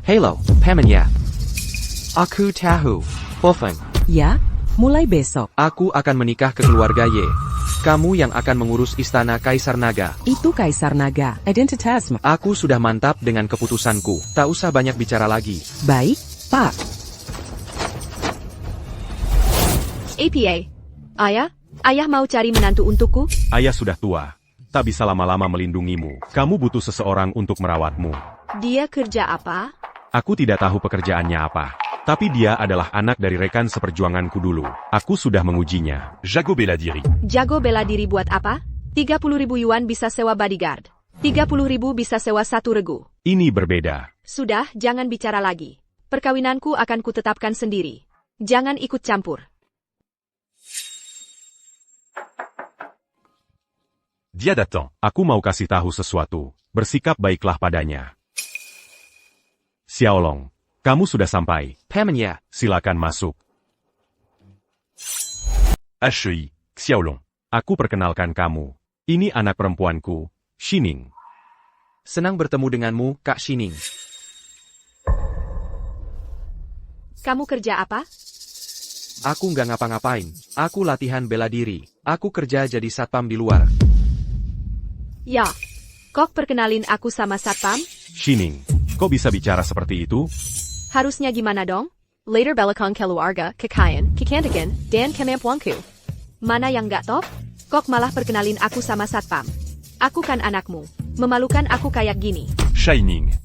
Halo, paman ya. Aku tahu, Hofeng. Ya, mulai besok. Aku akan menikah ke keluarga Ye. Kamu yang akan mengurus istana Kaisar Naga. Itu Kaisar Naga. Identitas. Aku sudah mantap dengan keputusanku. Tak usah banyak bicara lagi. Baik, Pak. APA. Ayah mau cari menantu untukku? Ayah sudah tua. Tak bisa lama-lama melindungimu. Kamu butuh seseorang untuk merawatmu. Dia kerja apa? Aku tidak tahu pekerjaannya apa. Tapi dia adalah anak dari rekan seperjuanganku dulu. Aku sudah mengujinya. Jago bela diri. Jago bela diri buat apa? 30.000 yuan bisa sewa bodyguard. 30.000 bisa sewa 1 regu. Ini berbeda. Sudah, jangan bicara lagi. Perkawinanku akan kutetapkan sendiri. Jangan ikut campur. Dia datang. Aku mau kasih tahu sesuatu. Bersikap baiklah padanya. Xiaolong, kamu sudah sampai. Paman ya. Silakan masuk. Ashui, Xiaolong. Aku perkenalkan kamu. Ini anak perempuanku, Xining. Senang bertemu denganmu, Kak Xining. Kamu kerja apa? Aku nggak ngapa-ngapain. Aku latihan bela diri. Aku kerja jadi satpam di luar. Ya. Kok perkenalin aku sama satpam? Xining, kok bisa bicara seperti itu? Harusnya gimana dong? Later belakang keluarga, kekayan, kecantikan, dan kemampuanku. Mana yang gak top? Kok malah perkenalin aku sama satpam? Aku kan anakmu. Memalukan aku kayak gini. Shining.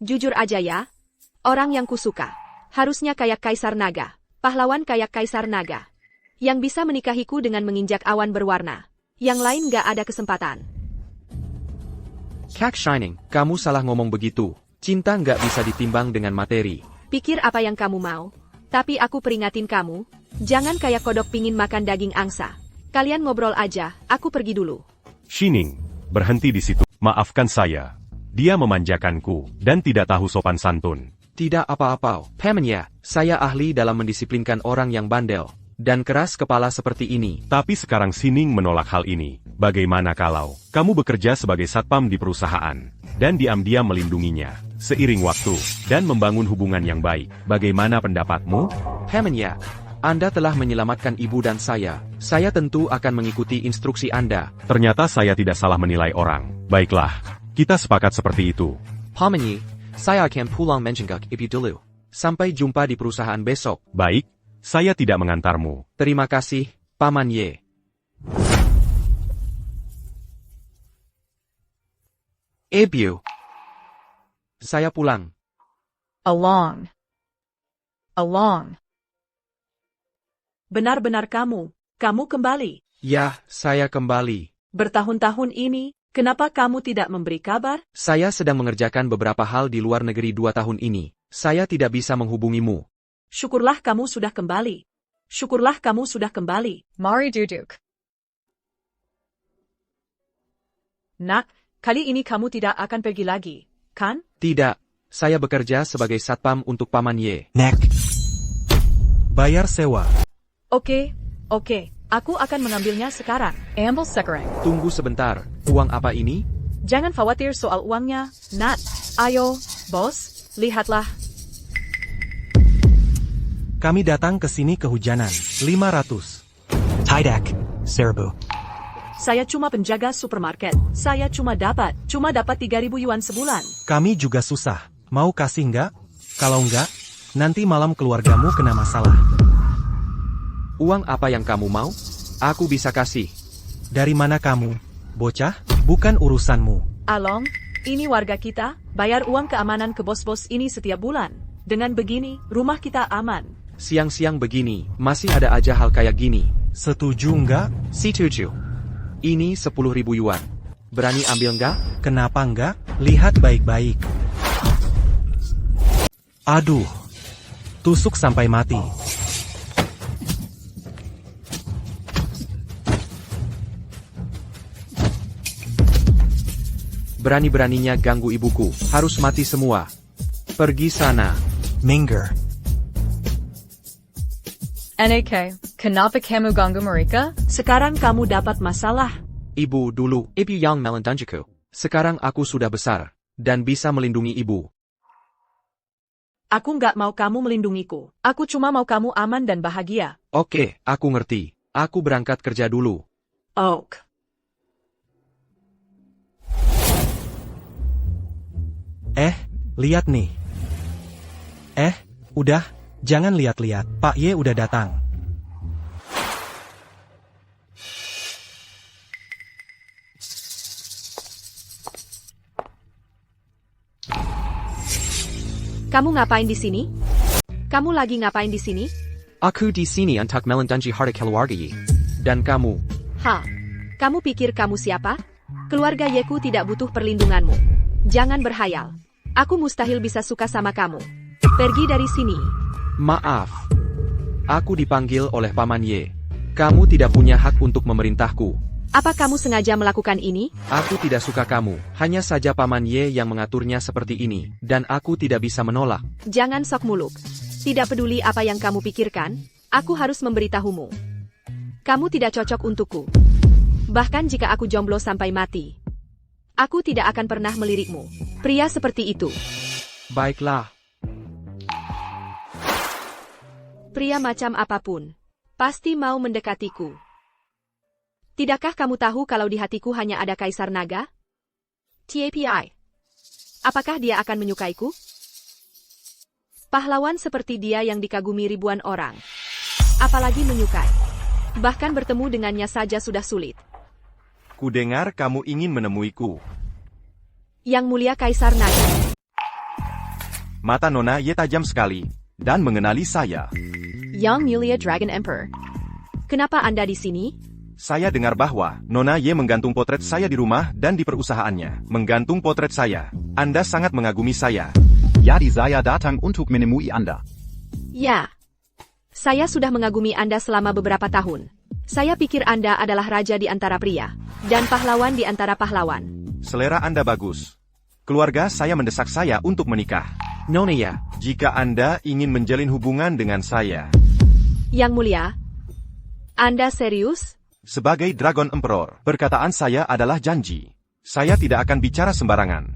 Jujur aja ya. Orang yang kusuka. Harusnya kayak Kaisar Naga. Pahlawan kayak Kaisar Naga. Yang bisa menikahiku dengan menginjak awan berwarna. Yang lain gak ada kesempatan. Kak Shining, kamu salah ngomong begitu. Cinta nggak bisa ditimbang dengan materi. Pikir apa yang kamu mau. Tapi aku peringatin kamu. Jangan kayak kodok pingin makan daging angsa. Kalian ngobrol aja, aku pergi dulu. Xining, berhenti di situ. Maafkan saya. Dia memanjakanku, dan tidak tahu sopan santun. Tidak apa-apa, paman ya. Saya ahli dalam mendisiplinkan orang yang bandel dan keras kepala seperti ini. Tapi sekarang Xining menolak hal ini. Bagaimana kalau kamu bekerja sebagai satpam di perusahaan, dan diam-diam melindunginya, seiring waktu, dan membangun hubungan yang baik? Bagaimana pendapatmu? Paman ya, Anda telah menyelamatkan ibu dan saya. Saya tentu akan mengikuti instruksi Anda. Ternyata saya tidak salah menilai orang. Baiklah, kita sepakat seperti itu. Paman Yi, saya akan pulang menjenguk ibu dulu. Sampai jumpa di perusahaan besok. Baik, saya tidak mengantarmu. Terima kasih, Paman Ye. Ibu. Saya pulang. Along. Benar-benar kamu kembali. Ya, saya kembali. Bertahun-tahun ini, kenapa kamu tidak memberi kabar? Saya sedang mengerjakan beberapa hal di luar negeri 2 tahun ini. Saya tidak bisa menghubungimu. Syukurlah kamu sudah kembali. Mari duduk. Nak, kali ini kamu tidak akan pergi lagi, kan? Tidak, saya bekerja sebagai satpam untuk Paman Ye. Nek. Bayar sewa. Oke. Aku akan mengambilnya sekarang. Ambil sekarang. Tunggu sebentar, uang apa ini? Jangan khawatir soal uangnya, Nat. Ayo, bos, lihatlah. Kami datang ke sini kehujanan. 500. Tidak, Serbu. Saya cuma penjaga supermarket. Saya cuma dapat 3.000 yuan sebulan. Kami juga susah. Mau kasih nggak? Kalau nggak, nanti malam keluargamu kena masalah. Uang apa yang kamu mau? Aku bisa kasih. Dari mana kamu? Bocah, bukan urusanmu. Along, ini warga kita, bayar uang keamanan ke bos-bos ini setiap bulan. Dengan begini, rumah kita aman. Siang-siang begini, masih ada aja hal kayak gini. Setuju nggak? Setuju. Ini 10.000 yuan. Berani ambil nggak? Kenapa nggak? Lihat baik-baik. Aduh. Tusuk sampai mati. Berani-beraninya ganggu ibuku. Harus mati semua. Pergi sana. Minggir. NAK, kenapa kamu ganggu mereka? Sekarang kamu dapat masalah. Ibu dulu, ibu yang melandanjiku. Sekarang aku sudah besar. dan bisa melindungi ibu. Aku nggak mau kamu melindungiku. Aku cuma mau kamu aman dan bahagia. Oke, aku ngerti. Aku berangkat kerja dulu. Oak. Lihat nih. Udah, jangan lihat-lihat. Pak Ye udah datang. Kamu ngapain di sini? Kamu lagi ngapain di sini? Aku di sini untuk melindungi harta keluarga Ye. Dan kamu, Kamu pikir kamu siapa? Keluarga Yeku tidak butuh perlindunganmu. Jangan berhayal. Aku mustahil bisa suka sama kamu. Pergi dari sini. maaf. Aku dipanggil oleh Paman Ye. Kamu tidak punya hak untuk memerintahku. Apa kamu sengaja melakukan ini? Aku tidak suka kamu, hanya saja Paman Ye yang mengaturnya seperti ini, dan aku tidak bisa menolak. Jangan sok muluk. Tidak peduli apa yang kamu pikirkan, aku harus memberitahumu. Kamu tidak cocok untukku. Bahkan jika aku jomblo sampai mati, aku tidak akan pernah melirikmu. Pria seperti itu. Baiklah, Pria macam apapun, pasti mau mendekatiku. Tidakkah kamu tahu kalau di hatiku hanya ada Kaisar Naga? TAPI. Apakah dia akan menyukaiku? Pahlawan seperti dia yang dikagumi ribuan orang. Apalagi menyukai. Bahkan bertemu dengannya saja sudah sulit. Kudengar kamu ingin menemuiku. Yang mulia Kaisar Naga. Mata Nona Ye tajam sekali, dan mengenali saya. Yang mulia Dragon Emperor. Kenapa Anda di sini? Saya dengar bahwa Nona Ye menggantung potret saya di rumah dan di perusahaannya. Menggantung potret saya. Anda sangat mengagumi saya. Jadi saya datang untuk menemui Anda. Ya. Saya sudah mengagumi Anda selama beberapa tahun. Saya pikir Anda adalah raja di antara pria, dan pahlawan di antara pahlawan. Selera Anda bagus. Keluarga saya mendesak saya untuk menikah. Nona ya. Jika Anda ingin menjalin hubungan dengan saya, Yang mulia, Anda serius? sebagai Dragon Emperor, perkataan saya adalah janji. Saya tidak akan bicara sembarangan.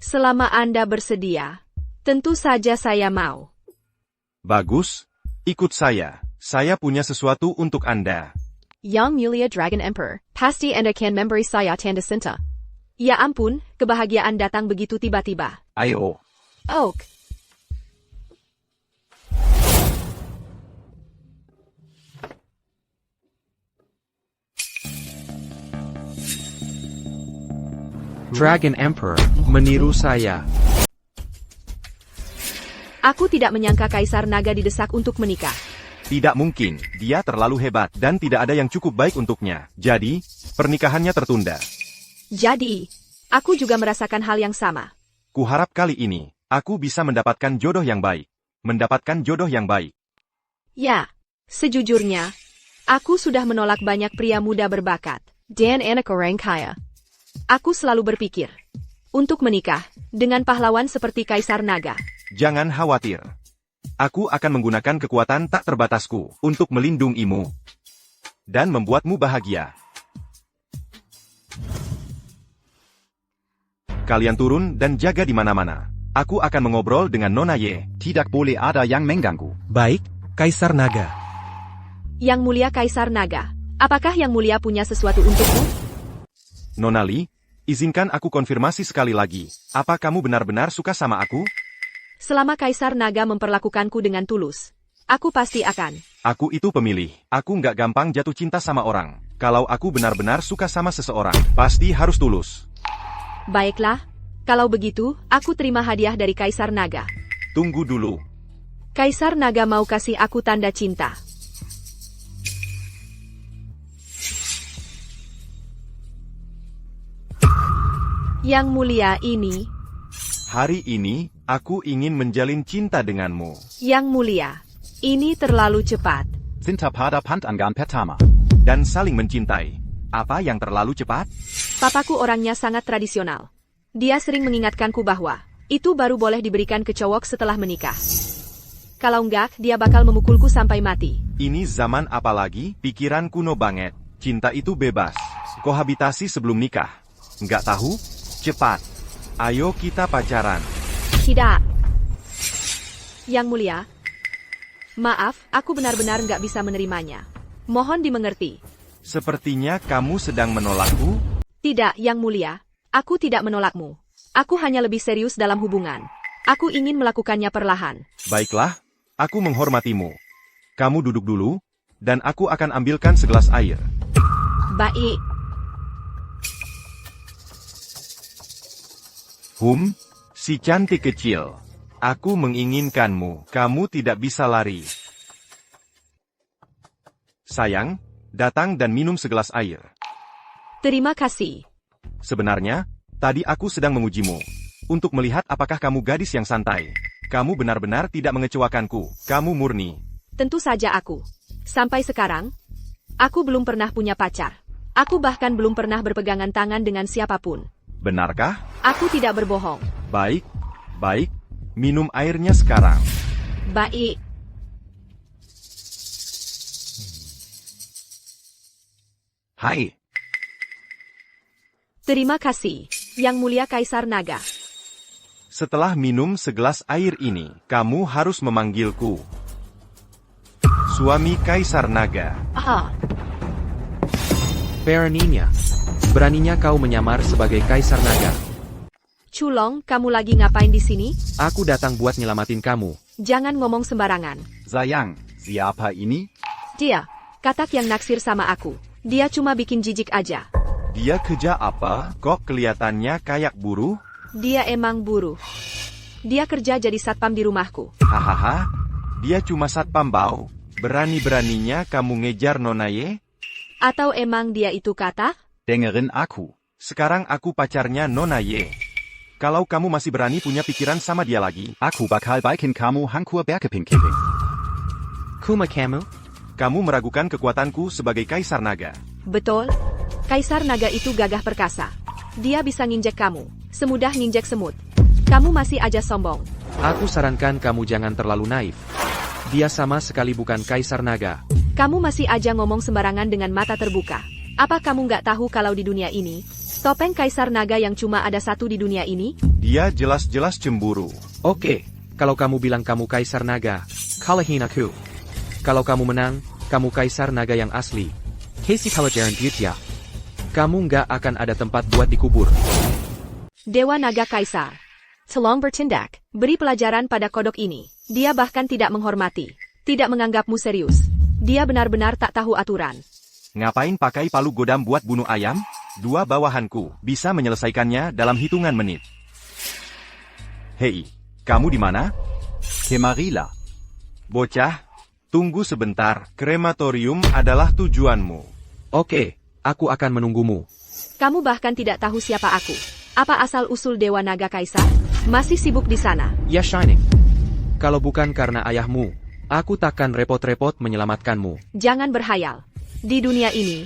Selama Anda bersedia, tentu saja saya mau. Bagus, ikut saya. Saya punya sesuatu untuk Anda. Yang mulia Dragon Emperor, pasti Anda kan memberi saya tanda cinta. Ya ampun, kebahagiaan datang begitu tiba-tiba. Ayo. Oak. Dragon Emperor, meniru saya. Aku tidak menyangka Kaisar Naga didesak untuk menikah. Tidak mungkin, dia terlalu hebat dan tidak ada yang cukup baik untuknya. Jadi, pernikahannya tertunda. Jadi, aku juga merasakan hal yang sama. Kuharap kali ini, aku bisa mendapatkan jodoh yang baik. Mendapatkan jodoh yang baik. Ya, sejujurnya, aku sudah menolak banyak pria muda berbakat. Dan anak orang kaya. Aku selalu berpikir, untuk menikah, dengan pahlawan seperti Kaisar Naga. Jangan khawatir. Aku akan menggunakan kekuatan tak terbatasku untuk melindungimu. Dan membuatmu bahagia. Kalian turun dan jaga di mana-mana. Aku akan mengobrol dengan Nona Ye. Tidak boleh ada yang mengganggu. Baik, Kaisar Naga. Yang mulia Kaisar Naga, apakah Yang mulia punya sesuatu untukku? Nona Li, izinkan aku konfirmasi sekali lagi. Apa kamu benar-benar suka sama aku? Selama Kaisar Naga memperlakukanku dengan tulus, aku pasti akan. Aku itu pemilih. Aku nggak gampang jatuh cinta sama orang. Kalau aku benar-benar suka sama seseorang, pasti harus tulus. Baiklah, kalau begitu, aku terima hadiah dari Kaisar Naga. Tunggu dulu. Kaisar Naga mau kasih aku tanda cinta. Yang mulia ini, Hari ini, aku ingin menjalin cinta denganmu. Yang mulia, ini terlalu cepat. Cinta pada pandangan pertama. Dan saling mencintai. Apa yang terlalu cepat? Papaku orangnya sangat tradisional. Dia sering mengingatkanku bahwa itu baru boleh diberikan ke cowok setelah menikah. Kalau enggak, dia bakal memukulku sampai mati. Ini zaman apalagi? Pikiran kuno banget. Cinta itu bebas. Kohabitasi sebelum nikah. Nggak tahu? Cepat. Ayo kita pacaran. Tidak. Yang mulia, maaf, aku benar-benar nggak bisa menerimanya. Mohon dimengerti. Sepertinya kamu sedang menolakku. Tidak, Yang mulia, aku tidak menolakmu. Aku hanya lebih serius dalam hubungan. Aku ingin melakukannya perlahan. Baiklah, aku menghormatimu. Kamu duduk dulu, dan aku akan ambilkan segelas air. Baik. Si cantik kecil. Aku menginginkanmu. Kamu tidak bisa lari. Sayang, datang dan minum segelas air. Terima kasih. Sebenarnya, tadi aku sedang mengujimu. Untuk melihat apakah kamu gadis yang santai. Kamu benar-benar tidak mengecewakanku. Kamu murni. Tentu saja aku. Sampai sekarang, aku belum pernah punya pacar. Aku bahkan belum pernah berpegangan tangan dengan siapapun. Benarkah? Aku tidak berbohong. Baik, baik. Minum airnya sekarang. Baik. Hai. Terima kasih, Yang Mulia Kaisar Naga. Setelah minum segelas air ini, kamu harus memanggilku suami Kaisar Naga. Beraninya. Beraninya kau menyamar sebagai Kaisar Naga. Culong, kamu lagi ngapain di sini? Aku datang buat nyelamatin kamu. Jangan ngomong sembarangan. Sayang, siapa ini? Dia, katak yang naksir sama aku. Dia cuma bikin jijik aja. Dia kerja apa? Kok kelihatannya kayak buruh? Dia emang buruh. Dia kerja jadi satpam di rumahku. Hahaha, dia cuma satpam bau. Berani-beraninya kamu ngejar Nona Ye? Atau emang dia itu katak? Dengerin aku. Sekarang aku pacarnya Nona Ye. Kalau kamu masih berani punya pikiran sama dia lagi, Aku bakal baikin kamu hangkur berkeping-keping. Kuma kamu? kamu meragukan kekuatanku sebagai Kaisar Naga. Betul. Kaisar Naga itu gagah perkasa. Dia bisa nginjek kamu, semudah nginjek semut. Kamu masih aja sombong. Aku sarankan kamu jangan terlalu naif. Dia sama sekali bukan Kaisar Naga. Kamu masih aja ngomong sembarangan dengan mata terbuka. Apa kamu nggak tahu kalau di dunia ini, topeng Kaisar Naga yang cuma ada satu di dunia ini? Dia jelas-jelas cemburu. Oke, kalau kamu bilang kamu Kaisar Naga, kalahin aku. Kalau kamu menang, kamu Kaisar Naga yang asli. Casey Pelajaran Butya. Kamu nggak akan ada tempat buat dikubur. Dewa Naga Kaisar. Tolong bertindak, beri pelajaran pada kodok ini. Dia bahkan tidak menghormati, tidak menganggapmu serius. Dia benar-benar tak tahu aturan. Ngapain pakai palu godam buat bunuh ayam? Dua bawahanku bisa menyelesaikannya dalam hitungan menit. Hei, kamu di mana? Kemarila. Bocah, tunggu sebentar. Krematorium adalah tujuanmu. Oke, aku akan menunggumu. Kamu bahkan tidak tahu siapa aku. Apa asal-usul Dewa Naga Kaisar? Masih sibuk di sana. Ya Shining. Kalau bukan karena ayahmu, aku takkan repot-repot menyelamatkanmu. Jangan berhayal. Di dunia ini,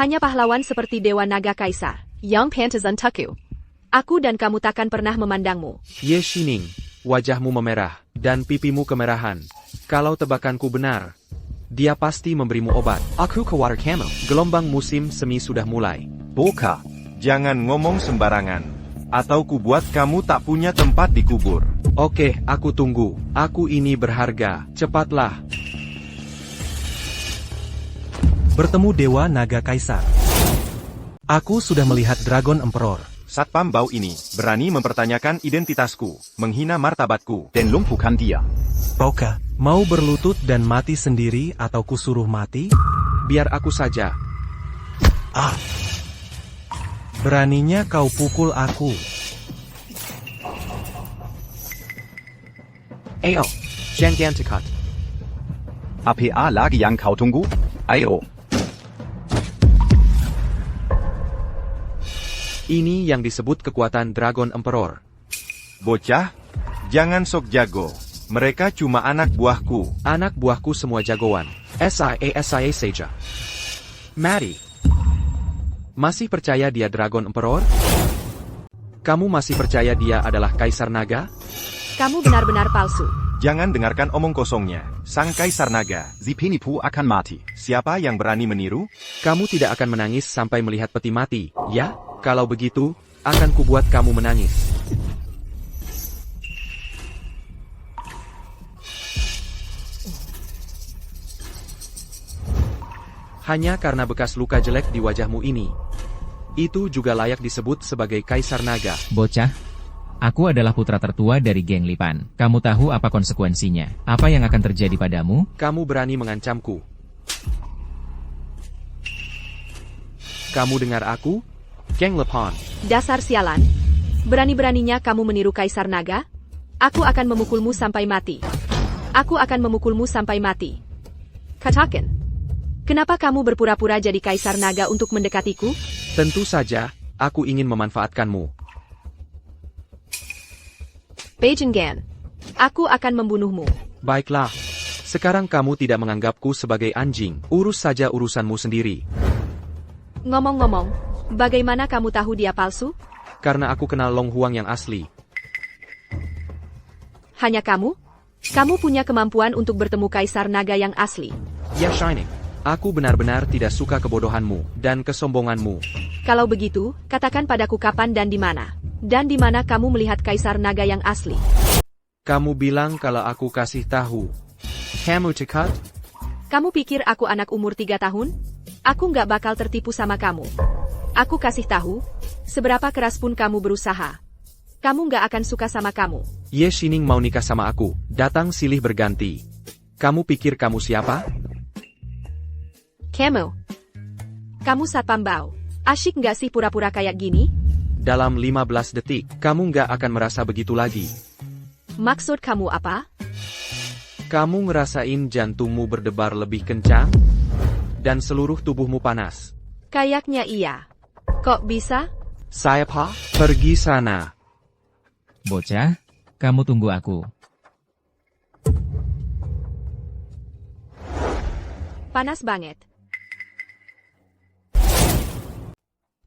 hanya pahlawan seperti Dewa Naga Kaisar, yang pantas untukku. Aku dan kamu takkan pernah memandangmu. Ye Shining, wajahmu memerah, dan pipimu kemerahan. Kalau tebakanku benar, dia pasti memberimu obat. Aku khawatir kamu. Gelombang musim semi sudah mulai. Boka, jangan ngomong sembarangan. Atau ku buat kamu tak punya tempat dikubur. Oke, aku tunggu. Aku ini berharga. Cepatlah. Bertemu Dewa Naga Kaisar. Aku sudah melihat Dragon Emperor. Satpam bau ini berani mempertanyakan identitasku, menghina martabatku. Den lumpuhkan dia. Boka, mau berlutut dan mati sendiri atau kusuruh mati? Biar aku saja. Beraninya kau pukul aku. Ayo, jangan dekat. APA lagi yang kau tunggu? Ayo. Ini yang disebut kekuatan Dragon Emperor. Bocah, jangan sok jago. Mereka cuma anak buahku. Anak buahku semua jagoan. SIA saja. Mari. Masih percaya dia Dragon Emperor? Kamu masih percaya dia adalah Kaisar Naga? Kamu benar-benar palsu. Jangan dengarkan omong kosongnya. Sang Kaisar Naga. Si penipu akan mati. Siapa yang berani meniru? Kamu tidak akan menangis sampai melihat peti mati, ya? Kalau begitu, akan kubuat kamu menangis. Hanya karena bekas luka jelek di wajahmu ini. Itu juga layak disebut sebagai Kaisar Naga. Bocah, aku adalah putra tertua dari geng Lipan. Kamu tahu apa konsekuensinya? Apa yang akan terjadi padamu? Kamu berani mengancamku. Kamu dengar aku? Geng Lepon. Dasar sialan. Berani-beraninya kamu meniru Kaisar Naga? Aku akan memukulmu sampai mati. Aku akan memukulmu sampai mati. Katakan. Kenapa kamu berpura-pura jadi Kaisar Naga untuk mendekatiku? Tentu saja, aku ingin memanfaatkanmu. Beijengan. Aku akan membunuhmu. Baiklah. Sekarang kamu tidak menganggapku sebagai anjing. Urus saja urusanmu sendiri. Ngomong-ngomong, bagaimana kamu tahu dia palsu? Karena aku kenal Long Huang yang asli. Hanya kamu? Kamu punya kemampuan untuk bertemu Kaisar Naga yang asli. Ya Shining. Aku benar-benar tidak suka kebodohanmu dan kesombonganmu. Kalau begitu, katakan padaku kapan dan di mana. Dan di mana kamu melihat Kaisar Naga yang asli. Kamu bilang kalau aku kasih tahu. Kamu cekat? Kamu pikir aku anak umur 3 tahun? Aku nggak bakal tertipu sama kamu. Aku kasih tahu, seberapa keras pun kamu berusaha. Kamu nggak akan suka sama kamu. Ye Shining mau nikah sama aku, datang silih berganti. Kamu pikir kamu siapa? Kamu Satpam Bao. Asyik nggak sih pura-pura kayak gini? Dalam 15 detik, kamu nggak akan merasa begitu lagi. Maksud kamu apa? Kamu ngerasain jantungmu berdebar lebih kencang? Dan seluruh tubuhmu panas. Kayaknya iya. Kok bisa? Siapa? Pergi sana. Bocah, kamu tunggu aku. Panas banget.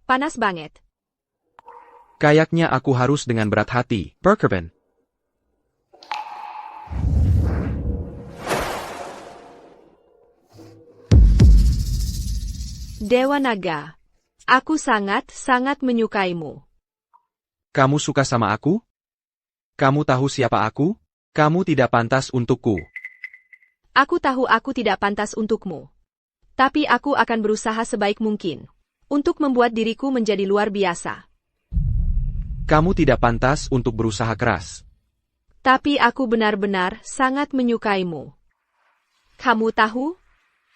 Panas banget. Kayaknya aku harus dengan berat hati. Perkerben. Dewa Naga. Aku sangat menyukaimu. Kamu suka sama aku? Kamu tahu siapa aku? Kamu tidak pantas untukku. Aku tahu aku tidak pantas untukmu. Tapi aku akan berusaha sebaik mungkin. Untuk membuat diriku menjadi luar biasa. Kamu tidak pantas untuk berusaha keras. Tapi aku benar-benar sangat menyukaimu. Kamu tahu?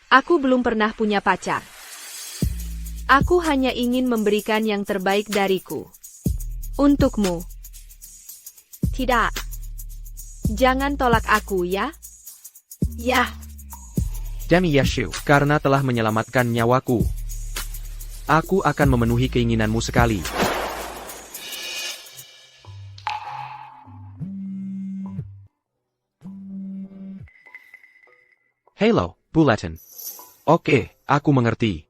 Aku belum pernah punya pacar. Aku hanya ingin memberikan yang terbaik dariku. Untukmu. Tidak. Jangan tolak aku ya. Ya. Demi Yeshu, karena telah menyelamatkan nyawaku. Aku akan memenuhi keinginanmu sekali. Hello, Bulletin. Oke, aku mengerti.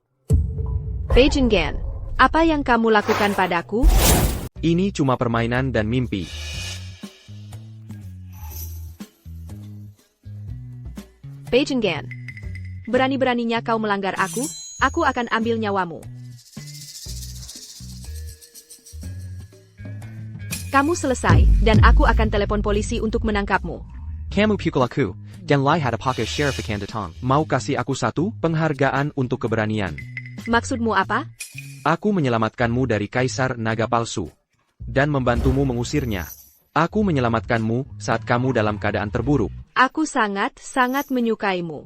Beijengan, apa yang kamu lakukan padaku? Ini cuma permainan dan mimpi. Beijengan, berani-beraninya kau melanggar aku akan ambil nyawamu. Kamu selesai, dan aku akan telepon polisi untuk menangkapmu. Kamu pukul aku, dan lihat apakah Sheriff akan datang. Mau kasih aku satu penghargaan untuk keberanian. Maksudmu apa? Aku menyelamatkanmu dari Kaisar Naga palsu. Dan membantumu mengusirnya. Aku menyelamatkanmu saat kamu dalam keadaan terburuk. Aku sangat menyukaimu.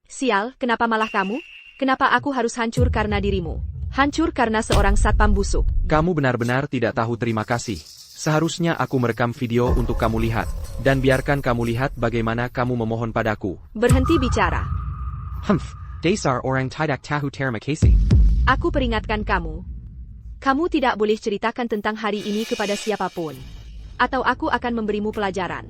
Sial, kenapa malah kamu? Kenapa aku harus hancur karena dirimu? Hancur karena seorang satpam busuk. Kamu benar-benar tidak tahu terima kasih. Seharusnya aku merekam video untuk kamu lihat. Dan biarkan kamu lihat bagaimana kamu memohon padaku. Berhenti bicara. Dasar orang tidak tahu terima kasih. Aku peringatkan kamu. Kamu tidak boleh ceritakan tentang hari ini kepada siapapun. Atau aku akan memberimu pelajaran.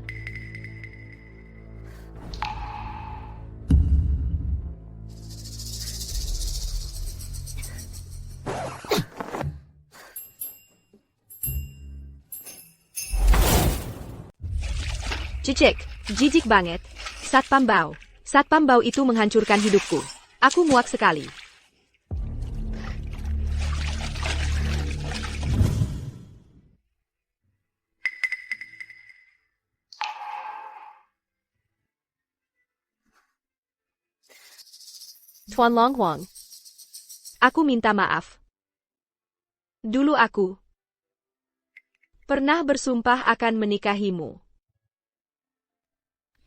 Jijik banget. Satpam Bao. Satpam Bao itu menghancurkan hidupku. Aku muak sekali. Tuan Long Huang. Aku minta maaf. Dulu aku pernah bersumpah akan menikahimu.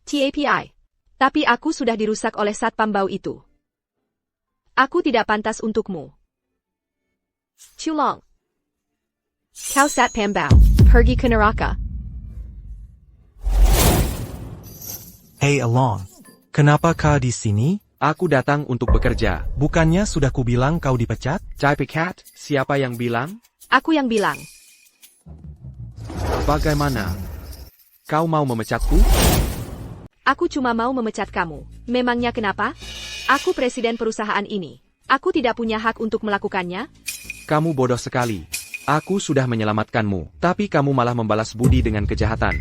TAPI. Tapi aku sudah dirusak oleh satpam bau itu. Aku tidak pantas untukmu. Chulong. Kau satpam bau. Pergi ke neraka. Hey Along, kenapa kau di sini? Aku datang untuk bekerja. Bukannya sudah kubilang kau dipecat? Cai Pikat, siapa yang bilang? Aku yang bilang. Bagaimana? Kau mau memecatku? Aku cuma mau memecat kamu. Memangnya kenapa? Aku presiden perusahaan ini. Aku tidak punya hak untuk melakukannya. Kamu bodoh sekali. Aku sudah menyelamatkanmu, tapi kamu malah membalas budi dengan kejahatan.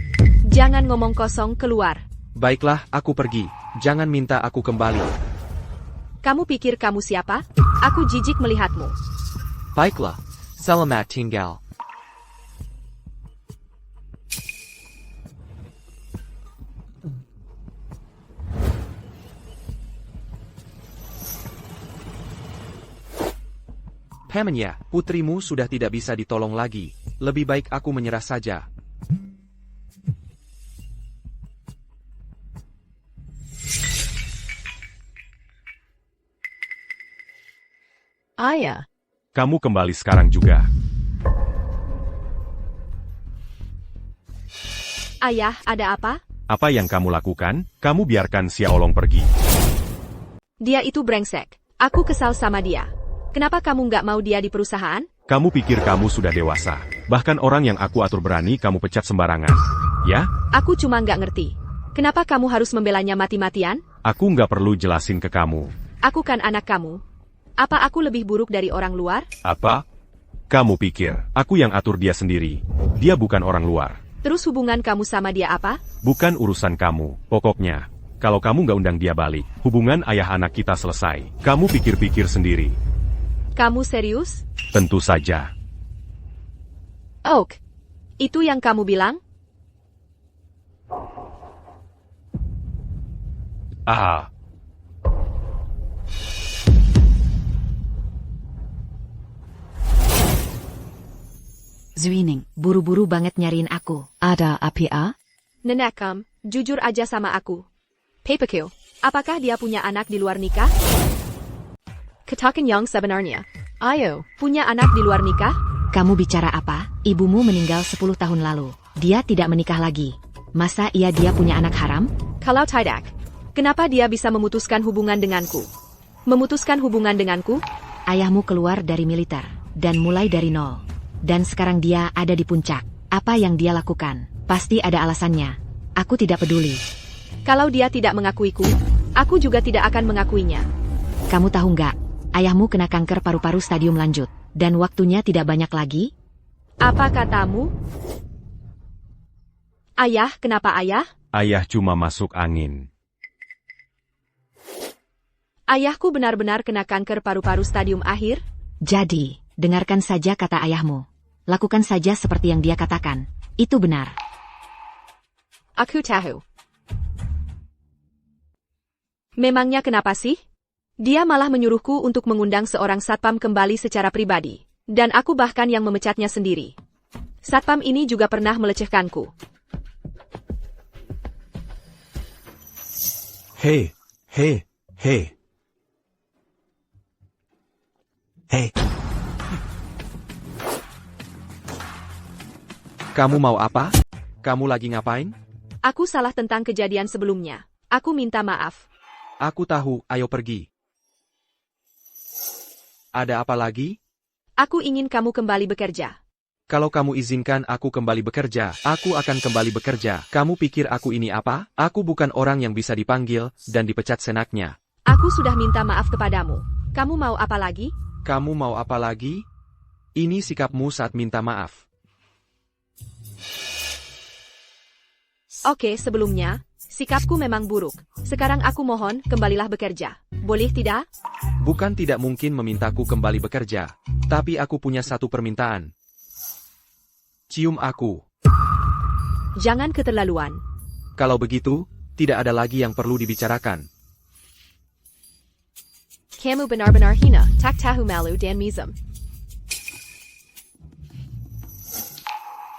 Jangan ngomong kosong, keluar. Baiklah, aku pergi. Jangan minta aku kembali. Kamu pikir kamu siapa? Aku jijik melihatmu. Baiklah, selamat tinggal. Pamannya, putrimu sudah tidak bisa ditolong lagi. Lebih baik aku menyerah saja. Ayah. Kamu kembali sekarang juga. Ayah, ada apa? Apa yang kamu lakukan? Kamu biarkan Xiaolong pergi. Dia itu brengsek. Aku kesal sama dia. Kenapa kamu nggak mau dia di perusahaan? Kamu pikir kamu sudah dewasa. Bahkan orang yang aku atur berani kamu pecat sembarangan. Ya? Aku cuma nggak ngerti. Kenapa kamu harus membelanya mati-matian? Aku nggak perlu jelasin ke kamu. Aku kan anak kamu. Apa aku lebih buruk dari orang luar? Apa? Kamu pikir, aku yang atur dia sendiri. Dia bukan orang luar. Terus hubungan kamu sama dia apa? Bukan urusan kamu. Pokoknya, kalau kamu nggak undang dia balik, hubungan ayah anak kita selesai. Kamu pikir-pikir sendiri. Kamu serius? Tentu saja. Oak. Itu yang kamu bilang? Ah. Zwining, buru-buru banget nyariin aku. Ada apa? Nenekam, jujur aja sama aku. Papaku, apakah dia punya anak di luar nikah? Katakan yang sebenarnya. Ayo, punya anak di luar nikah? Kamu bicara apa? Ibumu meninggal 10 tahun lalu. Dia tidak menikah lagi. Masa dia punya anak haram? Kalau tidak, kenapa dia bisa memutuskan hubungan denganku? Memutuskan hubungan denganku? Ayahmu keluar dari militer, dan mulai dari nol. Dan sekarang dia ada di puncak. Apa yang dia lakukan? Pasti ada alasannya. Aku tidak peduli. Kalau dia tidak mengakuiku, aku juga tidak akan mengakuinya. Kamu tahu nggak? Ayahmu kena kanker paru-paru stadium lanjut. Dan waktunya tidak banyak lagi? Apa katamu? Ayah, kenapa ayah? Ayah cuma masuk angin. Ayahku benar-benar kena kanker paru-paru stadium akhir? Jadi, dengarkan saja kata ayahmu. Lakukan saja seperti yang dia katakan. Itu benar. Aku tahu. Memangnya kenapa sih? Dia malah menyuruhku untuk mengundang seorang satpam kembali secara pribadi. Dan aku bahkan yang memecatnya sendiri. Satpam ini juga pernah melecehkanku. Hei. Kamu mau apa? Kamu lagi ngapain? Aku salah tentang kejadian sebelumnya. Aku minta maaf. Aku tahu, ayo pergi. Ada apa lagi? Aku ingin kamu kembali bekerja. Kalau kamu izinkan aku kembali bekerja, aku akan kembali bekerja. Kamu pikir aku ini apa? Aku bukan orang yang bisa dipanggil dan dipecat senaknya. Aku sudah minta maaf kepadamu. Kamu mau apa lagi? Kamu mau apa lagi? Ini sikapmu saat minta maaf. Oke, sebelumnya, sikapku memang buruk. Sekarang aku mohon, kembalilah bekerja. Boleh tidak? Bukan tidak mungkin memintaku kembali bekerja. Tapi aku punya satu permintaan. Cium aku. Jangan keterlaluan. Kalau begitu, tidak ada lagi yang perlu dibicarakan. Kamu benar-benar hina, tak tahu malu dan mizem.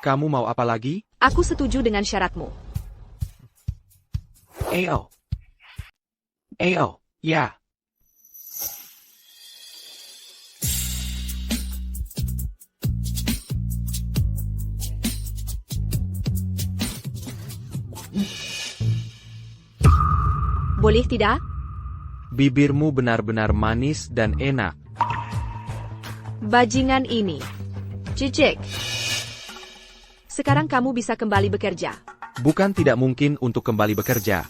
Kamu mau apa lagi? Aku setuju dengan syaratmu. Ayo. Ayo, ya. Boleh tidak? Bibirmu benar-benar manis dan enak. Bajingan ini. Jijik. Sekarang kamu bisa kembali bekerja. Bukan tidak mungkin untuk kembali bekerja.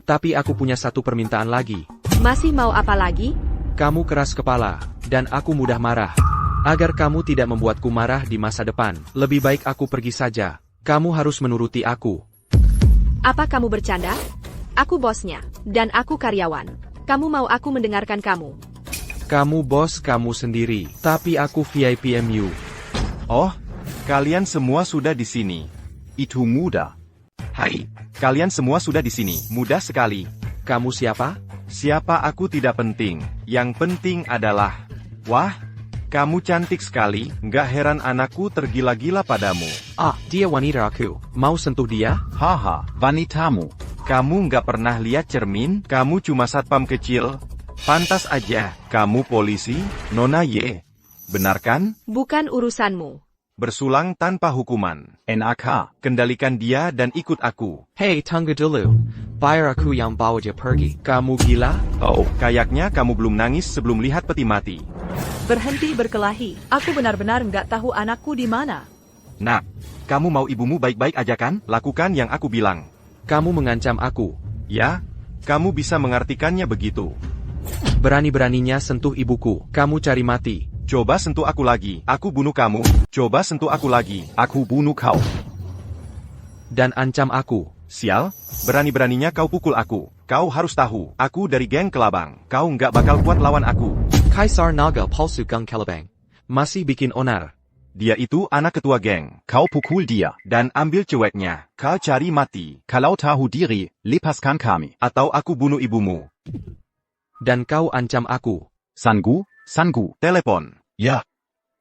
Tapi aku punya satu permintaan lagi. Masih mau apa lagi? Kamu keras kepala, dan aku mudah marah. Agar kamu tidak membuatku marah di masa depan, lebih baik aku pergi saja. Kamu harus menuruti aku. Apa kamu bercanda? Aku bosnya, dan aku karyawan. Kamu mau aku mendengarkan kamu? Kamu bos kamu sendiri, tapi aku VIPMU. Oh, kalian semua sudah di sini. Itu mudah. Hai, kalian semua sudah di sini. Mudah sekali. Kamu siapa? Siapa aku tidak penting. Yang penting adalah... Wah, kamu cantik sekali. Nggak heran anakku tergila-gila padamu. Ah, dia wanita aku. Mau sentuh dia? Haha, wanitamu. Kamu nggak pernah lihat cermin? Kamu cuma satpam kecil. Pantas aja. Kamu polisi, Nona Ye. Benar kan? Bukan urusanmu. Bersulang tanpa hukuman. NAK. Kendalikan dia dan ikut aku. Hey, tunggu dulu. Bayar aku yang bawa dia pergi. Kamu gila? Oh, kayaknya kamu belum nangis sebelum lihat peti mati. Berhenti berkelahi. Aku benar-benar nggak tahu anakku di mana. Nak, kamu mau ibumu baik-baik aja kan? Lakukan yang aku bilang. Kamu mengancam aku. Ya, kamu bisa mengartikannya begitu. Berani-beraninya sentuh ibuku. Kamu cari mati. Coba sentuh aku lagi. Aku bunuh kamu. Coba sentuh aku lagi. Aku bunuh kau. Dan ancam aku. Sial, berani-beraninya kau pukul aku. Kau harus tahu, aku dari geng Kelabang. Kau nggak bakal kuat lawan aku. Kaisar Naga Palsu Gang Kelabang. Masih bikin onar. Dia itu anak ketua geng. Kau pukul dia. Dan ambil ceweknya. Kau cari mati. Kalau tahu diri, lepaskan kami. Atau aku bunuh ibumu. Dan kau ancam aku. Sanggu, sanggu. Telepon. Ya.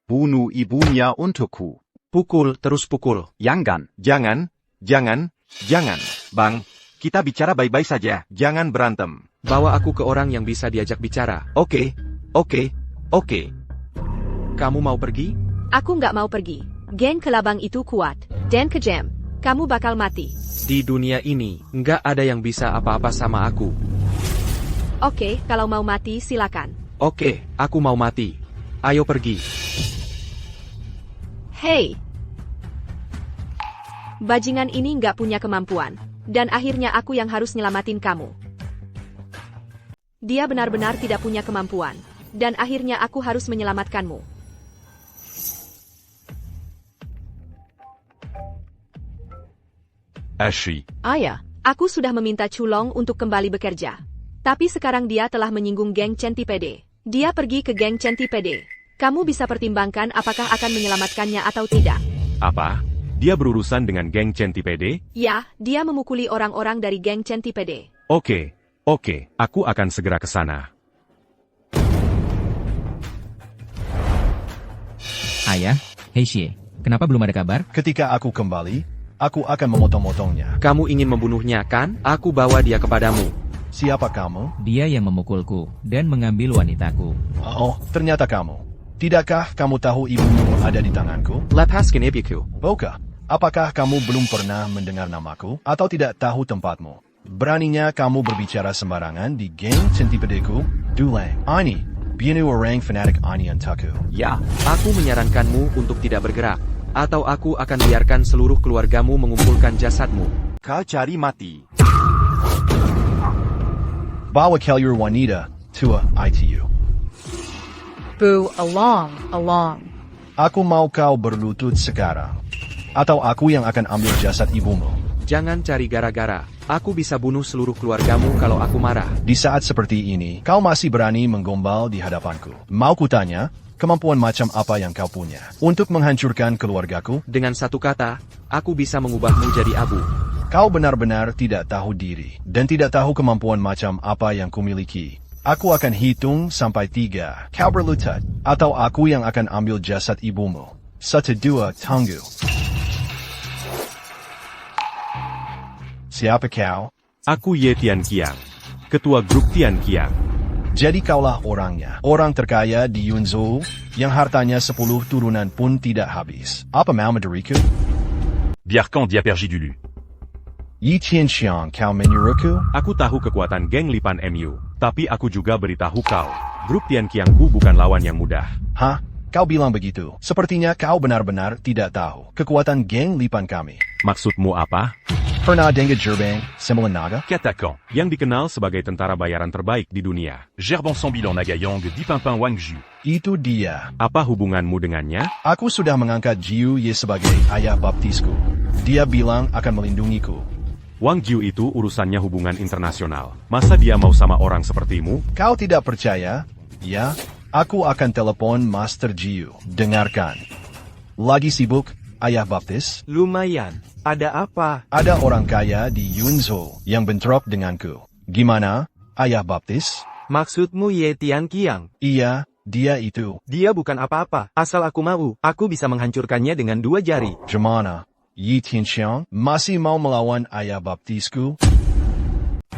Bunuh ibunya untukku. Pukul, terus pukul. Jangan. Jangan, jangan, jangan. Bang, kita bicara baik-baik saja. Jangan berantem. Bawa aku ke orang yang bisa diajak bicara. Oke, oke, oke. Kamu mau pergi? Aku nggak mau pergi. Geng Kelabang itu kuat dan kejam. Kamu bakal mati. Di dunia ini, nggak ada yang bisa apa-apa sama aku. Oke, kalau mau mati silakan. Oke, aku mau mati. Ayo pergi. Hei. Bajingan ini nggak punya kemampuan. Dan akhirnya aku yang harus nyelamatin kamu. Dia benar-benar tidak punya kemampuan. Dan akhirnya aku harus menyelamatkanmu. Ashi. Ayah, aku sudah meminta Culong untuk kembali bekerja. Tapi sekarang dia telah menyinggung geng Centipede. Dia pergi ke geng Centipede. Kamu bisa pertimbangkan apakah akan menyelamatkannya atau tidak. Apa? Dia berurusan dengan geng Centipede? Ya, dia memukuli orang-orang dari geng Centipede. Oke, aku akan segera ke sana. Ayah, Heishe, kenapa belum ada kabar? Ketika aku kembali, aku akan memotong-motongnya. Kamu ingin membunuhnya, kan? Aku bawa dia kepadamu. Siapa kamu? Dia yang memukulku dan mengambil wanitaku. Oh, ternyata kamu. Tidakkah kamu tahu ibumu ada di tanganku? Lepaskan ibuku. Boka, apakah kamu belum pernah mendengar namaku? Atau tidak tahu tempatmu? Beraninya kamu berbicara sembarangan di geng Centipedeku? Dulang, ini, bienu orang fanatik ini untukku. Ya. Aku menyarankanmu untuk tidak bergerak. Atau aku akan biarkan seluruh keluargamu mengumpulkan jasadmu. Kau cari mati. Bawa keluar wanita tua ITU. Boo, along. Aku mau kau berlutut sekarang. Atau aku yang akan ambil jasad ibumu. Jangan cari gara-gara. Aku bisa bunuh seluruh keluargamu kalau aku marah. Di saat seperti ini, kau masih berani menggombal di hadapanku. Mau kutanya, kemampuan macam apa yang kau punya untuk menghancurkan keluargaku? Dengan satu kata, aku bisa mengubahmu jadi abu. Kau benar-benar tidak tahu diri dan tidak tahu kemampuan macam apa yang kumiliki. Aku akan hitung sampai 3. Kau berlutut, atau aku yang akan ambil jasad ibumu. 1, 2, tunggu. Siapa kau? Aku Ye Tianqiang, ketua grup Tianqiang. Jadi kaulah orangnya. Orang terkaya di Yunzhou, yang hartanya 10 turunan pun tidak habis. Apa mau menderiku? Biarkan dia pergi dulu. Yi Tianqiang, kau menyuruhku? Aku tahu kekuatan geng Lipan MU, tapi aku juga beritahu kau. Grup Tianqiangku bukan lawan yang mudah. Hah? Kau bilang begitu? Sepertinya kau benar-benar tidak tahu kekuatan geng Lipan kami. Maksudmu apa? Pernah dengar Gerbang, Sembilan Naga? Katakan, Yang dikenal sebagai tentara bayaran terbaik di dunia. Gerbang Sambilan Nagayang di Pimpin Wangju. Itu dia. Apa hubunganmu dengannya? Aku sudah mengangkat Jiu Ye sebagai ayah baptisku. Dia bilang akan melindungiku. Wang Jiu itu urusannya hubungan internasional. Masa dia mau sama orang sepertimu? Kau tidak percaya? Ya, aku akan telepon Master Jiu. Dengarkan. Lagi sibuk, ayah baptis? Lumayan. Ada apa? Ada orang kaya di Yunzhou yang bentrok denganku. Gimana, ayah baptis? Maksudmu Ye Tianqiang? Iya, dia itu. Dia bukan apa-apa. Asal aku mau, aku bisa menghancurkannya dengan 2 jari. Gimana? Yi Tianqiang masih mau melawan ayah baptisku?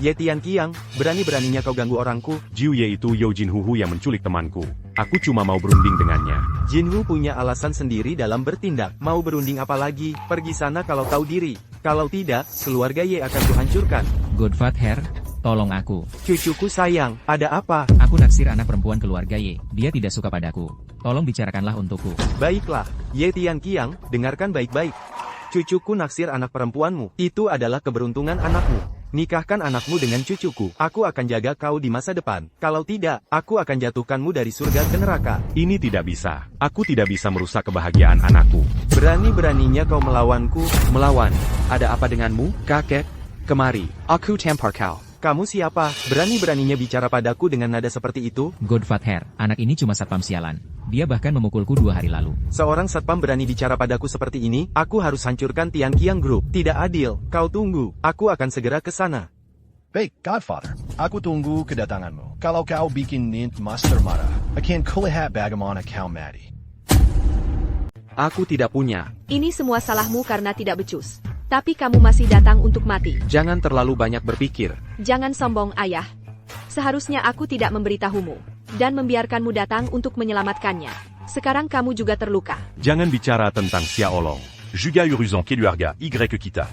Ye Tianqiang, berani-beraninya kau ganggu orangku? Jiu Ye itu Yo Jinhuhu yang menculik temanku. Aku cuma mau berunding dengannya. Jinhu punya alasan sendiri dalam bertindak. Mau berunding apa lagi? Pergi sana kalau tahu diri. Kalau tidak, keluarga Ye akan kuhancurkan. Godfather, tolong aku. Cucuku sayang, ada apa? Aku naksir anak perempuan keluarga Ye. Dia tidak suka padaku. Tolong bicarakanlah untukku. Baiklah, Ye Tianqiang, dengarkan baik-baik. Cucuku naksir anak perempuanmu. Itu adalah keberuntungan anakmu. Nikahkan anakmu dengan cucuku. Aku akan jaga kau di masa depan. Kalau tidak, aku akan jatuhkanmu dari surga ke neraka. Ini tidak bisa. Aku tidak bisa merusak kebahagiaan anakku. Berani-beraninya kau melawanku. Melawan? Ada apa denganmu, kakek? Kemari, aku tampar kau. Kamu siapa? Berani-beraninya bicara padaku dengan nada seperti itu? Godfather, anak ini cuma satpam sialan. Dia bahkan memukulku 2 hari lalu. Seorang satpam berani bicara padaku seperti ini, aku harus hancurkan Tianqiang Group. Tidak adil. Kau tunggu, aku akan segera ke sana. Baik, Godfather. Aku tunggu kedatanganmu. Kalau kau bikin Nint Master marah, akan kulihat bagaimana kau mati. Aku tidak punya. Ini semua salahmu karena tidak becus. Tapi kamu masih datang untuk mati. Jangan terlalu banyak berpikir. Jangan sombong, ayah. Seharusnya aku tidak memberitahumu. Dan membiarkanmu datang untuk menyelamatkannya. Sekarang kamu juga terluka. Jangan bicara tentang Xiaolong. Juga Uruzan Keluarga Y kita.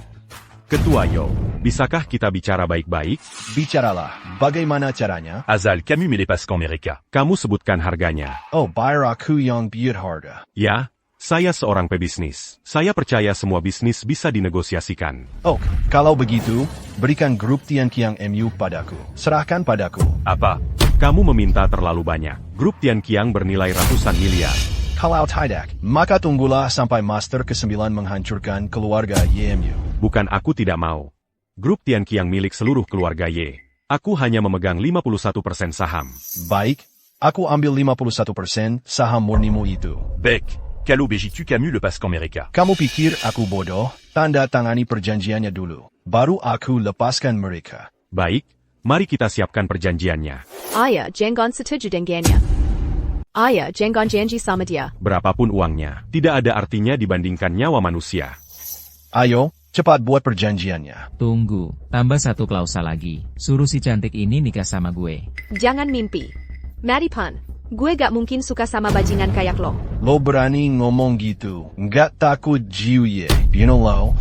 Ketua Yo, bisakah kita bicara baik-baik? Bicaralah. Bagaimana caranya? Azal Camus melepaskan mereka. Kamu sebutkan harganya. Oh, bayar aku yang biar harga. Ya, saya seorang pebisnis. Saya percaya semua bisnis bisa dinegosiasikan. Oh, kalau begitu, berikan grup Tianqiang MU padaku. Serahkan padaku. Apa? Kamu meminta terlalu banyak. Grup Tianqiang bernilai ratusan miliar. Kalau tidak, maka tunggulah sampai Master ke-9 menghancurkan keluarga YMU. Bukan aku tidak mau. Grup Tianqiang milik seluruh keluarga Y. Aku hanya memegang 51% saham. Baik, aku ambil 51% saham murnimu itu. Baik. Kalau begitu Camus lepaskan mereka. Kamu pikir aku bodoh? Tanda tangani perjanjiannya dulu. Baru aku lepaskan mereka. Baik, mari kita siapkan perjanjiannya. Ayah, jangan setuju dengannya. Ayah, jangan janji sama dia. Berapapun uangnya, tidak ada artinya dibandingkan nyawa manusia. Ayo, cepat buat perjanjiannya. Tunggu, tambah 1 klausa lagi. Suruh si cantik ini nikah sama gue. Jangan mimpi. Maripan, gue gak mungkin suka sama bajingan kayak lo. Lo berani ngomong gitu? Nggak takut Jiu Ye, you know lo?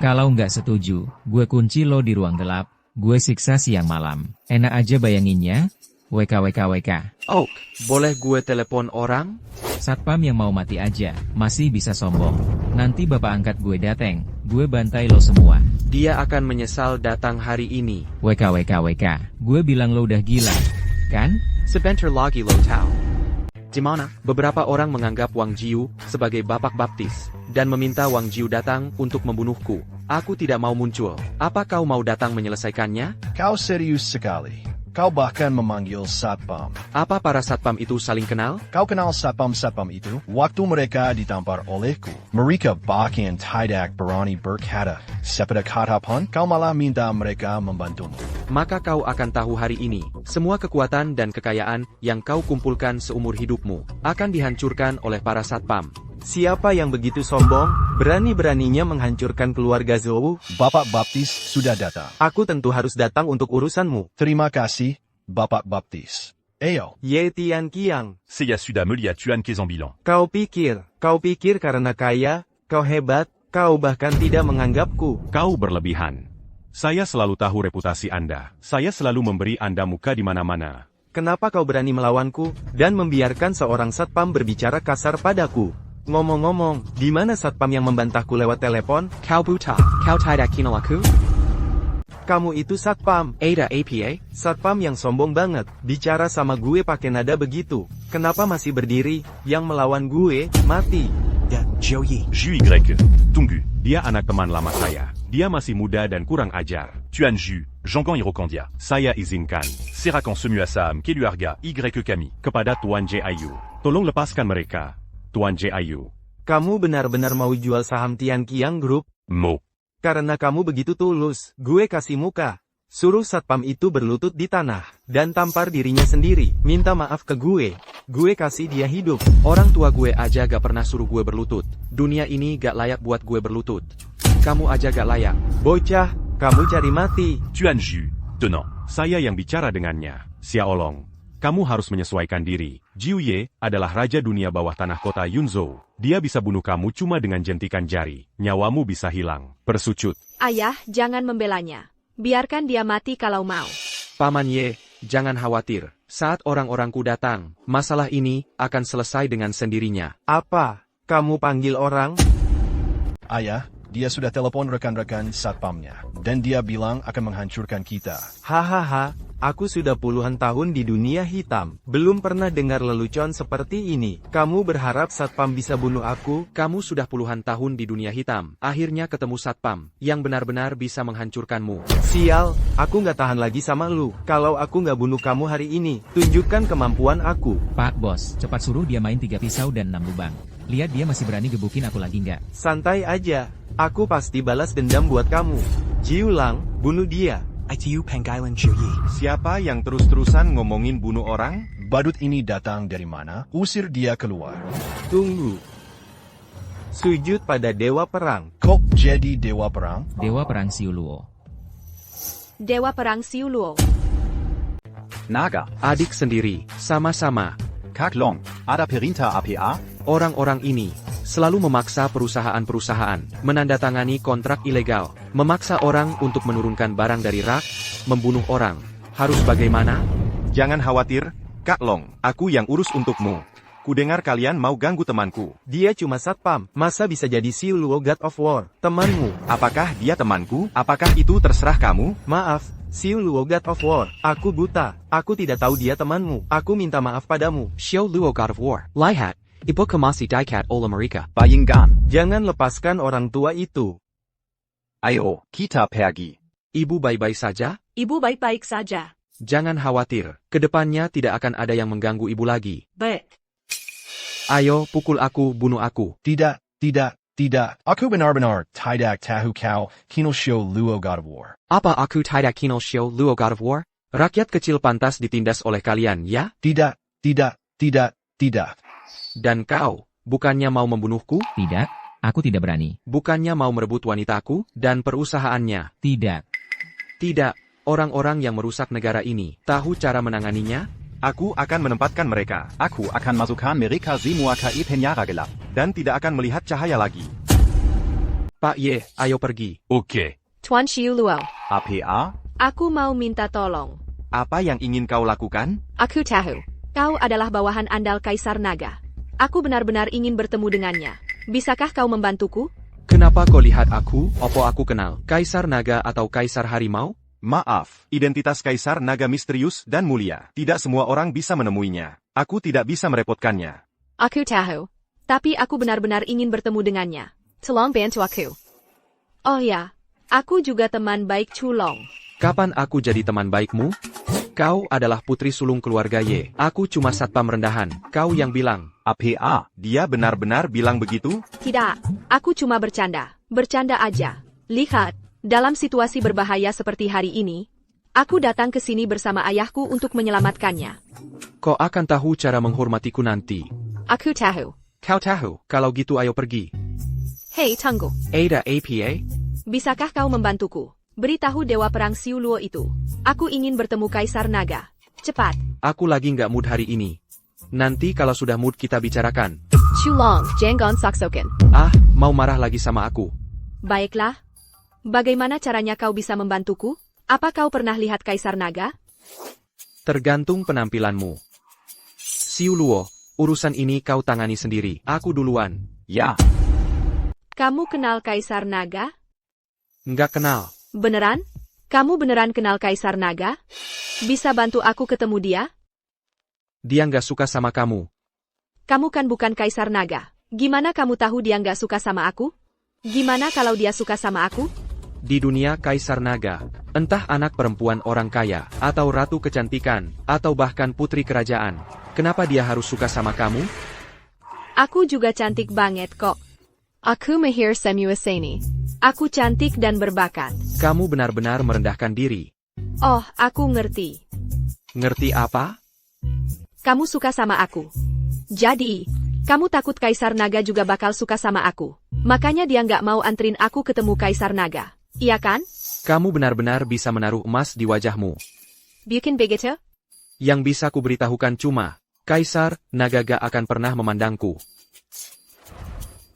Kalau nggak setuju, gue kunci lo di ruang gelap. Gue siksa siang malam. Enak aja bayanginnya. WKWKWK. Oh, boleh gue telepon orang? Satpam yang mau mati aja, masih bisa sombong. Nanti bapak angkat gue dateng, gue bantai lo semua. Dia akan menyesal datang hari ini. WKWKWK. Gue bilang lo udah gila, kan? Sebentar lagi lo tahu. Dimana, beberapa orang menganggap Wang Jiu sebagai bapak baptis, dan meminta Wang Jiu datang untuk membunuhku. Aku tidak mau muncul. Apa kau mau datang menyelesaikannya? Kau serius sekali. Kau bahkan memanggil satpam. Apa para satpam itu saling kenal? Kau kenal satpam-satpam itu? Waktu mereka ditampar olehku, mereka bahkan tidak berani berkata sepeda kata pun, kau malah minta mereka membantumu. Maka kau akan tahu hari ini, semua kekuatan dan kekayaan yang kau kumpulkan seumur hidupmu akan dihancurkan oleh para satpam. Siapa yang begitu sombong, berani-beraninya menghancurkan keluarga Zhou? Bapak Baptis sudah datang. Aku tentu harus datang untuk urusanmu. Terima kasih, Bapak Baptis. Ayo. Ye Tian Qiang. Seya Suda Melia Tuan Kezambilan. Kau pikir karena kaya, kau hebat, kau bahkan tidak menganggapku. Kau berlebihan. Saya selalu tahu reputasi Anda. Saya selalu memberi Anda muka di mana-mana. Kenapa kau berani melawanku, dan membiarkan seorang satpam berbicara kasar padaku? Ngomong-ngomong, di mana satpam yang membantahku lewat telepon? Kau buta, kau tidak kenal aku? Kamu itu satpam. Ada APA? Satpam yang sombong banget, bicara sama gue pakai nada begitu. Kenapa masih berdiri? Yang melawan gue, mati. Ya, Jiuyi. Ju Y, Tunggu. Dia anak teman lama saya. Dia masih muda dan kurang ajar. Tuan Ju, Jangan Irokandia. Saya izinkan. Serakan Semuasam, Keluarga, Y Kami. Kepada Tuan J. Ayu. Tolong lepaskan mereka. Tuan J. Ayu. Kamu benar-benar mau jual saham Tian Qiang Group? Mo. Karena kamu begitu tulus, gue kasih muka. Suruh satpam itu berlutut di tanah, dan tampar dirinya sendiri. Minta maaf ke gue. Gue kasih dia hidup. Orang tua gue aja gak pernah suruh gue berlutut. Dunia ini gak layak buat gue berlutut. Kamu aja gak layak. Bocah, kamu cari mati. Tuan Ju, tenang. Saya yang bicara dengannya. Xiaolong. Kamu harus menyesuaikan diri. Jiu Ye adalah raja dunia bawah tanah kota Yunzhou. Dia bisa bunuh kamu cuma dengan jentikan jari. Nyawamu bisa hilang. Persucut. Ayah, jangan membelanya. Biarkan dia mati kalau mau. Paman Ye, jangan khawatir. Saat orang-orangku datang, masalah ini akan selesai dengan sendirinya. Apa? Kamu panggil orang? Ayah, dia sudah telepon rekan-rekan satpamnya. Dan dia bilang akan menghancurkan kita. Hahaha, aku sudah puluhan tahun di dunia hitam. Belum pernah dengar lelucon seperti ini. Kamu berharap satpam bisa bunuh aku? Kamu sudah puluhan tahun di dunia hitam. Akhirnya ketemu satpam, yang benar-benar bisa menghancurkanmu. Sial, aku nggak tahan lagi sama lu. Kalau aku nggak bunuh kamu hari ini, tunjukkan kemampuan aku. Pak Bos, cepat suruh dia main 3 pisau dan 6 lubang. Lihat dia masih berani gebukin aku lagi nggak? Santai aja. Aku pasti balas dendam buat kamu. Jiu Lang, bunuh dia. ITU Pangailan Jiuyi. Siapa yang terus-terusan ngomongin bunuh orang? Badut ini datang dari mana? Usir dia keluar. Tunggu. Sujud pada Dewa Perang. Kok jadi Dewa Perang? Dewa Perang Siuluo. Dewa Perang Siuluo. Naga. Adik sendiri, sama-sama. Kak Long. Ada perintah APA? Orang-orang ini selalu memaksa perusahaan-perusahaan menandatangani kontrak ilegal, memaksa orang untuk menurunkan barang dari rak, membunuh orang. Harus bagaimana? Jangan khawatir, Kak Long, aku yang urus untukmu. Kudengar kalian mau ganggu temanku. Dia cuma satpam, masa bisa jadi Siuluo God of War, temanmu? Apakah dia temanku? Apakah itu terserah kamu? Maaf, Siuluo God of War, aku buta. Aku tidak tahu dia temanmu. Aku minta maaf padamu. Siuluo God of War. Lihat. Ibu Kamasi Dikat Ola Marika. Bayingkan. Jangan lepaskan orang tua itu. Ayo, kita pergi. Ibu baik-baik saja? Ibu baik-baik saja. Jangan khawatir, kedepannya tidak akan ada yang mengganggu ibu lagi. Baik. Ayo, pukul aku, bunuh aku. Tidak. Aku benar-benar tidak tahu kau Kino Show Luo God of War. Apa aku tidak Kino Show Luo God of War? Rakyat kecil pantas ditindas oleh kalian, ya? Tidak. Dan kau, bukannya mau membunuhku? Tidak, aku tidak berani. Bukannya mau merebut wanitaku dan perusahaannya? Tidak, orang-orang yang merusak negara ini, tahu cara menanganinya? Aku akan menempatkan mereka. Aku akan masukkan mereka semua ke penjara gelap. Dan tidak akan melihat cahaya lagi. Pak Ye, ayo pergi. Oke. Tuan Siuluo. APA? Aku mau minta tolong. Apa yang ingin kau lakukan? Aku tahu. Kau adalah bawahan andal Kaisar Naga. Aku benar-benar ingin bertemu dengannya. Bisakah kau membantuku? Kenapa kau lihat aku? Apa aku kenal Kaisar Naga atau Kaisar Harimau? Maaf, identitas Kaisar Naga misterius dan mulia. Tidak semua orang bisa menemuinya. Aku tidak bisa merepotkannya. Aku tahu. Tapi aku benar-benar ingin bertemu dengannya. Tolong bantu aku. Oh ya, aku juga teman baik Chulong. Kapan aku jadi teman baikmu? Kau adalah putri sulung keluarga Y. Aku cuma satpam rendahan. Kau yang bilang. APA, dia benar-benar bilang begitu? Tidak, aku cuma bercanda. Bercanda aja. Lihat, dalam situasi berbahaya seperti hari ini, aku datang ke sini bersama ayahku untuk menyelamatkannya. Kau akan tahu cara menghormatiku nanti. Aku tahu. Kau tahu, kalau gitu ayo pergi. Hei, tunggu. Ada APA? Bisakah kau membantuku? Beritahu Dewa Perang Siu Luo itu. Aku ingin bertemu Kaisar Naga. Cepat. Aku lagi nggak mood hari ini. Nanti kalau sudah mood kita bicarakan. Chulong, Janggon Saksoken. Ah, mau marah lagi sama aku. Baiklah. Bagaimana caranya kau bisa membantuku? Apa kau pernah lihat Kaisar Naga? Tergantung penampilanmu. Siu Luo, urusan ini kau tangani sendiri. Aku duluan. Ya. Kamu kenal Kaisar Naga? Nggak kenal. Beneran? Kamu beneran kenal Kaisar Naga? Bisa bantu aku ketemu dia? Dia nggak suka sama kamu. Kamu kan bukan Kaisar Naga. Gimana kamu tahu dia nggak suka sama aku? Gimana kalau dia suka sama aku? Di dunia Kaisar Naga, entah anak perempuan orang kaya, atau ratu kecantikan, atau bahkan putri kerajaan, kenapa dia harus suka sama kamu? Aku juga cantik banget kok. Aku Mahir Semuaseni. Aku cantik dan berbakat. Kamu benar-benar merendahkan diri. Oh, aku ngerti. Ngerti apa? Kamu suka sama aku. Jadi, kamu takut Kaisar Naga juga bakal suka sama aku. Makanya dia nggak mau antrin aku ketemu Kaisar Naga. Iya kan? Kamu benar-benar bisa menaruh emas di wajahmu. Bikin begitu? Yang bisa kuberitahukan cuma, Kaisar Naga gak akan pernah memandangku.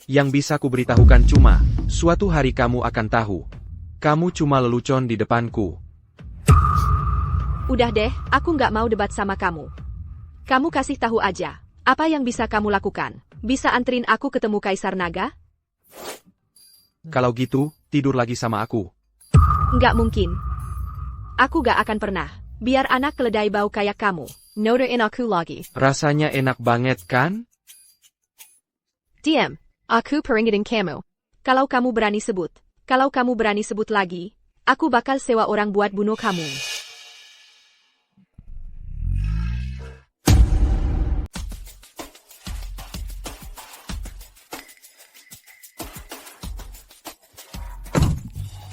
Yang bisa kuberitahukan cuma, suatu hari kamu akan tahu. Kamu cuma lelucon di depanku. Udah deh, aku nggak mau debat sama kamu. Kamu kasih tahu aja, apa yang bisa kamu lakukan? Bisa antrin aku ketemu Kaisar Naga? Kalau gitu, tidur lagi sama aku. Nggak mungkin. Aku gak akan pernah. Biar anak keledai bau kayak kamu. Nodain aku lagi. Rasanya enak banget kan? Diam. Aku peringatin kamu. Kalau kamu berani sebut. Kalau kamu berani sebut lagi, aku bakal sewa orang buat bunuh kamu.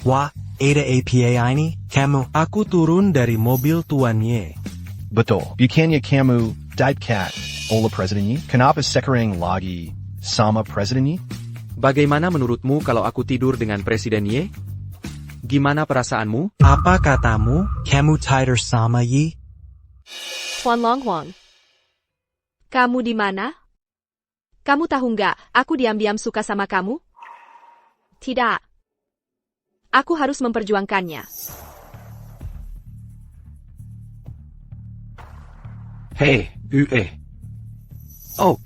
Wah, ada APA ini, kamu. Aku turun dari mobil Tuan Ye. Betul. Bukannya kamu dipecat oleh presidennya? Kenapa sekarang lagi sama presidennya? Bagaimana menurutmu kalau aku tidur dengan Presiden Ye? Gimana perasaanmu? Apa katamu? Kamu tidur sama Ye? Huan Long Huang. Kamu di mana? Kamu tahu nggak, aku diam-diam suka sama kamu? Tidak. Aku harus memperjuangkannya. Hei, Oh.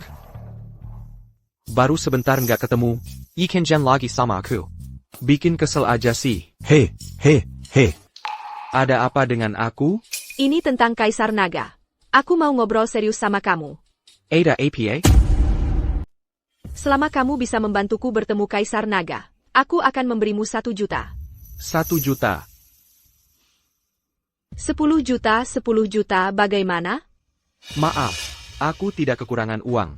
Baru sebentar nggak ketemu, ikan jen lagi sama aku. Bikin kesel aja sih. Hei. Ada apa dengan aku? Ini tentang Kaisar Naga. Aku mau ngobrol serius sama kamu. Ada APA? Selama kamu bisa membantuku bertemu Kaisar Naga, aku akan memberimu 1 juta. 1 juta. 10 juta, 10 juta, bagaimana? Maaf, aku tidak kekurangan uang.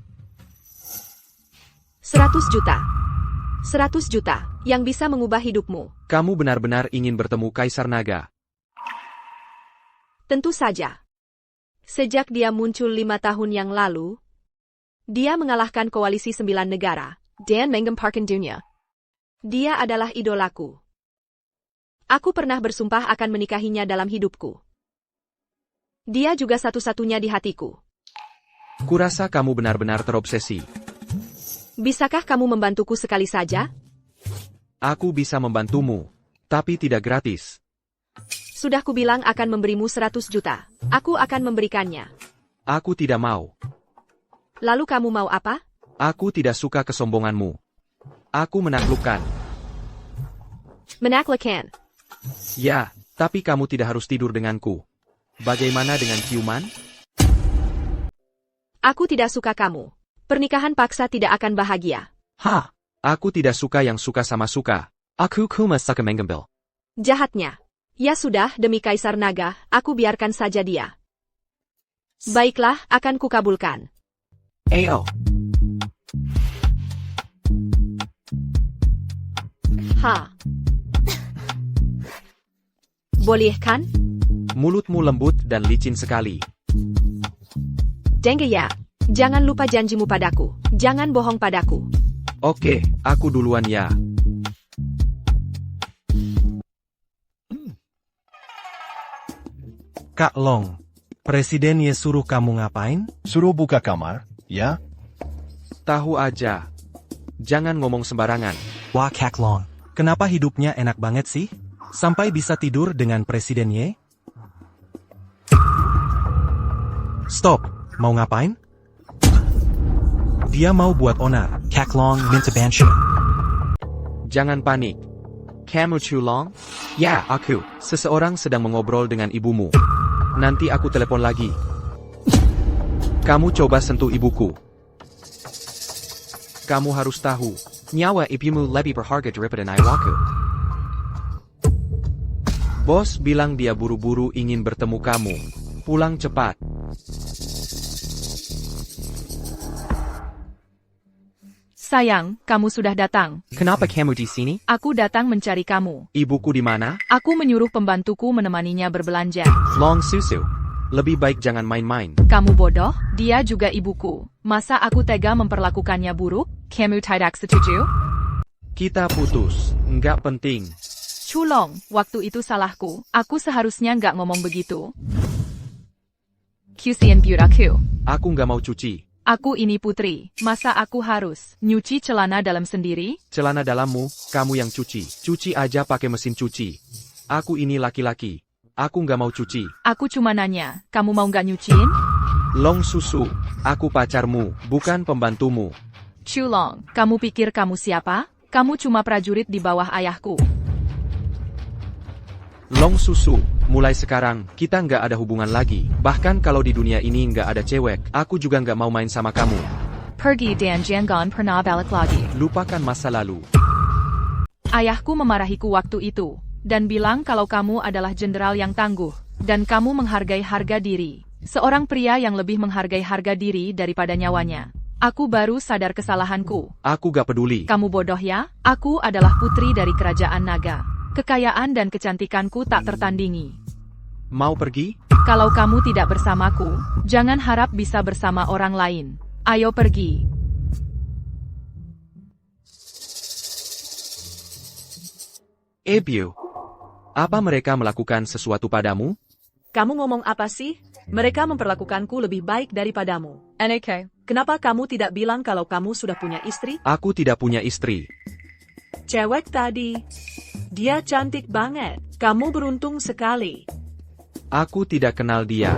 100 juta. 100 juta, yang bisa mengubah hidupmu. Kamu benar-benar ingin bertemu Kaisar Naga? Tentu saja. Sejak dia muncul 5 tahun yang lalu, dia mengalahkan koalisi 9 negara, dan menggemparkan dunia. Dia adalah idolaku. Aku pernah bersumpah akan menikahinya dalam hidupku. Dia juga satu-satunya di hatiku. Kurasa kamu benar-benar terobsesi. Bisakah kamu membantuku sekali saja? Aku bisa membantumu, tapi tidak gratis. Sudah kubilang akan memberimu 100 juta. Aku akan memberikannya. Aku tidak mau. Lalu kamu mau apa? Aku tidak suka kesombonganmu. Aku menaklukkan. Menaklukkan? Ya, tapi kamu tidak harus tidur denganku. Bagaimana dengan ciuman? Aku tidak suka kamu. Pernikahan paksa tidak akan bahagia. Aku tidak suka yang suka sama suka. Aku kuma suka mengambil. Jahatnya. Ya sudah, demi Kaisar Naga, aku biarkan saja dia. Baiklah, akan kukabulkan. AO. Ha. Boleh kan? Mulutmu lembut dan licin sekali. Denge ya. Jangan lupa janjimu padaku. Jangan bohong padaku. Oke, aku duluan ya. Kak Long, Presiden Ye suruh kamu ngapain? Suruh buka kamar, ya? Tahu aja. Jangan ngomong sembarangan. Wah Kak Long, kenapa hidupnya enak banget sih? Sampai bisa tidur dengan Presiden Ye? Stop, mau ngapain? Dia mau buat onar. Kak Long minta banshee. Jangan panik. Kamu Chulong? Ya, aku. Seseorang sedang mengobrol dengan ibumu. Nanti aku telepon lagi. Kamu coba sentuh ibuku. Kamu harus tahu, nyawa ibumu lebih berharga daripada nyawaku. Bos bilang dia buru-buru ingin bertemu kamu. Pulang cepat. Sayang, kamu sudah datang. Kenapa kamu di sini? Aku datang mencari kamu. Ibuku di mana? Aku menyuruh pembantuku menemaninya berbelanja. Long Susu. Lebih baik jangan main-main. Kamu bodoh, dia juga ibuku. Masa aku tega memperlakukannya buruk? Kamu tidak setuju? Kita putus. Nggak penting. Chulong, waktu itu salahku. Aku seharusnya nggak ngomong begitu. Kasihan aku. Aku nggak mau cuci. Aku ini putri. Masa aku harus nyuci celana dalam sendiri? Celana dalammu, kamu yang cuci. Cuci aja pakai mesin cuci. Aku ini laki-laki. Aku nggak mau cuci. Aku cuma nanya, kamu mau nggak nyuciin? Long Susu. Aku pacarmu, bukan pembantumu. Chulong, kamu pikir kamu siapa? Kamu cuma prajurit di bawah ayahku. Long Susu. Mulai sekarang, kita nggak ada hubungan lagi. Bahkan kalau di dunia ini nggak ada cewek, aku juga nggak mau main sama kamu. Pergi dan jangan pernah balik lagi. Lupakan masa lalu. Ayahku memarahiku waktu itu, dan bilang kalau kamu adalah jenderal yang tangguh, dan kamu menghargai harga diri. Seorang pria yang lebih menghargai harga diri daripada nyawanya. Aku baru sadar kesalahanku. Aku gak peduli. Kamu bodoh ya? Aku adalah putri dari kerajaan naga. Kekayaan dan kecantikanku tak tertandingi. Mau pergi? Kalau kamu tidak bersamaku, jangan harap bisa bersama orang lain. Ayo pergi. Ebiu. Apa mereka melakukan sesuatu padamu? Kamu ngomong apa sih? Mereka memperlakukanku lebih baik daripadamu. NAK. Kenapa kamu tidak bilang kalau kamu sudah punya istri? Aku tidak punya istri. Cewek tadi. Dia cantik banget. Kamu beruntung sekali. Aku tidak kenal dia.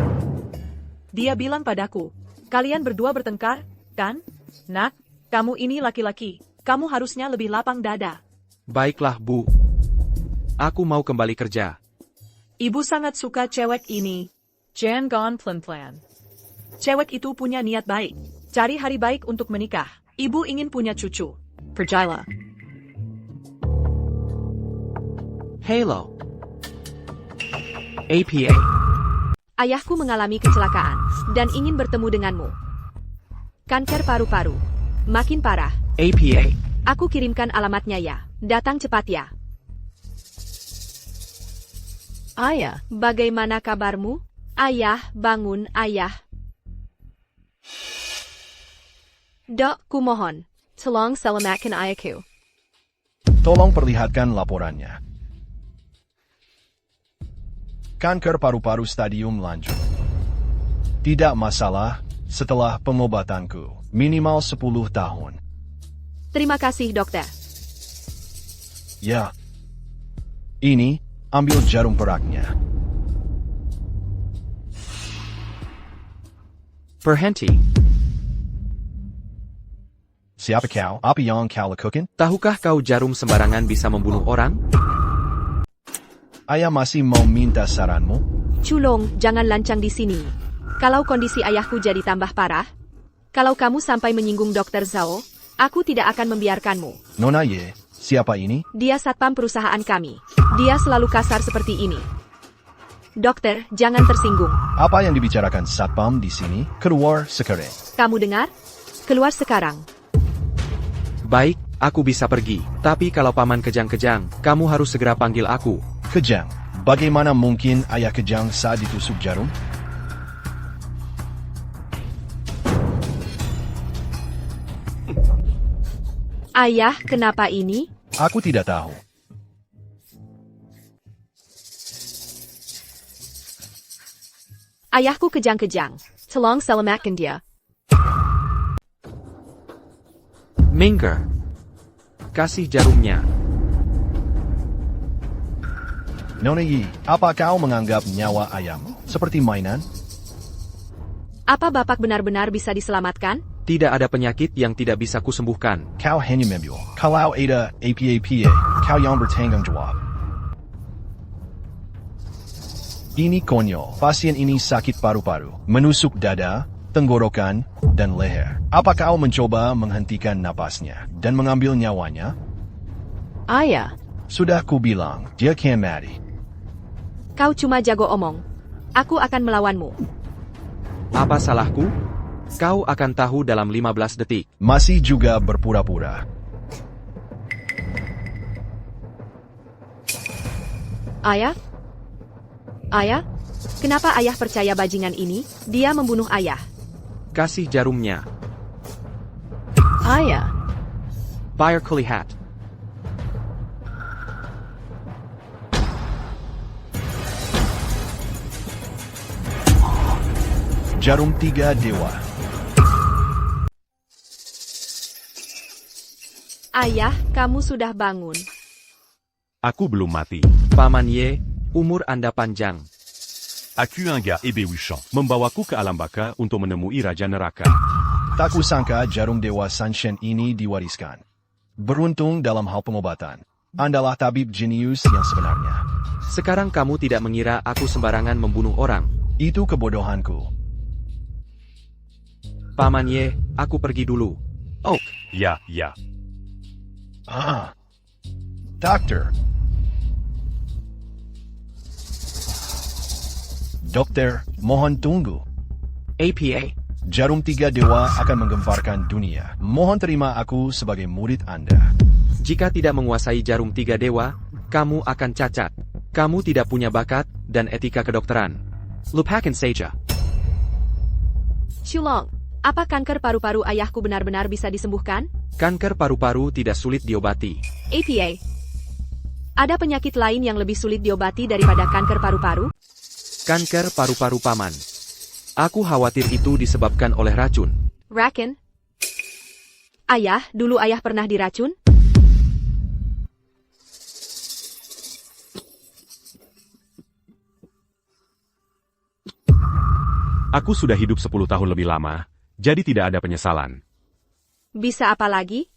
Dia bilang padaku, kalian berdua bertengkar, kan? Nak, kamu ini laki-laki. Kamu harusnya lebih lapang dada. Baiklah, Bu. Aku mau kembali kerja. Ibu sangat suka cewek ini. Jangan plan-plan. Cewek itu punya niat baik. Cari hari baik untuk menikah. Ibu ingin punya cucu. Percayalah. Halo. APA. Ayahku mengalami kecelakaan dan ingin bertemu denganmu. Kanker paru-paru. Makin parah. APA. Aku kirimkan alamatnya ya. Datang cepat ya. Ayah. Bagaimana kabarmu? Ayah, bangun, ayah. Dok, kumohon. Tolong selamatkan ayahku. Tolong perlihatkan laporannya. Kanker paru-paru stadium lanjut. Tidak masalah setelah pengobatanku. Minimal 10 tahun. Terima kasih, dokter. Ya. Ini, ambil jarum peraknya. Berhenti. Siapa kau? Apa yang kau lakukan? Tahukah kau jarum sembarangan bisa membunuh orang? Ayah masih mau minta saranmu? Chulong, jangan lancang di sini. Kalau kondisi ayahku jadi tambah parah, kalau kamu sampai menyinggung Dr. Zhao, aku tidak akan membiarkanmu. Nona Ye, Siapa ini? Dia satpam perusahaan kami. Dia selalu kasar seperti ini. Dokter, jangan tersinggung. Apa yang dibicarakan satpam di sini? Keluar sekarang. Kamu dengar? Keluar sekarang. Baik, aku bisa pergi. Tapi kalau paman kejang-kejang, kamu harus segera panggil aku. Kejang. Bagaimana mungkin ayah kejang saat ditusuk jarum? Ayah, kenapa ini? Aku tidak tahu. Ayahku kejang-kejang. Tolong selamatkan dia. Mingger. Kasih jarumnya. Nona Yi, apa kau menganggap nyawa ayahmu seperti mainan? Apa bapak benar-benar bisa diselamatkan? Tidak ada penyakit yang tidak bisa kusembuhkan. Kau hanya membual. Kalau ada apa-apa, kau yang bertanggung jawab. Ini konyol. Pasien ini sakit paru-paru, menusuk dada, tenggorokan, dan leher. Apa kau mencoba menghentikan napasnya dan mengambil nyawanya? Ayah, Sudah kubilang, dia akan mati. kau cuma jago omong. Aku akan melawanmu. Apa salahku? Kau akan tahu dalam 15 detik. Masih juga berpura-pura. Ayah? Ayah? Kenapa ayah percaya bajingan ini? Dia membunuh ayah. Kasih jarumnya. Ayah. Fire Kulihat. Jarum 3 dewa. Ayah, kamu sudah bangun. Aku belum mati. Paman Ye, umur Anda panjang. Aku un gars ébéouchant. Membawaku ke alam baka untuk menemui Raja Neraka. Tak kusangka jarum dewa Sanshen ini diwariskan. Beruntung dalam hal pengobatan. Andalah tabib jenius yang sebenarnya. Sekarang kamu tidak mengira aku sembarangan membunuh orang. Itu kebodohanku. Paman Ye, aku pergi dulu. Oh, Ya, ya. Dokter. Dokter, mohon tunggu. APA. Jarum 3 dewa akan menggemparkan dunia. Mohon terima aku sebagai murid Anda. Jika tidak menguasai jarum 3 dewa, kamu akan cacat. Kamu tidak punya bakat dan etika kedokteran. Lupakan saja. Shulong, apa kanker paru-paru ayahku benar-benar bisa disembuhkan? Kanker paru-paru tidak sulit diobati. APA. Ada penyakit lain yang lebih sulit diobati daripada kanker paru-paru? Kanker paru-paru paman. Aku khawatir itu disebabkan oleh racun. Raken? Ayah, dulu ayah pernah diracun? Aku sudah hidup 10 tahun lebih lama, jadi tidak ada penyesalan. Bisa apa lagi?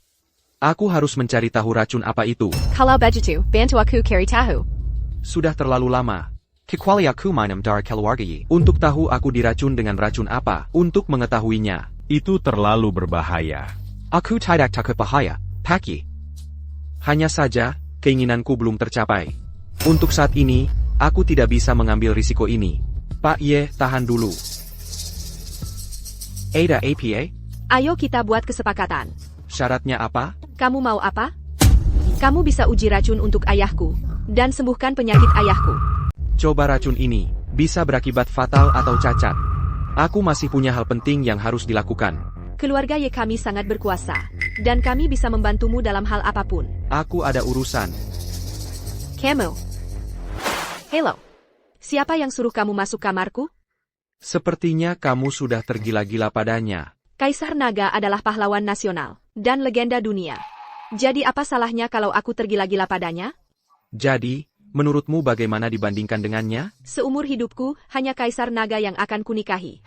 Aku harus mencari tahu racun apa itu. Kalau begitu, bantu aku cari tahu. Sudah terlalu lama. Kecuali aku minum darah keluarga Yi. Untuk tahu aku diracun dengan racun apa, untuk mengetahuinya. Itu terlalu berbahaya. Aku tidak takut bahaya, Pak Yi. Hanya saja, keinginanku belum tercapai. Untuk saat ini, aku tidak bisa mengambil risiko ini. Pak Ye, tahan dulu. Ada APA? Ayo kita buat kesepakatan. Syaratnya apa? Kamu mau apa? Kamu bisa uji racun untuk ayahku, dan sembuhkan penyakit ayahku. Coba racun ini, bisa berakibat fatal atau cacat. Aku masih punya hal penting yang harus dilakukan. Keluarga Ye kami sangat berkuasa, dan kami bisa membantumu dalam hal apapun. Aku ada urusan. Kamu. Hello. Siapa yang suruh kamu masuk kamarku? Sepertinya kamu sudah tergila-gila padanya. Kaisar Naga adalah pahlawan nasional, dan legenda dunia. Jadi apa salahnya kalau aku tergila-gila padanya? Jadi, menurutmu bagaimana dibandingkan dengannya? Seumur hidupku, hanya Kaisar Naga yang akan kunikahi.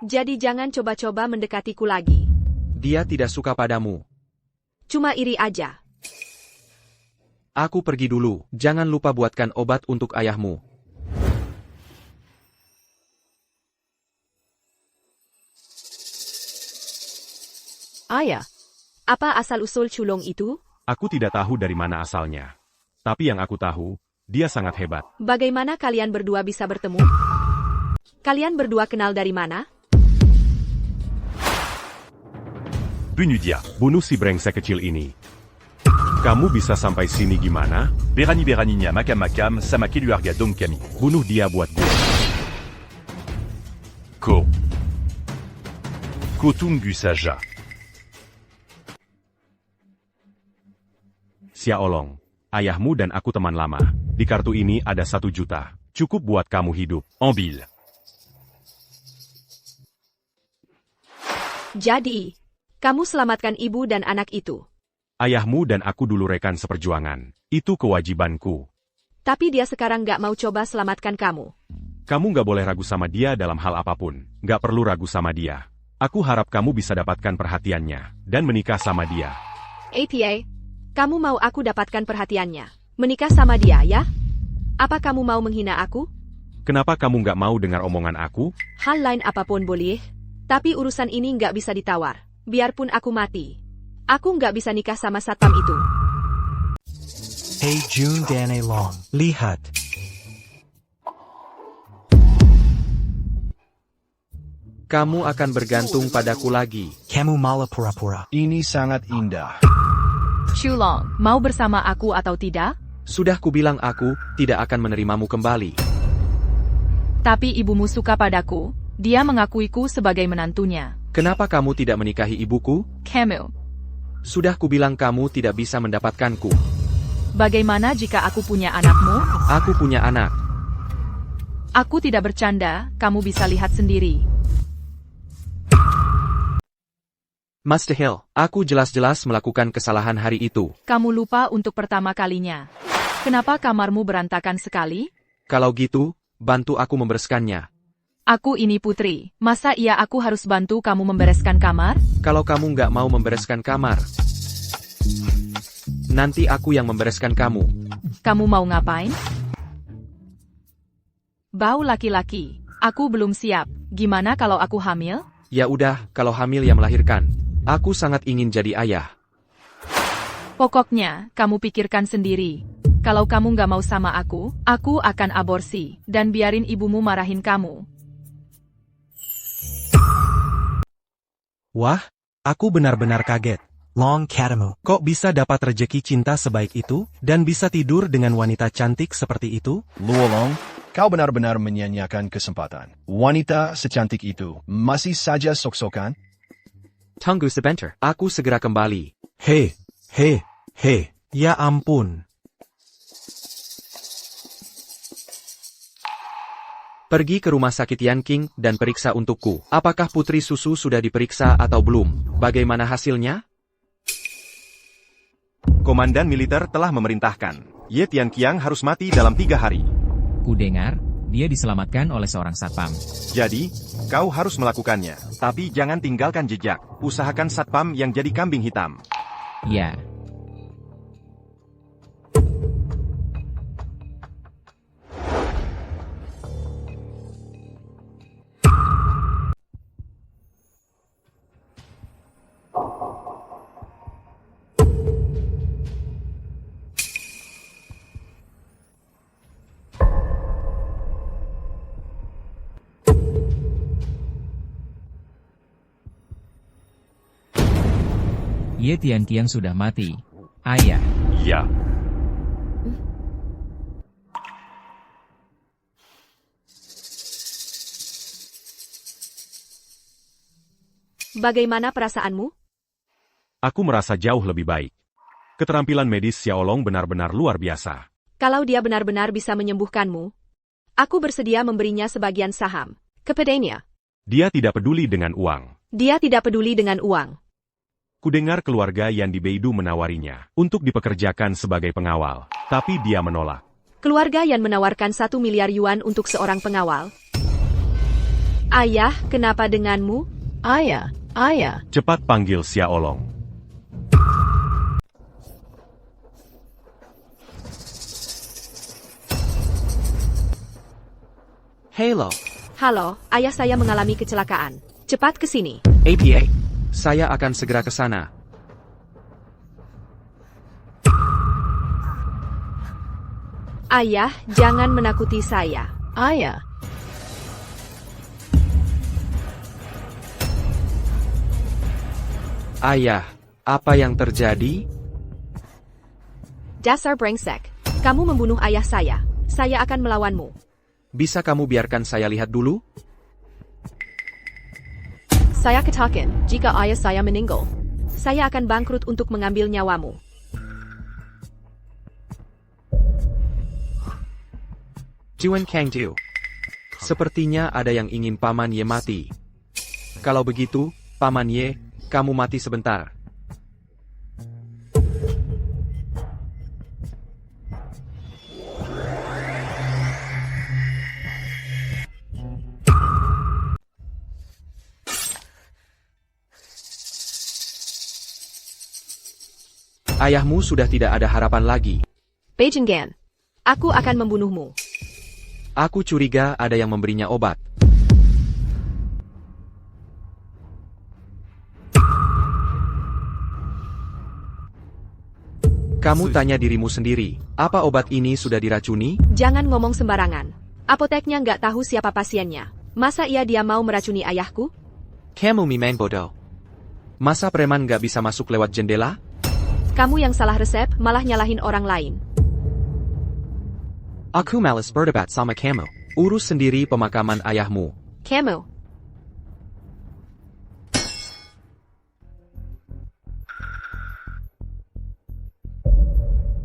Jadi jangan coba-coba mendekatiku lagi. Dia tidak suka padamu. Cuma iri aja. Aku pergi dulu, jangan lupa buatkan obat untuk ayahmu. Ayah, apa asal-usul culong itu? Aku tidak tahu dari mana asalnya. Tapi yang aku tahu, dia sangat hebat. Bagaimana kalian berdua bisa bertemu? Kalian berdua kenal dari mana? Bunudia. Bunuh si brengsek kecil ini. Kamu bisa sampai sini gimana? Berani beraninya makam makam sama keluarga dong kami. Bunuh dia buat gue. Ko tunggu saja. Xiaolong, ayahmu dan aku teman lama. Di kartu ini ada 1 juta. Cukup buat kamu hidup. Ambil. Jadi, kamu selamatkan ibu dan anak itu. Ayahmu dan aku dulu rekan seperjuangan. Itu kewajibanku. Tapi dia sekarang gak mau coba selamatkan kamu. Kamu gak boleh ragu sama dia dalam hal apapun. Gak perlu ragu sama dia. Aku harap kamu bisa dapatkan perhatiannya. Dan menikah sama dia. APA, kamu mau aku dapatkan perhatiannya. Menikah sama dia, ya? Apa kamu mau menghina aku? Kenapa kamu gak mau dengar omongan aku? Hal lain apapun boleh. Tapi urusan ini gak bisa ditawar. Biarpun aku mati. Aku nggak bisa nikah sama satpam itu. Hey June dan Long, lihat. Kamu akan bergantung padaku lagi. Kamu malah pura-pura. Ini sangat indah. Shulong, mau bersama aku atau tidak? Sudah kubilang aku tidak akan menerimamu kembali. Tapi ibumu suka padaku. Dia mengakuiku sebagai menantunya. Kenapa kamu tidak menikahi ibuku? Kamu. Sudah kubilang kamu tidak bisa mendapatkanku. Bagaimana jika aku punya anakmu? Aku punya anak. Aku tidak bercanda, kamu bisa lihat sendiri. Master Hill, aku jelas-jelas melakukan kesalahan hari itu. Kamu lupa untuk pertama kalinya. Kenapa kamarmu berantakan sekali? Kalau gitu, bantu aku membereskannya. Aku ini putri, masa iya aku harus bantu kamu membereskan kamar? Kalau kamu nggak mau membereskan kamar, nanti aku yang membereskan kamu. Kamu mau ngapain? Bau laki-laki. Aku belum siap. Gimana kalau aku hamil? Ya udah, kalau hamil ya melahirkan. Aku sangat ingin jadi ayah. Pokoknya, kamu pikirkan sendiri. Kalau kamu nggak mau sama aku akan aborsi, dan biarin ibumu marahin kamu. Wah, aku benar-benar kaget. Long Katamu, kok bisa dapat rejeki cinta sebaik itu, dan bisa tidur dengan wanita cantik seperti itu? Luolong, kau benar-benar menyanyiakan kesempatan. Wanita secantik itu masih saja sok-sokan? Tunggu sebentar, aku segera kembali. Hei, ya ampun. Pergi ke rumah sakit Yanqing dan periksa untukku. Apakah putri susu sudah diperiksa atau belum? Bagaimana hasilnya? Komandan militer telah memerintahkan. Ye Tianqiang harus mati dalam 3 hari. Ku dengar, dia diselamatkan oleh seorang satpam. Jadi, kau harus melakukannya. Tapi jangan tinggalkan jejak. Usahakan satpam yang jadi kambing hitam. Ya. Ye Tianqiang sudah mati. Ayah. Ya. Bagaimana perasaanmu? Aku merasa jauh lebih baik. Keterampilan medis Xiaolong benar-benar luar biasa. Kalau dia benar-benar bisa menyembuhkanmu, aku bersedia memberinya sebagian saham kepadanya. Dia tidak peduli dengan uang. Dia tidak peduli dengan uang. Kudengar keluarga Yan di Beidou menawarinya untuk dipekerjakan sebagai pengawal, tapi dia menolak. Keluarga Yan menawarkan 1 miliar yuan untuk seorang pengawal. Ayah, kenapa denganmu? Ayah. Cepat panggil Xiaolong. Halo, ayah saya mengalami kecelakaan. Cepat ke sini. APA, saya akan segera ke sana. Ayah, jangan menakuti saya. Ayah. Ayah, apa yang terjadi? Dasar brengsek. Kamu membunuh ayah saya. Saya akan melawanmu. Bisa kamu biarkan saya lihat dulu? Saya katakan, jika ayah saya meninggal, saya akan bangkrut untuk mengambil nyawamu. Juan Kang Du. Sepertinya ada yang ingin Paman Ye mati. Kalau begitu, Paman Ye, kamu mati sebentar. Ayahmu sudah tidak ada harapan lagi. Beijinggan. Aku akan membunuhmu. Aku curiga ada yang memberinya obat. Kamu tanya dirimu sendiri, apa obat ini sudah diracuni? Jangan ngomong sembarangan. Apoteknya nggak tahu siapa pasiennya. Masa dia mau meracuni ayahku? Kamu memang bodoh. Masa preman nggak bisa masuk lewat jendela? Kamu yang salah resep, malah nyalahin orang lain. Aku malas berdebat sama kamu. Urus sendiri pemakaman ayahmu. Kamu.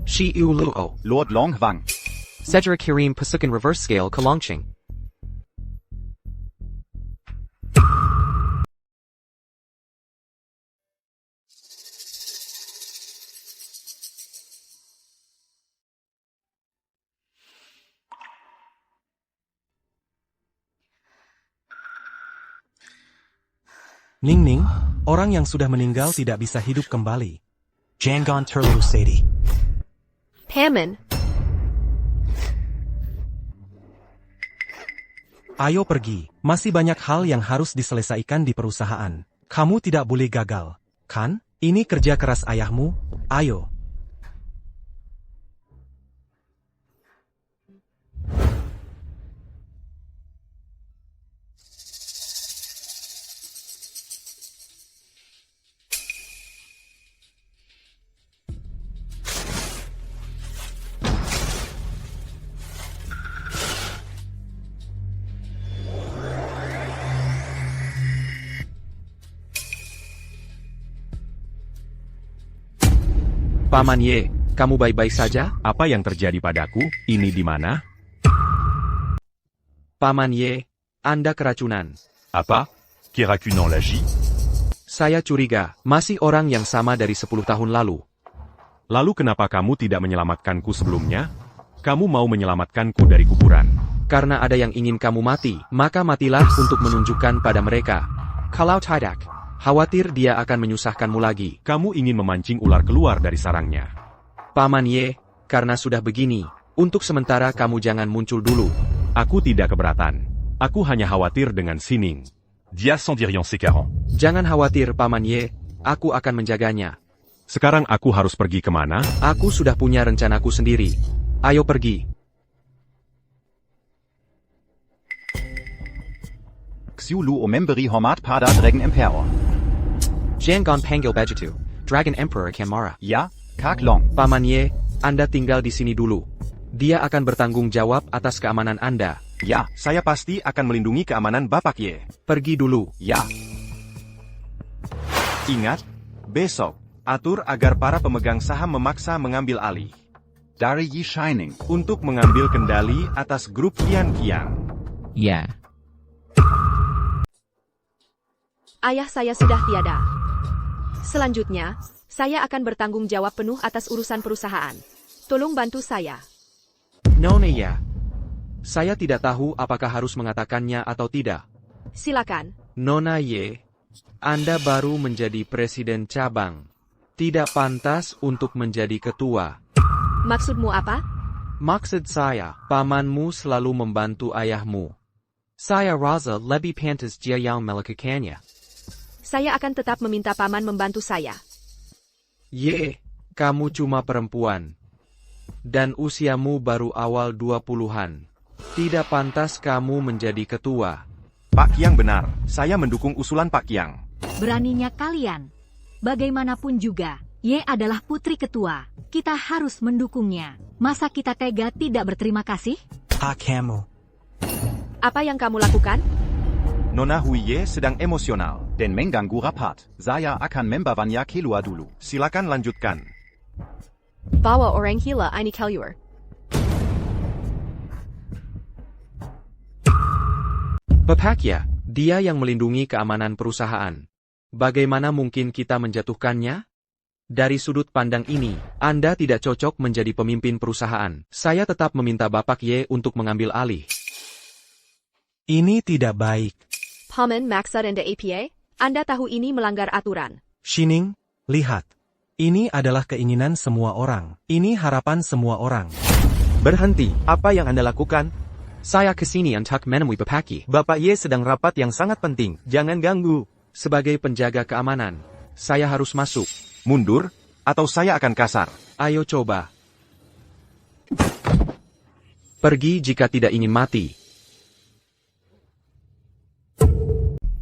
Shi Yu Luo. Lord Long Wang. Cedric Hirim Pasukan Reverse Scale Kalongching. Ning Ning, orang yang sudah meninggal tidak bisa hidup kembali. Jangan terlalu sedih. Paman. Ayo pergi, masih banyak hal yang harus diselesaikan di perusahaan. Kamu tidak boleh gagal, kan? Ini kerja keras ayahmu, ayo. Paman Ye, kamu baik-baik saja? Apa yang terjadi padaku? Ini di mana? Paman Ye, Anda keracunan. Apa? Keracunan lagi? Saya curiga, masih orang yang sama dari 10 tahun lalu. Lalu kenapa kamu tidak menyelamatkanku sebelumnya? Kamu mau menyelamatkanku dari kuburan. Karena ada yang ingin kamu mati, maka matilah untuk menunjukkan pada mereka. Kalau tidak, khawatir dia akan menyusahkanmu lagi. Kamu ingin memancing ular keluar dari sarangnya. Paman Ye, karena sudah begini, untuk sementara kamu jangan muncul dulu. Aku tidak keberatan. Aku hanya khawatir dengan Sining. Dia Sandirion Sekaran. Jangan khawatir Paman Ye, aku akan menjaganya. Sekarang aku harus pergi kemana? Aku sudah punya rencanaku sendiri. Ayo pergi. Xiulu o memberi hormat pada Dragon Emperor. Jangan panggil begitu, Dragon Emperor Kamara. Ya, Kak Long. Paman Ye, Anda tinggal di sini dulu. Dia akan bertanggung jawab atas keamanan Anda. Ya, saya pasti akan melindungi keamanan Bapak Ye. Pergi dulu. Ya. Ingat, besok, atur agar para pemegang saham memaksa mengambil alih. Dari Yi Shining. Untuk mengambil kendali atas grup Kian. Ya. Ayah saya sudah tiada. Selanjutnya, saya akan bertanggung jawab penuh atas urusan perusahaan. Tolong bantu saya. Nona ya. Saya tidak tahu apakah harus mengatakannya atau tidak. Silakan. Nona Ye, Anda baru menjadi presiden cabang. Tidak pantas untuk menjadi ketua. Maksudmu apa? Maksud saya, pamanmu selalu membantu ayahmu. Saya rasa lebih pantas dia yang melakukannya. Saya akan tetap meminta paman membantu saya. Ye, kamu cuma perempuan. Dan usiamu baru awal 20-an. Tidak pantas kamu menjadi ketua. Pak Qiang benar, saya mendukung usulan Pak Qiang. Beraninya kalian. Bagaimanapun juga, Ye adalah putri ketua. Kita harus mendukungnya. Masa kita tega tidak berterima kasih? Kamu. Apa yang kamu lakukan? Nona Huiye sedang emosional. Dan mengganggu rapat. Saya akan membawanya keluar dulu. Silakan lanjutkan. Bawa orang gila ini keluar. Bapaknya, dia yang melindungi keamanan perusahaan. Bagaimana mungkin kita menjatuhkannya? Dari sudut pandang ini, Anda tidak cocok menjadi pemimpin perusahaan. Saya tetap meminta Bapak Ye untuk mengambil alih. Ini tidak baik. Paman Maksud Anda APA? Anda tahu ini melanggar aturan. Shining, lihat. Ini adalah keinginan semua orang. Ini harapan semua orang. Berhenti, apa yang Anda lakukan? Saya kesini untuk menemui Bapak Ye. Bapak Ye sedang rapat yang sangat penting, jangan ganggu. Sebagai penjaga keamanan, saya harus masuk. Mundur, atau saya akan kasar. Ayo coba. Pergi jika tidak ingin mati.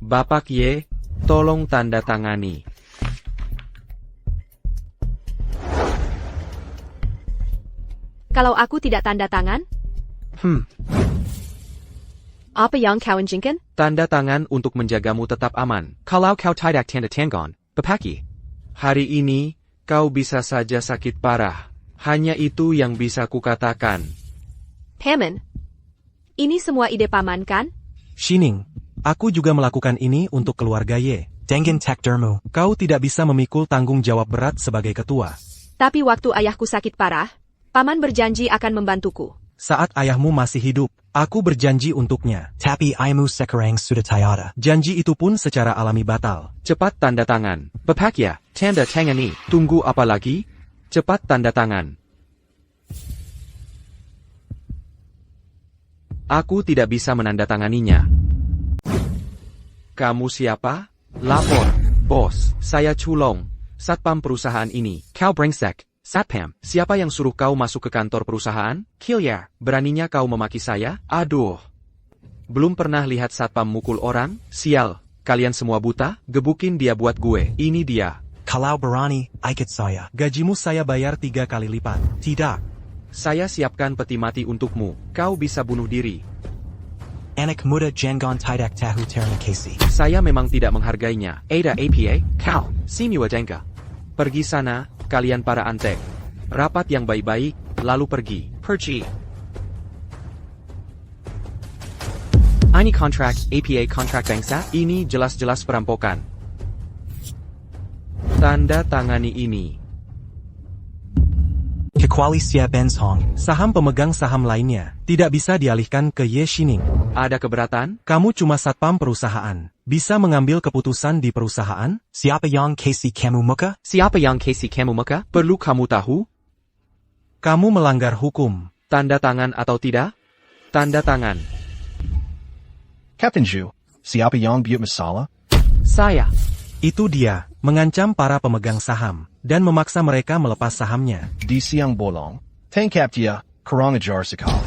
Bapak Ye, tolong tanda tangani. Kalau aku tidak tanda tangan? Apa yang kau inginkan? Tanda tangan untuk menjagamu tetap aman. Kalau kau tidak tanda tangan, Bapak Ye, hari ini, kau bisa saja sakit parah. Hanya itu yang bisa kukatakan. Paman, ini semua ide paman kan? Shining, aku juga melakukan ini untuk keluarga Ye. Dengan takdirmu, kau tidak bisa memikul tanggung jawab berat sebagai ketua. Tapi waktu ayahku sakit parah, paman berjanji akan membantuku. Saat ayahmu masih hidup, aku berjanji untuknya. Tapi ayahmu sekarang sudah tiada. Janji itu pun secara alami batal. Cepat tanda tangan. Bapak Ye, tanda tangani. Tunggu apa lagi? Cepat tanda tangan. Aku tidak bisa menandatanganinya. Kamu siapa? Lapor, bos. Saya Culong, satpam perusahaan ini. Kau brengsek, satpam. Siapa yang suruh kau masuk ke kantor perusahaan? Kilya, beraninya kau memaki saya? Aduh. Belum pernah lihat satpam mukul orang? Sial, kalian semua buta? Gebukin dia buat gue. Ini dia. Kalau berani, ikut saya. Gajimu saya bayar 3 kali lipat. Tidak. Saya siapkan peti mati untukmu. Kau bisa bunuh diri. Anak muda jangan tidak tahu terima kasih. Saya memang tidak menghargainya. Ada APA, kau, Simua Dengka. Pergi sana, kalian para antek. Rapat yang baik-baik, lalu pergi. Pergi. Ini kontrak, APA kontrak bangsa, ini jelas-jelas perampokan. Tanda tangani ini. Koalisi Benzhong. Saham pemegang saham lainnya tidak bisa dialihkan ke Ye Shining. Ada keberatan? Kamu cuma satpam perusahaan. Bisa mengambil keputusan di perusahaan? Siapa yang kasih kamu muka? Siapa yang kasih kamu muka? Perlu kamu tahu? Kamu melanggar hukum. Tanda tangan atau tidak? Tanda tangan. Captain Zhu, siapa yang buat masalah? Saya. Itu dia, mengancam para pemegang saham, dan memaksa mereka melepas sahamnya. Di siang bolong, tangkap dia, kurang ajar sekali.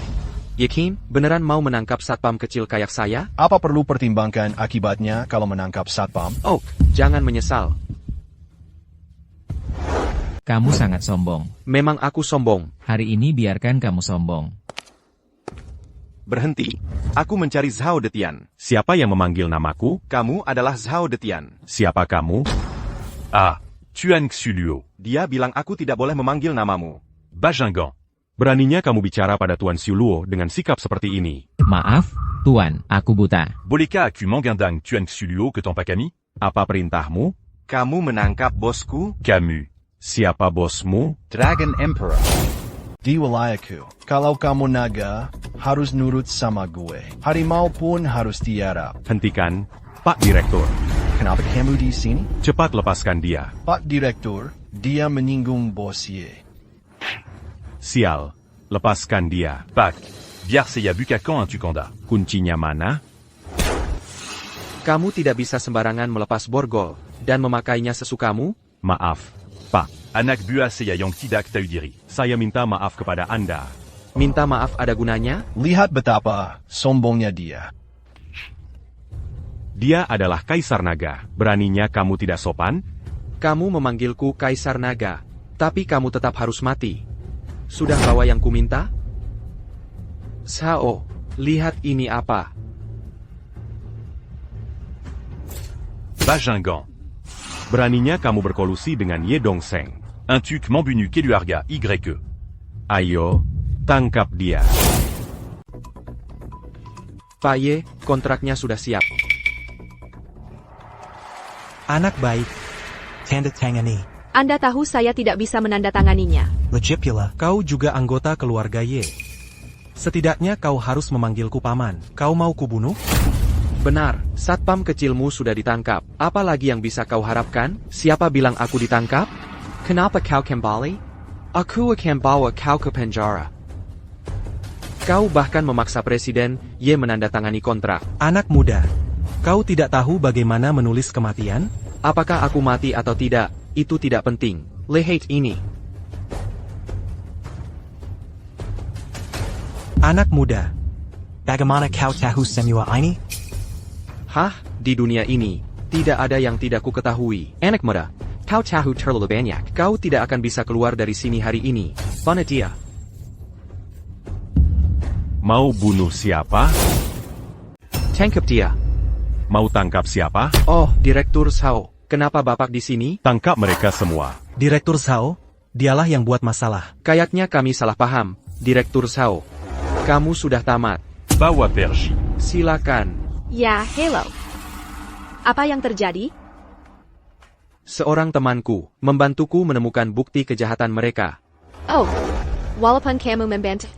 Yakin, beneran mau menangkap satpam kecil kayak saya? Apa perlu pertimbangkan akibatnya kalau menangkap satpam? Oh, jangan menyesal. Kamu sangat sombong. Memang aku sombong. Hari ini biarkan kamu sombong. Berhenti. Aku mencari Zhao Detian. Siapa yang memanggil namaku? Kamu adalah Zhao Detian. Siapa kamu? Ah, Tuan Xuluo. Dia bilang aku tidak boleh memanggil namamu. Bajingan. Beraninya kamu bicara pada Tuan Xuluo dengan sikap seperti ini. Maaf, Tuan, aku buta. Bolehkah aku menggandang Tuan Xuluo ke tempat kami? Apa perintahmu? Kamu menangkap bosku? Kamu. Siapa bosmu? Dragon Emperor. Di wilayahku, kalau kamu naga, harus nurut sama gue. Harimau pun harus tiarap. Hentikan, Pak Direktur. Kenapa kamu di sini? Cepat lepaskan dia. Pak Direktur, dia menyinggung bos Ye. Sial, lepaskan dia. Pak, biar saya buka quand tu kanda. Kuncinya mana? Kamu tidak bisa sembarangan melepas borgol dan memakainya sesukamu? Maaf, Pak. Anak buah saya yang tidak tahu diri. Saya minta maaf kepada Anda. Minta maaf ada gunanya? Lihat betapa sombongnya dia. Dia adalah Kaisar Naga. Beraninya kamu tidak sopan? Kamu memanggilku Kaisar Naga, tapi kamu tetap harus mati. Sudah bawa yang kuminta? Sao, lihat ini apa? Bajingan. Beraninya kamu berkolusi dengan Ye Dongseng. Un tuc Mambunu Keluarga YE. Ayo, tangkap dia. Pak Ye, kontraknya sudah siap. Anak baik. Tanda tangani. Anda tahu saya tidak bisa menandatanganinya. Legipula. Kau juga anggota keluarga Ye. Setidaknya kau harus memanggilku paman. Kau mau kubunuh? Benar, satpam kecilmu sudah ditangkap. Apa lagi yang bisa kau harapkan? Siapa bilang aku ditangkap? Kenapa kau kembali? Aku akan bawa kau ke penjara. Kau bahkan memaksa Presiden Ye menandatangani kontrak. Anak muda. Kau tidak tahu bagaimana menulis kematian? Apakah aku mati atau tidak, itu tidak penting. Lihat ini. Anak muda. Bagaimana kau tahu semua ini? Hah, di dunia ini, tidak ada yang tidak ku ketahui. Anak muda, kau tahu terlalu banyak. Kau tidak akan bisa keluar dari sini hari ini. Panitia. Mau bunuh siapa? Tangkap dia. Mau tangkap siapa? Oh, Direktur Sao. Kenapa Bapak di sini? Tangkap mereka semua. Direktur Sao, dialah yang buat masalah. Kayaknya kami salah paham, Direktur Sao. Kamu sudah tamat. Bawa Pergi. Ya, Silakan. hello. Apa yang terjadi? Seorang temanku membantuku menemukan bukti kejahatan mereka. Oh, walaupun kamu membantu.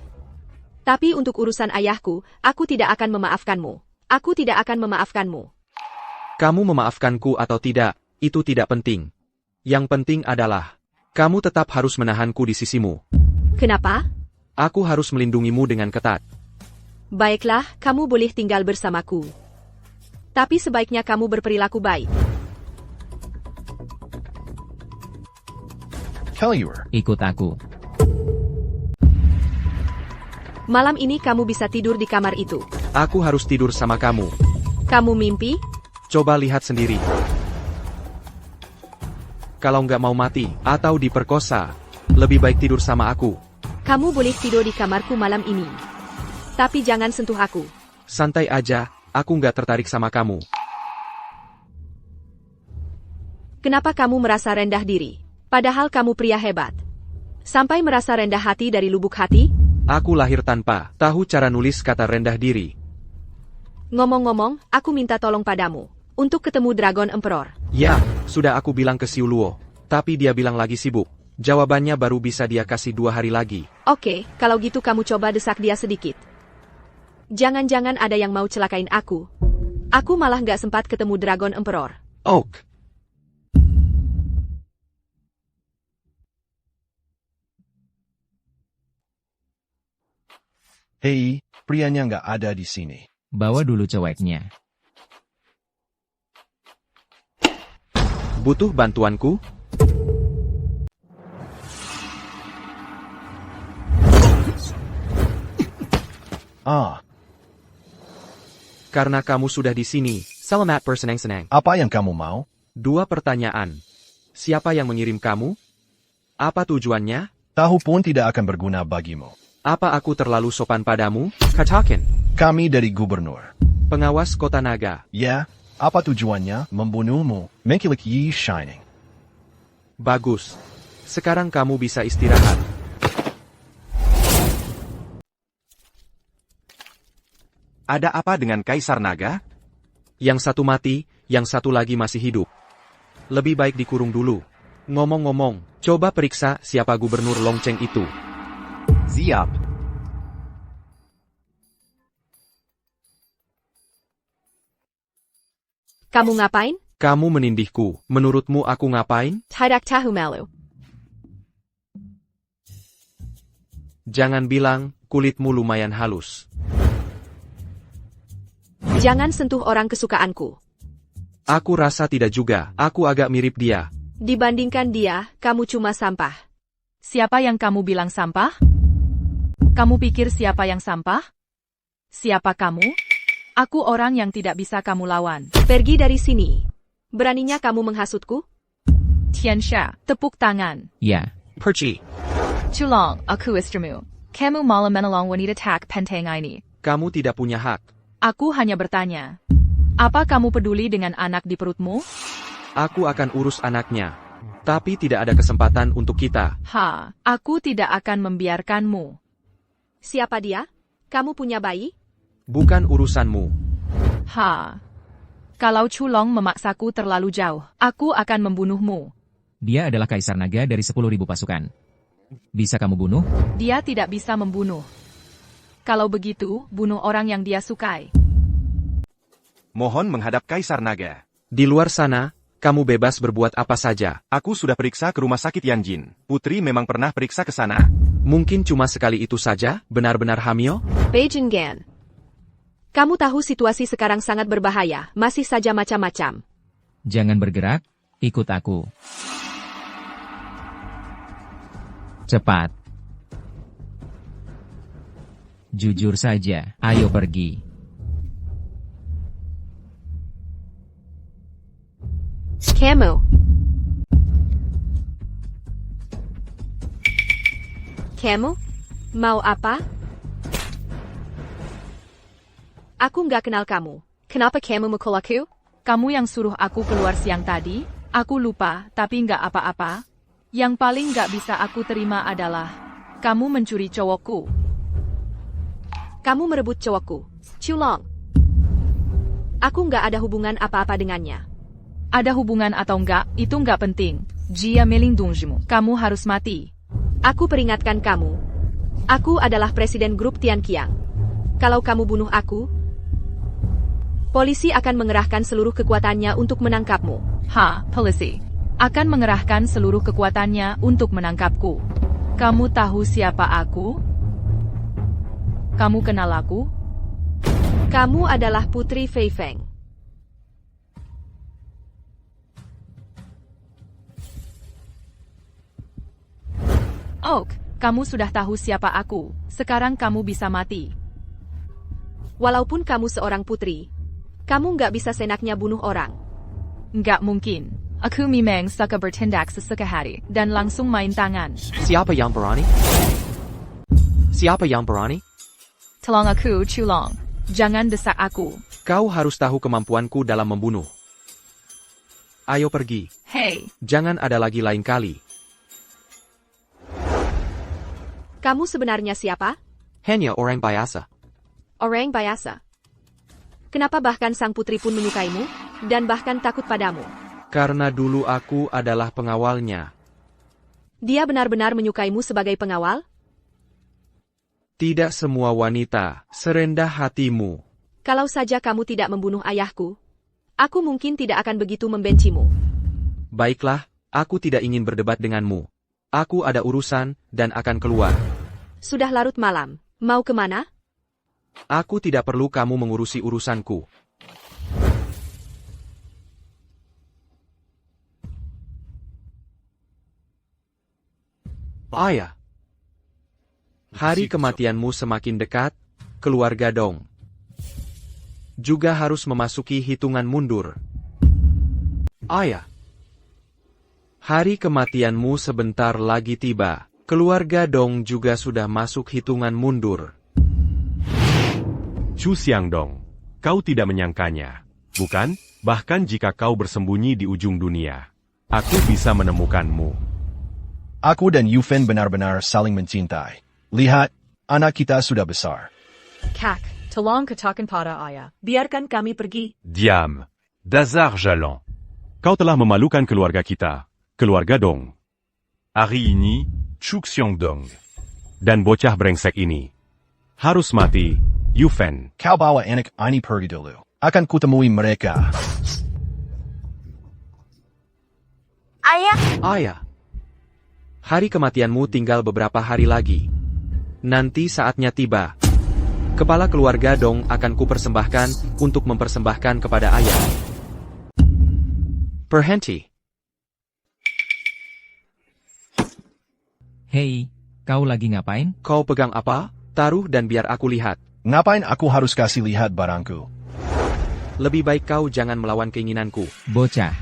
Tapi untuk urusan ayahku, aku tidak akan memaafkanmu. Aku tidak akan memaafkanmu. Kamu memaafkanku atau tidak, itu tidak penting. Yang penting adalah, kamu tetap harus menahanku di sisimu. Kenapa? Aku harus melindungimu dengan ketat. Baiklah, kamu boleh tinggal bersamaku. Tapi sebaiknya kamu berperilaku baik. Kellier. Ikut aku. Malam ini kamu bisa tidur di kamar itu. Aku harus tidur sama kamu. Kamu mimpi? Coba lihat sendiri. Kalau nggak mau mati, atau diperkosa, lebih baik tidur sama aku. Kamu boleh tidur di kamarku malam ini. Tapi jangan sentuh aku. Santai aja, aku nggak tertarik sama kamu. Kenapa kamu merasa rendah diri? Padahal kamu pria hebat. Sampai merasa rendah hati dari lubuk hati? Aku lahir tanpa tahu cara nulis kata rendah diri. Ngomong-ngomong, aku minta tolong padamu. Untuk ketemu Dragon Emperor. Ya, sudah aku bilang ke Xiu Luo. Tapi dia bilang lagi sibuk. Jawabannya baru bisa dia kasih 2 hari lagi. Oke, kalau gitu kamu coba desak dia sedikit. Jangan-jangan ada yang mau celakain aku. Aku malah nggak sempat ketemu Dragon Emperor. Oak. Hei, prianya nggak ada di sini. Bawa dulu ceweknya. Butuh bantuanku? Karena kamu sudah di sini, selamat bersenang-senang. Apa yang kamu mau? 2 pertanyaan. Siapa yang mengirim kamu? Apa tujuannya? Tahu pun tidak akan berguna bagimu. Apa aku terlalu sopan padamu? Katakan. Kami dari gubernur. Pengawas Kota Naga. Ya, apa tujuannya membunuhmu? Menkilik Yi Shining. Bagus. Sekarang kamu bisa istirahat. Ada apa dengan Kaisar Naga? Yang satu mati, yang satu lagi masih hidup. Lebih baik dikurung dulu. Ngomong-ngomong, coba periksa siapa gubernur Longcheng itu. Siap. Kamu ngapain? Kamu menindihku. Menurutmu aku ngapain? Tidak tahu malu. Jangan bilang, kulitmu lumayan halus. Jangan sentuh orang kesukaanku. Aku rasa tidak juga, aku agak mirip dia. Dibandingkan dia, kamu cuma sampah. Siapa yang kamu bilang sampah? Kamu pikir siapa yang sampah? Siapa kamu? Aku orang yang tidak bisa kamu lawan. Pergi dari sini. Beraninya kamu menghasutku? Tiansha, tepuk tangan. Ya. Perci. Chulong, aku istrimu. Kamu malah menolong wanita tak penting ini. Kamu tidak punya hak. Aku hanya bertanya. Apa kamu peduli dengan anak di perutmu? Aku akan urus anaknya. Tapi tidak ada kesempatan untuk kita. Aku tidak akan membiarkanmu. Siapa dia? Kamu punya bayi? Bukan urusanmu. Kalau Chulong memaksaku terlalu jauh, aku akan membunuhmu. Dia adalah Kaisar Naga dari 10.000 pasukan. Bisa kamu bunuh? Dia tidak bisa membunuh. Kalau begitu, bunuh orang yang dia sukai. Mohon menghadap Kaisar Naga. Di luar sana, kamu bebas berbuat apa saja. Aku sudah periksa ke rumah sakit Yanjin. Putri memang pernah periksa ke sana. Mungkin cuma sekali itu saja, benar-benar hamil? Beijing Gan. Kamu tahu situasi sekarang sangat berbahaya, masih saja macam-macam. Jangan bergerak, ikut aku. Cepat. Jujur saja, ayo pergi. Kamu? Mau apa? Aku nggak kenal kamu. Kenapa kamu mukul aku? Kamu yang suruh aku keluar siang tadi? Aku lupa, tapi nggak apa-apa. Yang paling nggak bisa aku terima adalah kamu mencuri cowokku. Kamu merebut cowokku. Chulong. Aku nggak ada hubungan apa-apa dengannya. Ada hubungan atau enggak, itu enggak penting. Jia melindungimu. Kamu harus mati. Aku peringatkan kamu. Aku adalah presiden grup Tianqiang. Kalau kamu bunuh aku, polisi akan mengerahkan seluruh kekuatannya untuk menangkapmu. Polisi akan mengerahkan seluruh kekuatannya untuk menangkapku. Kamu tahu siapa aku? Kamu kenal aku? Kamu adalah Putri Fei Feng. Oak, kamu sudah tahu siapa aku. Sekarang kamu bisa mati. Walaupun kamu seorang putri, kamu nggak bisa senaknya bunuh orang. Nggak mungkin. Aku memang suka bertindak sesuka hati, dan langsung main tangan. Siapa yang berani? Siapa yang berani? Tolong aku, Chulong. Jangan desak aku. Kau harus tahu kemampuanku dalam membunuh. Ayo pergi. Hei. Jangan ada lagi lain kali. Kamu sebenarnya siapa? Hanya orang biasa. Orang biasa. Kenapa bahkan sang putri pun menyukaimu, dan bahkan takut padamu? Karena dulu aku adalah pengawalnya. Dia benar-benar menyukaimu sebagai pengawal? Tidak semua wanita serendah hatimu. Kalau saja kamu tidak membunuh ayahku, aku mungkin tidak akan begitu membencimu. Baiklah, aku tidak ingin berdebat denganmu. Aku ada urusan, dan akan keluar. Sudah larut malam. Mau kemana? Aku tidak perlu kamu mengurusi urusanku. Ayah. Hari kematianmu semakin dekat, keluarga Dong. Juga harus memasuki hitungan mundur. Ayah. Hari kematianmu sebentar lagi tiba. Keluarga Dong juga sudah masuk hitungan mundur. Chu Xiangdong, kau tidak menyangkanya, bukan? Bahkan jika kau bersembunyi di ujung dunia, aku bisa menemukanmu. Aku dan Yufen benar-benar saling mencintai. Lihat, anak kita sudah besar. Kak, tolong katakan pada ayah. Biarkan kami pergi. Diam. Dazar Jalan. Kau telah memalukan keluarga kita, keluarga Dong. Hari ini, Chu Xiangdong. Dan bocah brengsek ini harus mati, Yufen. Kau bawa anak ini pergi dulu. Akan kutemui mereka. Ayah. Ayah. Hari kematianmu tinggal beberapa hari lagi. Nanti saatnya tiba. Kepala keluarga Dong akan kupersembahkan untuk mempersembahkan kepada ayah. Perhenti. Hei, kau lagi ngapain? Kau pegang apa? Taruh dan biar aku lihat. Ngapain aku harus kasih lihat barangku? Lebih baik kau jangan melawan keinginanku. Bocah,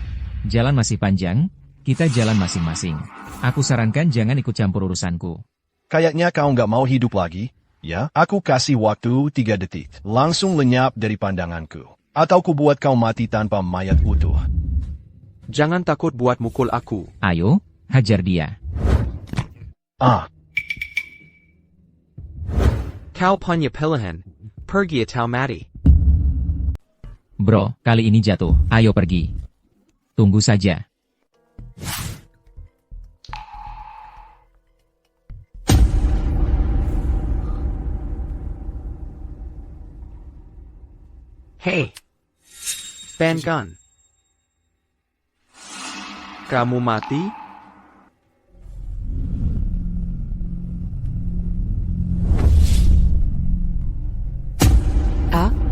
jalan masih panjang, kita jalan masing-masing. Aku sarankan jangan ikut campur urusanku. Kayaknya kau nggak mau hidup lagi, ya? Aku kasih waktu 3 detik. Langsung lenyap dari pandanganku. Atau ku buat kau mati tanpa mayat utuh. Jangan takut buat mukul aku. Ayo, hajar dia. Kau punya pilihan. Pergi atau mati. Bro, kali ini jatuh. Ayo pergi. Tunggu saja. Hei. Ben Gun. Kamu mati?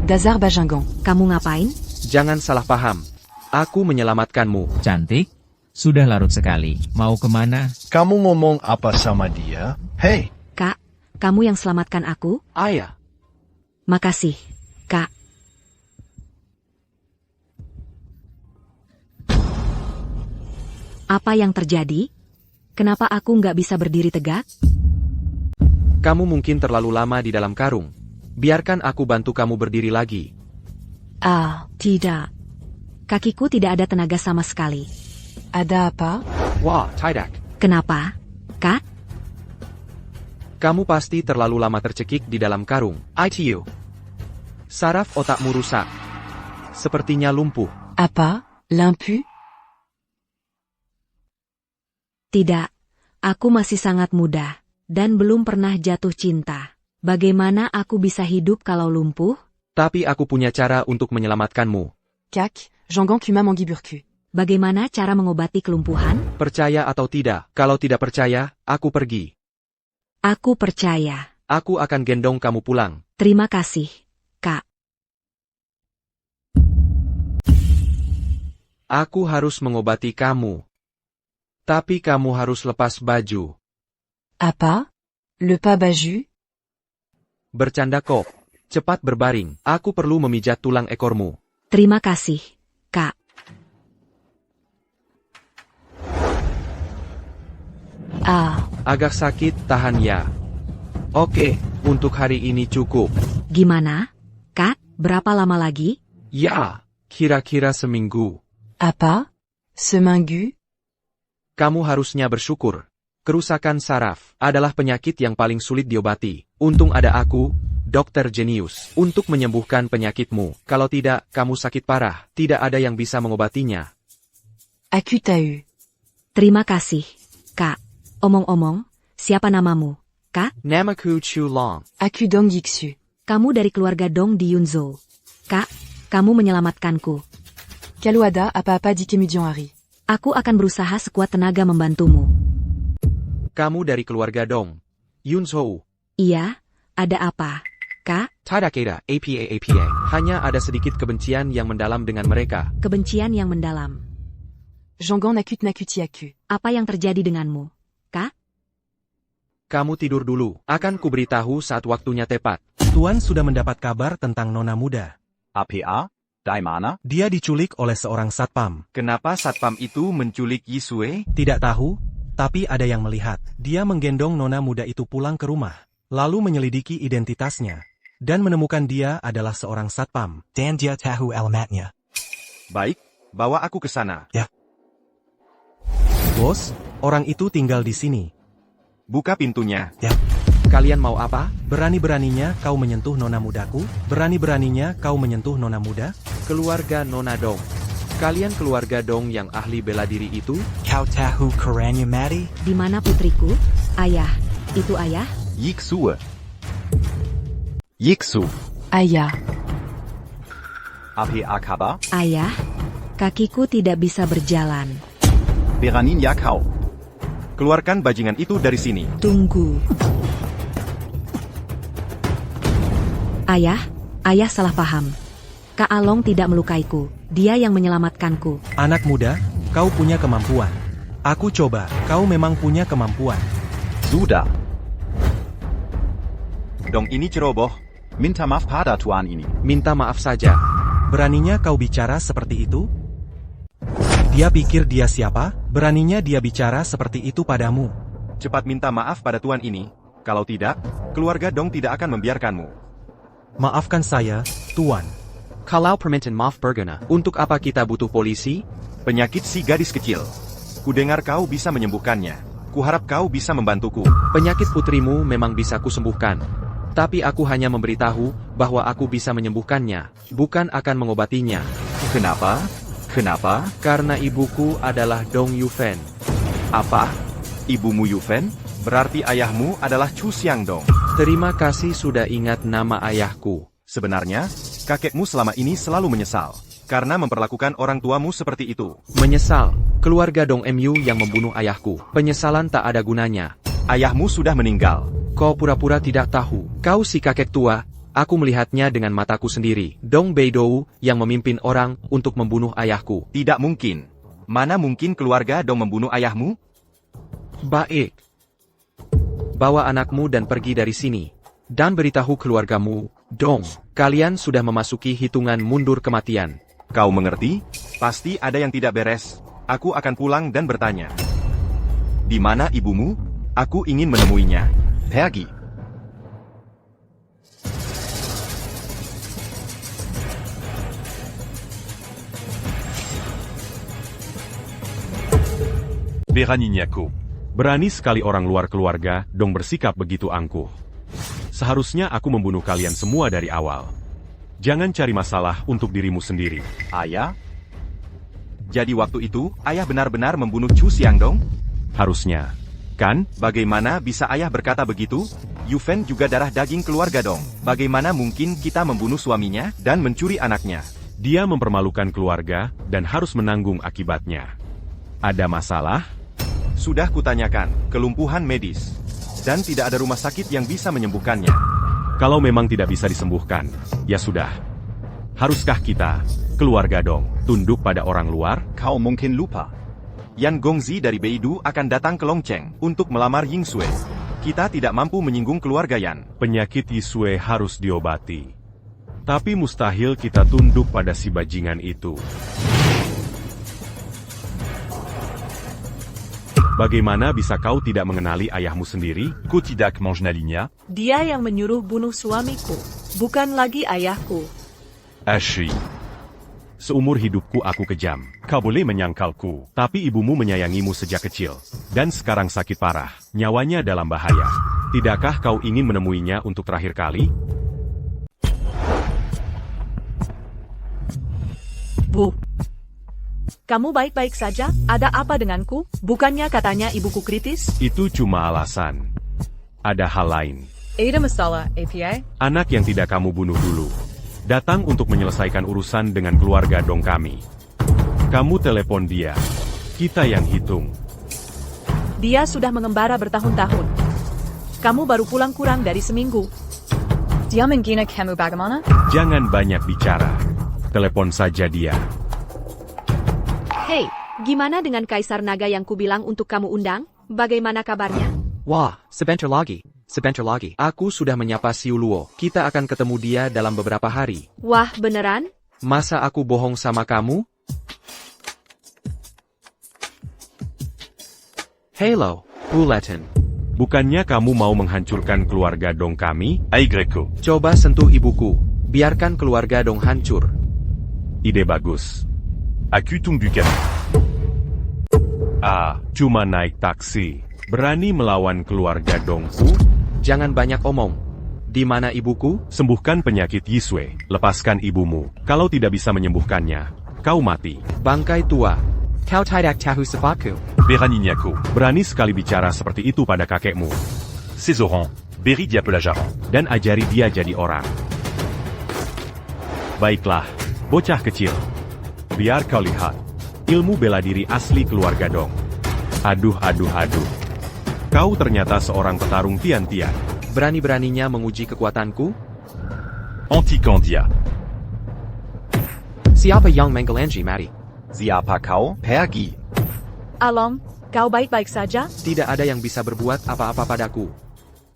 Dazar Bajingan. Kamu ngapain? Jangan salah paham. Aku menyelamatkanmu. Cantik? Sudah larut sekali. Mau kemana? Kamu ngomong apa sama dia? Hei! Kak, kamu yang selamatkan aku? Ayah. Makasih, Kak. Apa yang terjadi? Kenapa aku nggak bisa berdiri tegak? Kamu mungkin terlalu lama di dalam karung. Biarkan aku bantu kamu berdiri lagi. Tidak. Kakiku tidak ada tenaga sama sekali. Ada apa? Wah, tidak. Kenapa, Kak? Kamu pasti terlalu lama tercekik di dalam karung. ITU. Saraf otakmu rusak. Sepertinya lumpuh. Apa? Limpu? Tidak. Aku masih sangat muda. Dan belum pernah jatuh cinta. Bagaimana aku bisa hidup kalau lumpuh? Tapi aku punya cara untuk menyelamatkanmu. Kak, Jean-Gon Kuma Mangiburku. Bagaimana cara mengobati kelumpuhan? Percaya atau tidak? Kalau tidak percaya, aku pergi. Aku percaya. Aku akan gendong kamu pulang. Terima kasih, Kak. Aku harus mengobati kamu. Tapi kamu harus lepas baju. Apa? Lepas baju? Bercanda kok. Cepat berbaring. Aku perlu memijat tulang ekormu. Terima kasih, Kak. Agak sakit, tahan ya. Oke, untuk hari ini cukup. Gimana, Kak? Berapa lama lagi? Ya, kira-kira seminggu. Apa? Seminggu? Kamu harusnya bersyukur. Kerusakan saraf adalah penyakit yang paling sulit diobati. Untung ada aku, Dokter Jenius, untuk menyembuhkan penyakitmu. Kalau tidak, kamu sakit parah. Tidak ada yang bisa mengobatinya. Aku tahu. Terima kasih, Kak. Omong-omong, siapa namamu, Kak? Namaku Chu Long. Aku Dong Yixu. Kamu dari keluarga Dong di Yunzhou. Kak, kamu menyelamatkanku. Kalau ada apa-apa di kemudian hari. Aku akan berusaha sekuat tenaga membantumu. Kamu dari keluarga Dong. Yunzhou. Iya, ada apa, Kak? Tadakeda, APA. Hanya ada sedikit kebencian yang mendalam dengan mereka. Kebencian yang mendalam. Jean-Gon nakuti aku. Apa yang terjadi denganmu, Kak? Kamu tidur dulu. Akan kuberitahu saat waktunya tepat. Tuan sudah mendapat kabar tentang nona muda. APA? Daimana? Dia diculik oleh seorang satpam. Kenapa satpam itu menculik Yisue? Tidak tahu, tapi ada yang melihat. Dia menggendong nona muda itu pulang ke rumah, lalu menyelidiki identitasnya, dan menemukan dia adalah seorang satpam. Dan dia tahu alamatnya. Baik, bawa aku ke sana. Ya. Bos, orang itu tinggal di sini. Buka pintunya. Ya. Kalian mau apa? Berani-beraninya kau menyentuh nona mudaku? Berani-beraninya kau menyentuh nona muda? Keluarga Nona Dong. Kalian keluarga Dong yang ahli bela diri itu? Kau tahu kerennya Mary? Di mana putriku? Ayah. Itu ayah? Yixu. Yixu. Ayah. APA kabar? Ayah, kakiku tidak bisa berjalan. Beranin ya kau. Keluarkan bajingan itu dari sini. Tunggu. Ayah salah paham. Kak Along tidak melukaiku. Dia yang menyelamatkanku. Anak muda, kau punya kemampuan. Aku coba, kau memang punya kemampuan. Sudah. Dong ini ceroboh. Minta maaf pada tuan ini. Minta maaf saja. Beraninya kau bicara seperti itu? Dia pikir dia siapa? Beraninya dia bicara seperti itu padamu. Cepat minta maaf pada tuan ini. Kalau tidak, keluarga Dong tidak akan membiarkanmu. Maafkan saya, tuan. Kalau permintaan maaf berguna, untuk apa kita butuh polisi? Penyakit si gadis kecil. Kudengar kau bisa menyembuhkannya. Kuharap kau bisa membantuku. Penyakit putrimu memang bisa kusembuhkan. Tapi aku hanya memberitahu bahwa aku bisa menyembuhkannya, bukan akan mengobatinya. Kenapa? Kenapa? Karena ibuku adalah Dong Yufen. Apa? Ibumu Yufen? Berarti ayahmu adalah Chu Xiangdong. Terima kasih sudah ingat nama ayahku. Sebenarnya, kakekmu selama ini selalu menyesal. Karena memperlakukan orang tuamu seperti itu. Menyesal, keluarga Dong Mu yang membunuh ayahku. Penyesalan tak ada gunanya. Ayahmu sudah meninggal. Kau pura-pura tidak tahu. Kau si kakek tua, aku melihatnya dengan mataku sendiri. Dong Beidou yang memimpin orang untuk membunuh ayahku. Tidak mungkin. Mana mungkin keluarga Dong membunuh ayahmu? Baik. Bawa anakmu dan pergi dari sini. Dan beritahu keluargamu, Dong, kalian sudah memasuki hitungan mundur kematian. Kau mengerti? Pasti ada yang tidak beres. Aku akan pulang dan bertanya. Di mana ibumu? Aku ingin menemuinya. Pergi. Beraninya-ku. Berani sekali orang luar keluarga Dong bersikap begitu angkuh. Seharusnya aku membunuh kalian semua dari awal. Jangan cari masalah untuk dirimu sendiri. Ayah? Jadi waktu itu, ayah benar-benar membunuh Chu Xiangdong? Harusnya. Kan? Bagaimana bisa ayah berkata begitu? Yufen juga darah daging keluarga Dong. Bagaimana mungkin kita membunuh suaminya dan mencuri anaknya? Dia mempermalukan keluarga dan harus menanggung akibatnya. Ada masalah? Sudah kutanyakan, kelumpuhan medis. Dan tidak ada rumah sakit yang bisa menyembuhkannya. Kalau memang tidak bisa disembuhkan, ya sudah. Haruskah kita, keluarga Dong, tunduk pada orang luar? Kau mungkin lupa. Yan Gongzi dari Beidou akan datang ke Longcheng untuk melamar Ying Sui. Kita tidak mampu menyinggung keluarga Yan. Penyakit Yisue harus diobati. Tapi mustahil kita tunduk pada si bajingan itu. Bagaimana bisa kau tidak mengenali ayahmu sendiri? Ku tidak mengenalinya. Dia yang menyuruh bunuh suamiku, bukan lagi ayahku. Ashi. Seumur hidupku aku kejam. Kau boleh menyangkalku, tapi ibumu menyayangimu sejak kecil. Dan sekarang sakit parah, nyawanya dalam bahaya. Tidakkah kau ingin menemuinya untuk terakhir kali? Bu. Kamu baik-baik saja? Ada apa denganku? Bukannya katanya ibuku kritis? Itu cuma alasan. Ada hal lain. Ada masalah, APA? Anak yang tidak kamu bunuh dulu. Datang untuk menyelesaikan urusan dengan keluarga Dong kami. Kamu telepon dia. Kita yang hitung. Dia sudah mengembara bertahun-tahun. Kamu baru pulang kurang dari seminggu. Dia menghina kamu bagaimana? Jangan banyak bicara. Telepon saja dia. Hei, gimana dengan Kaisar Naga yang kubilang untuk kamu undang? Bagaimana kabarnya? Wah, sebentar lagi. Aku sudah menyapa Xiu Luo. Kita akan ketemu dia dalam beberapa hari. Wah, beneran? Masa aku bohong sama kamu? Hello, Bulletin. Bukannya kamu mau menghancurkan keluarga Dong kami? Aigreko. Coba sentuh ibuku. Biarkan keluarga Dong hancur. Ide bagus. Aku tunggu kamu. Cuma naik taksi. Berani melawan keluarga Dongku? Jangan banyak omong. Di mana ibuku? Sembuhkan penyakit Yisue. Lepaskan ibumu. Kalau tidak bisa menyembuhkannya, kau mati. Bangkai tua. Kau tidak tahu sifatku. Beraninya-ku. Berani sekali bicara seperti itu pada kakekmu. Cézoran. Beri dia pelajaran. Dan ajari dia jadi orang. Baiklah, bocah kecil. Biar kau lihat. Ilmu bela diri asli keluarga Dong. Aduh. Kau ternyata seorang petarung tian-tian. Berani-beraninya menguji kekuatanku? Antikandia. Siapa yang menggelanji, Mari? Siapa kau? Pergi. Alom, Kau baik-baik saja? Tidak ada yang bisa berbuat apa-apa padaku.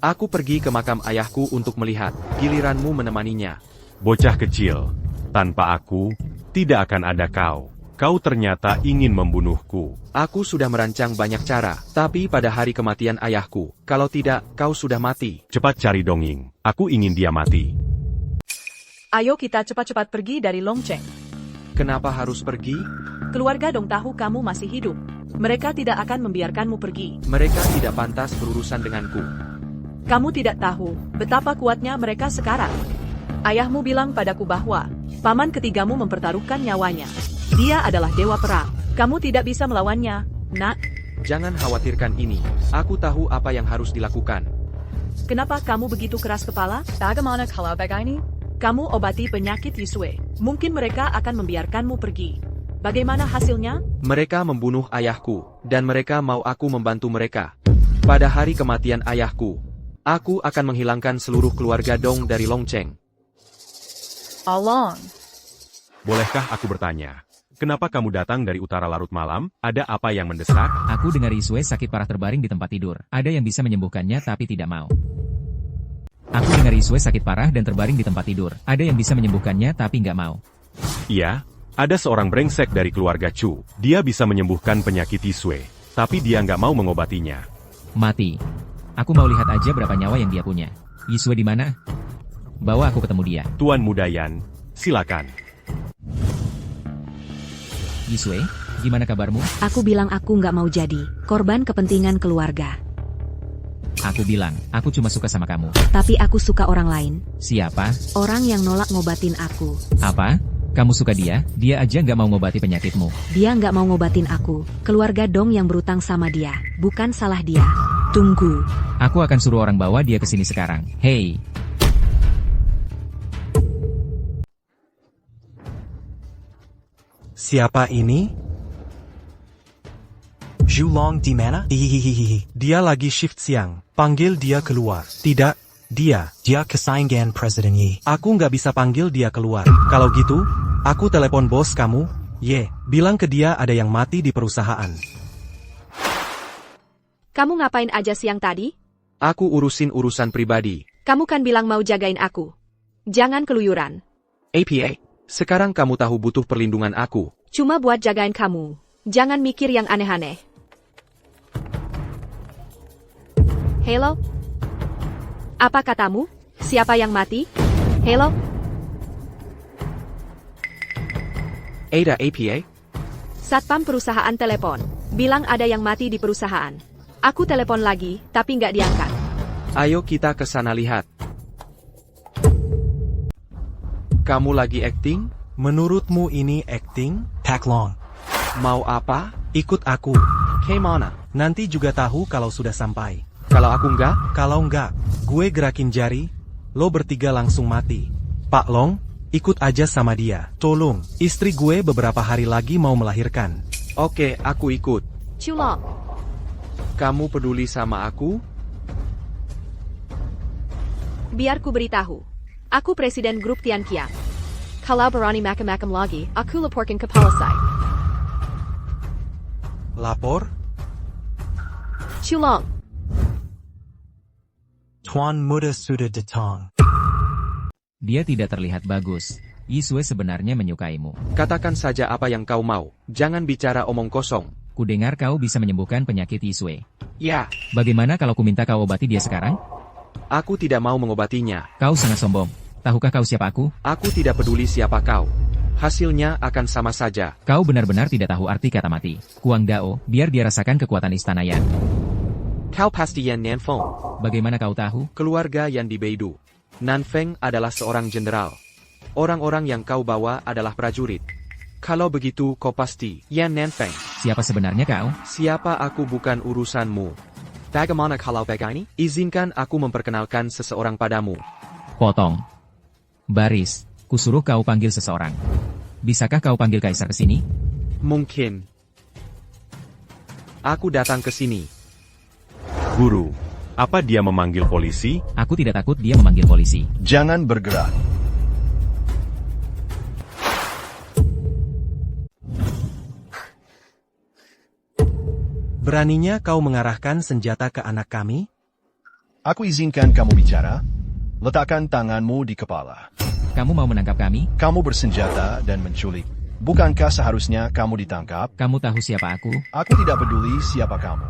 Aku pergi ke makam ayahku untuk melihat, giliranmu menemaninya. Bocah kecil, tanpa aku, tidak akan ada kau. Kau ternyata ingin membunuhku. Aku sudah merancang banyak cara, tapi pada hari kematian ayahku, kalau tidak, kau sudah mati. Cepat cari Dongying, aku ingin dia mati. Ayo kita cepat-cepat pergi dari Longcheng. Kenapa harus pergi? Keluarga Dong tahu kamu masih hidup. Mereka tidak akan membiarkanmu pergi. Mereka tidak pantas berurusan denganku. Kamu tidak tahu betapa kuatnya mereka sekarang. Ayahmu bilang padaku bahwa paman ketigamu mempertaruhkan nyawanya. Dia adalah dewa perang. Kamu tidak bisa melawannya, nak. Jangan khawatirkan ini. Aku tahu apa yang harus dilakukan. Kenapa kamu begitu keras kepala? Bagaimana kalau begini? Kamu obati penyakit Yisue. Mungkin mereka akan membiarkanmu pergi. Bagaimana hasilnya? Mereka membunuh ayahku, dan mereka mau aku membantu mereka. Pada hari kematian ayahku, aku akan menghilangkan seluruh keluarga Dong dari Longcheng. Along. Bolehkah aku bertanya? Kenapa kamu datang dari utara larut malam? Ada apa yang mendesak? Aku dengar Yisue sakit parah terbaring di tempat tidur. Ada yang bisa menyembuhkannya tapi tidak mau. Aku dengar Yisue sakit parah dan terbaring di tempat tidur. Ada yang bisa menyembuhkannya tapi nggak mau. Iya, ada seorang brengsek dari keluarga Chu. Dia bisa menyembuhkan penyakit Yisue, tapi dia nggak mau mengobatinya. Mati. Aku mau lihat aja berapa nyawa yang dia punya. Yisue di mana? Bawa aku ketemu dia. Tuan Muda Yan, silakan. Yisue, gimana kabarmu? Aku bilang aku nggak mau jadi korban kepentingan keluarga. Aku bilang, aku cuma suka sama kamu. Tapi aku suka orang lain. Siapa? Orang yang nolak ngobatin aku. Apa? Kamu suka dia? Dia aja nggak mau ngobati penyakitmu. Dia nggak mau ngobatin aku. Keluarga Dong yang berutang sama dia. Bukan salah dia. Tunggu. Aku akan suruh orang bawa dia ke sini sekarang. Hei. Siapa ini? Zhulong di mana? Hihihihi. Dia lagi shift siang. Panggil dia keluar. Tidak, dia. Dia kesayangan Presiden Yi. Aku nggak bisa panggil dia keluar. Kalau gitu, aku telepon bos kamu. Ye, bilang ke dia ada yang mati di perusahaan. Kamu ngapain aja siang tadi? Aku urusin urusan pribadi. Kamu kan bilang mau jagain aku. Jangan keluyuran. APA, sekarang kamu tahu butuh perlindungan aku. Cuma buat jagain kamu. Jangan mikir yang aneh-aneh. Hello? Apa katamu? Siapa yang mati? Hello? Ada APA? Satpam perusahaan telepon. Bilang ada yang mati di perusahaan. Aku telepon lagi, tapi nggak diangkat. Ayo kita ke sana lihat. Kamu lagi acting? Menurutmu ini acting? Taklong. Mau apa? Ikut aku. Kemana? Nanti juga tahu kalau sudah sampai. Kalau aku enggak? Kalau enggak, gue gerakin jari, lo bertiga langsung mati. Pak Long, ikut aja sama dia. Tolong, istri gue beberapa hari lagi mau melahirkan. Oke, aku ikut. Chulong. Kamu peduli sama aku? Biar ku beritahu. Aku presiden grup Tianqiang. Kalau berani macam-macam lagi, aku laporkan ke polisi. Lapor? Chulong. Tuan Muda sudah datang. Dia tidak terlihat bagus. Yisue sebenarnya menyukaimu. Katakan saja apa yang kau mau. Jangan bicara omong kosong. Kudengar kau bisa menyembuhkan penyakit Yisue. Ya. Bagaimana kalau ku minta kau obati dia sekarang? Aku tidak mau mengobatinya. Kau sangat sombong. Tahukah kau siapa aku? Aku tidak peduli siapa kau. Hasilnya akan sama saja. Kau benar-benar tidak tahu arti kata mati. Kuang Dao, biar dia rasakan kekuatan istana Yan. Kau pasti Yan Nanfeng. Bagaimana kau tahu? Keluarga Yan di Beidou. Nanfeng adalah seorang jenderal. Orang-orang yang kau bawa adalah prajurit. Kalau begitu kau pasti Yan Nanfeng. Siapa sebenarnya kau? Siapa aku bukan urusanmu. Bagaimana kalau begini? Izinkan aku memperkenalkan seseorang padamu. Potong. Baris, kusuruh kau panggil seseorang. Bisakah kau panggil kaisar ke sini? Mungkin. Aku datang ke sini. Guru, apa dia memanggil polisi? Aku tidak takut dia memanggil polisi. Jangan bergerak. Beraninya kau mengarahkan senjata ke anak kami? Aku izinkan kamu bicara. Letakkan tanganmu di kepala. Kamu mau menangkap kami? Kamu bersenjata dan menculik. Bukankah seharusnya kamu ditangkap? Kamu tahu siapa aku? Aku tidak peduli siapa kamu.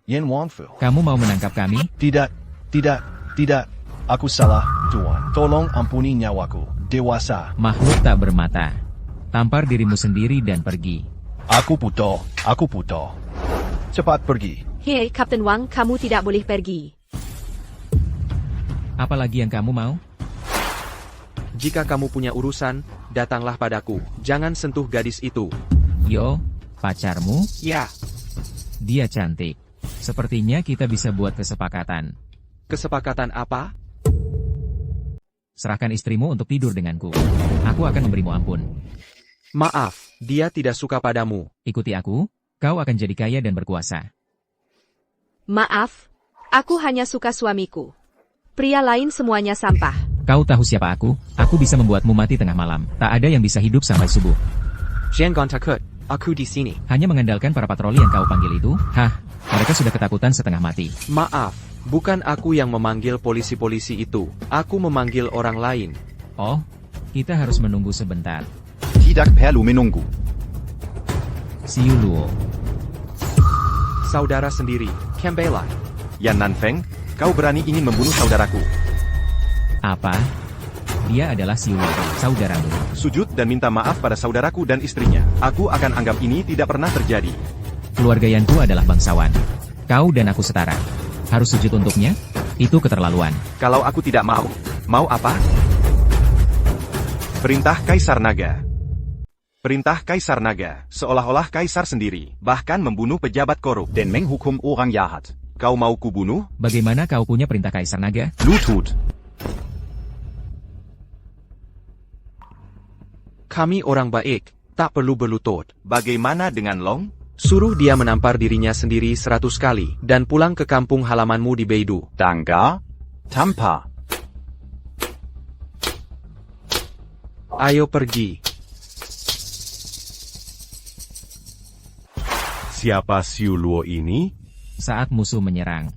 Yen Wangfu. Kamu mau menangkap kami? Tidak. Aku salah, Tuan. Tolong ampuni nyawaku. Dewasa. Makhluk tak bermata. Tampar dirimu sendiri dan pergi. Aku puto. Cepat pergi. Hei, Kapten Wang, kamu tidak boleh pergi. Apalagi yang kamu mau? Jika kamu punya urusan, datanglah padaku. Jangan sentuh gadis itu. Yo, pacarmu? Ya. Dia cantik. Sepertinya kita bisa buat kesepakatan. Kesepakatan apa? Serahkan istrimu untuk tidur denganku. Aku akan memberimu ampun. Maaf, dia tidak suka padamu. Ikuti aku, kau akan jadi kaya dan berkuasa. Maaf, aku hanya suka suamiku. Pria lain semuanya sampah. Kau tahu siapa aku? Aku bisa membuatmu mati tengah malam. Tak ada yang bisa hidup sampai subuh. Jangan takut, aku di sini. Hanya mengandalkan para patroli yang kau panggil itu? Hah, mereka sudah ketakutan setengah mati. Maaf, bukan aku yang memanggil polisi-polisi itu. Aku memanggil orang lain. Oh, kita harus menunggu sebentar. Tidak perlu menunggu. Siu Luo. Saudara sendiri, Kembela. Yan Nanfeng, kau berani ingin membunuh saudaraku. Apa? Dia adalah Siu Luo, saudaramu. Sujud dan minta maaf pada saudaraku dan istrinya. Aku akan anggap ini tidak pernah terjadi. Keluarga Yanku adalah bangsawan. Kau dan aku setara. Harus sujud untuknya? Itu keterlaluan. Kalau aku tidak mau, mau apa? Perintah Kaisar Naga. Perintah Kaisar Naga, seolah-olah Kaisar sendiri, bahkan membunuh pejabat korup. Dan menghukum orang jahat. Kau mau kubunuh? Bagaimana kau punya perintah Kaisar Naga? Lutut. Kami orang baik, tak perlu berlutut. Bagaimana dengan Long? Suruh dia menampar dirinya sendiri 100 kali, dan pulang ke kampung halamanmu di Beidou. Tangga. Tampa. Ayo pergi. Siapa Siu Luo ini? Saat musuh menyerang.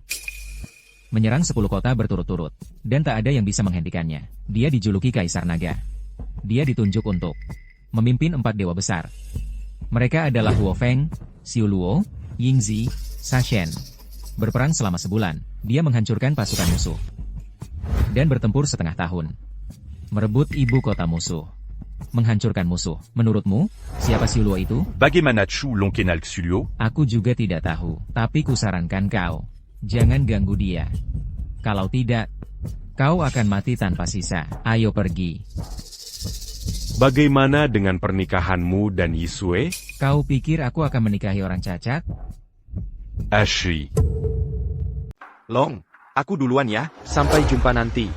Menyerang 10 kota berturut-turut, dan tak ada yang bisa menghentikannya. Dia dijuluki Kaisar Naga. Dia ditunjuk untuk memimpin 4 dewa besar. Mereka adalah Huo Feng, Siu Luo, Yingzi, Sa Shen. Berperang selama sebulan, dia menghancurkan pasukan musuh. Dan bertempur setengah tahun. Merebut ibu kota musuh. Menghancurkan musuh. Menurutmu, siapa Siu Luo itu? Bagaimana Chu Longkenal Xulio? Aku juga tidak tahu, tapi kusarankan kau. Jangan ganggu dia. Kalau tidak, kau akan mati tanpa sisa. Ayo pergi. Bagaimana dengan pernikahanmu dan Yisue? Kau pikir aku akan menikahi orang cacat? Ashley. Long, aku duluan ya. Sampai jumpa nanti.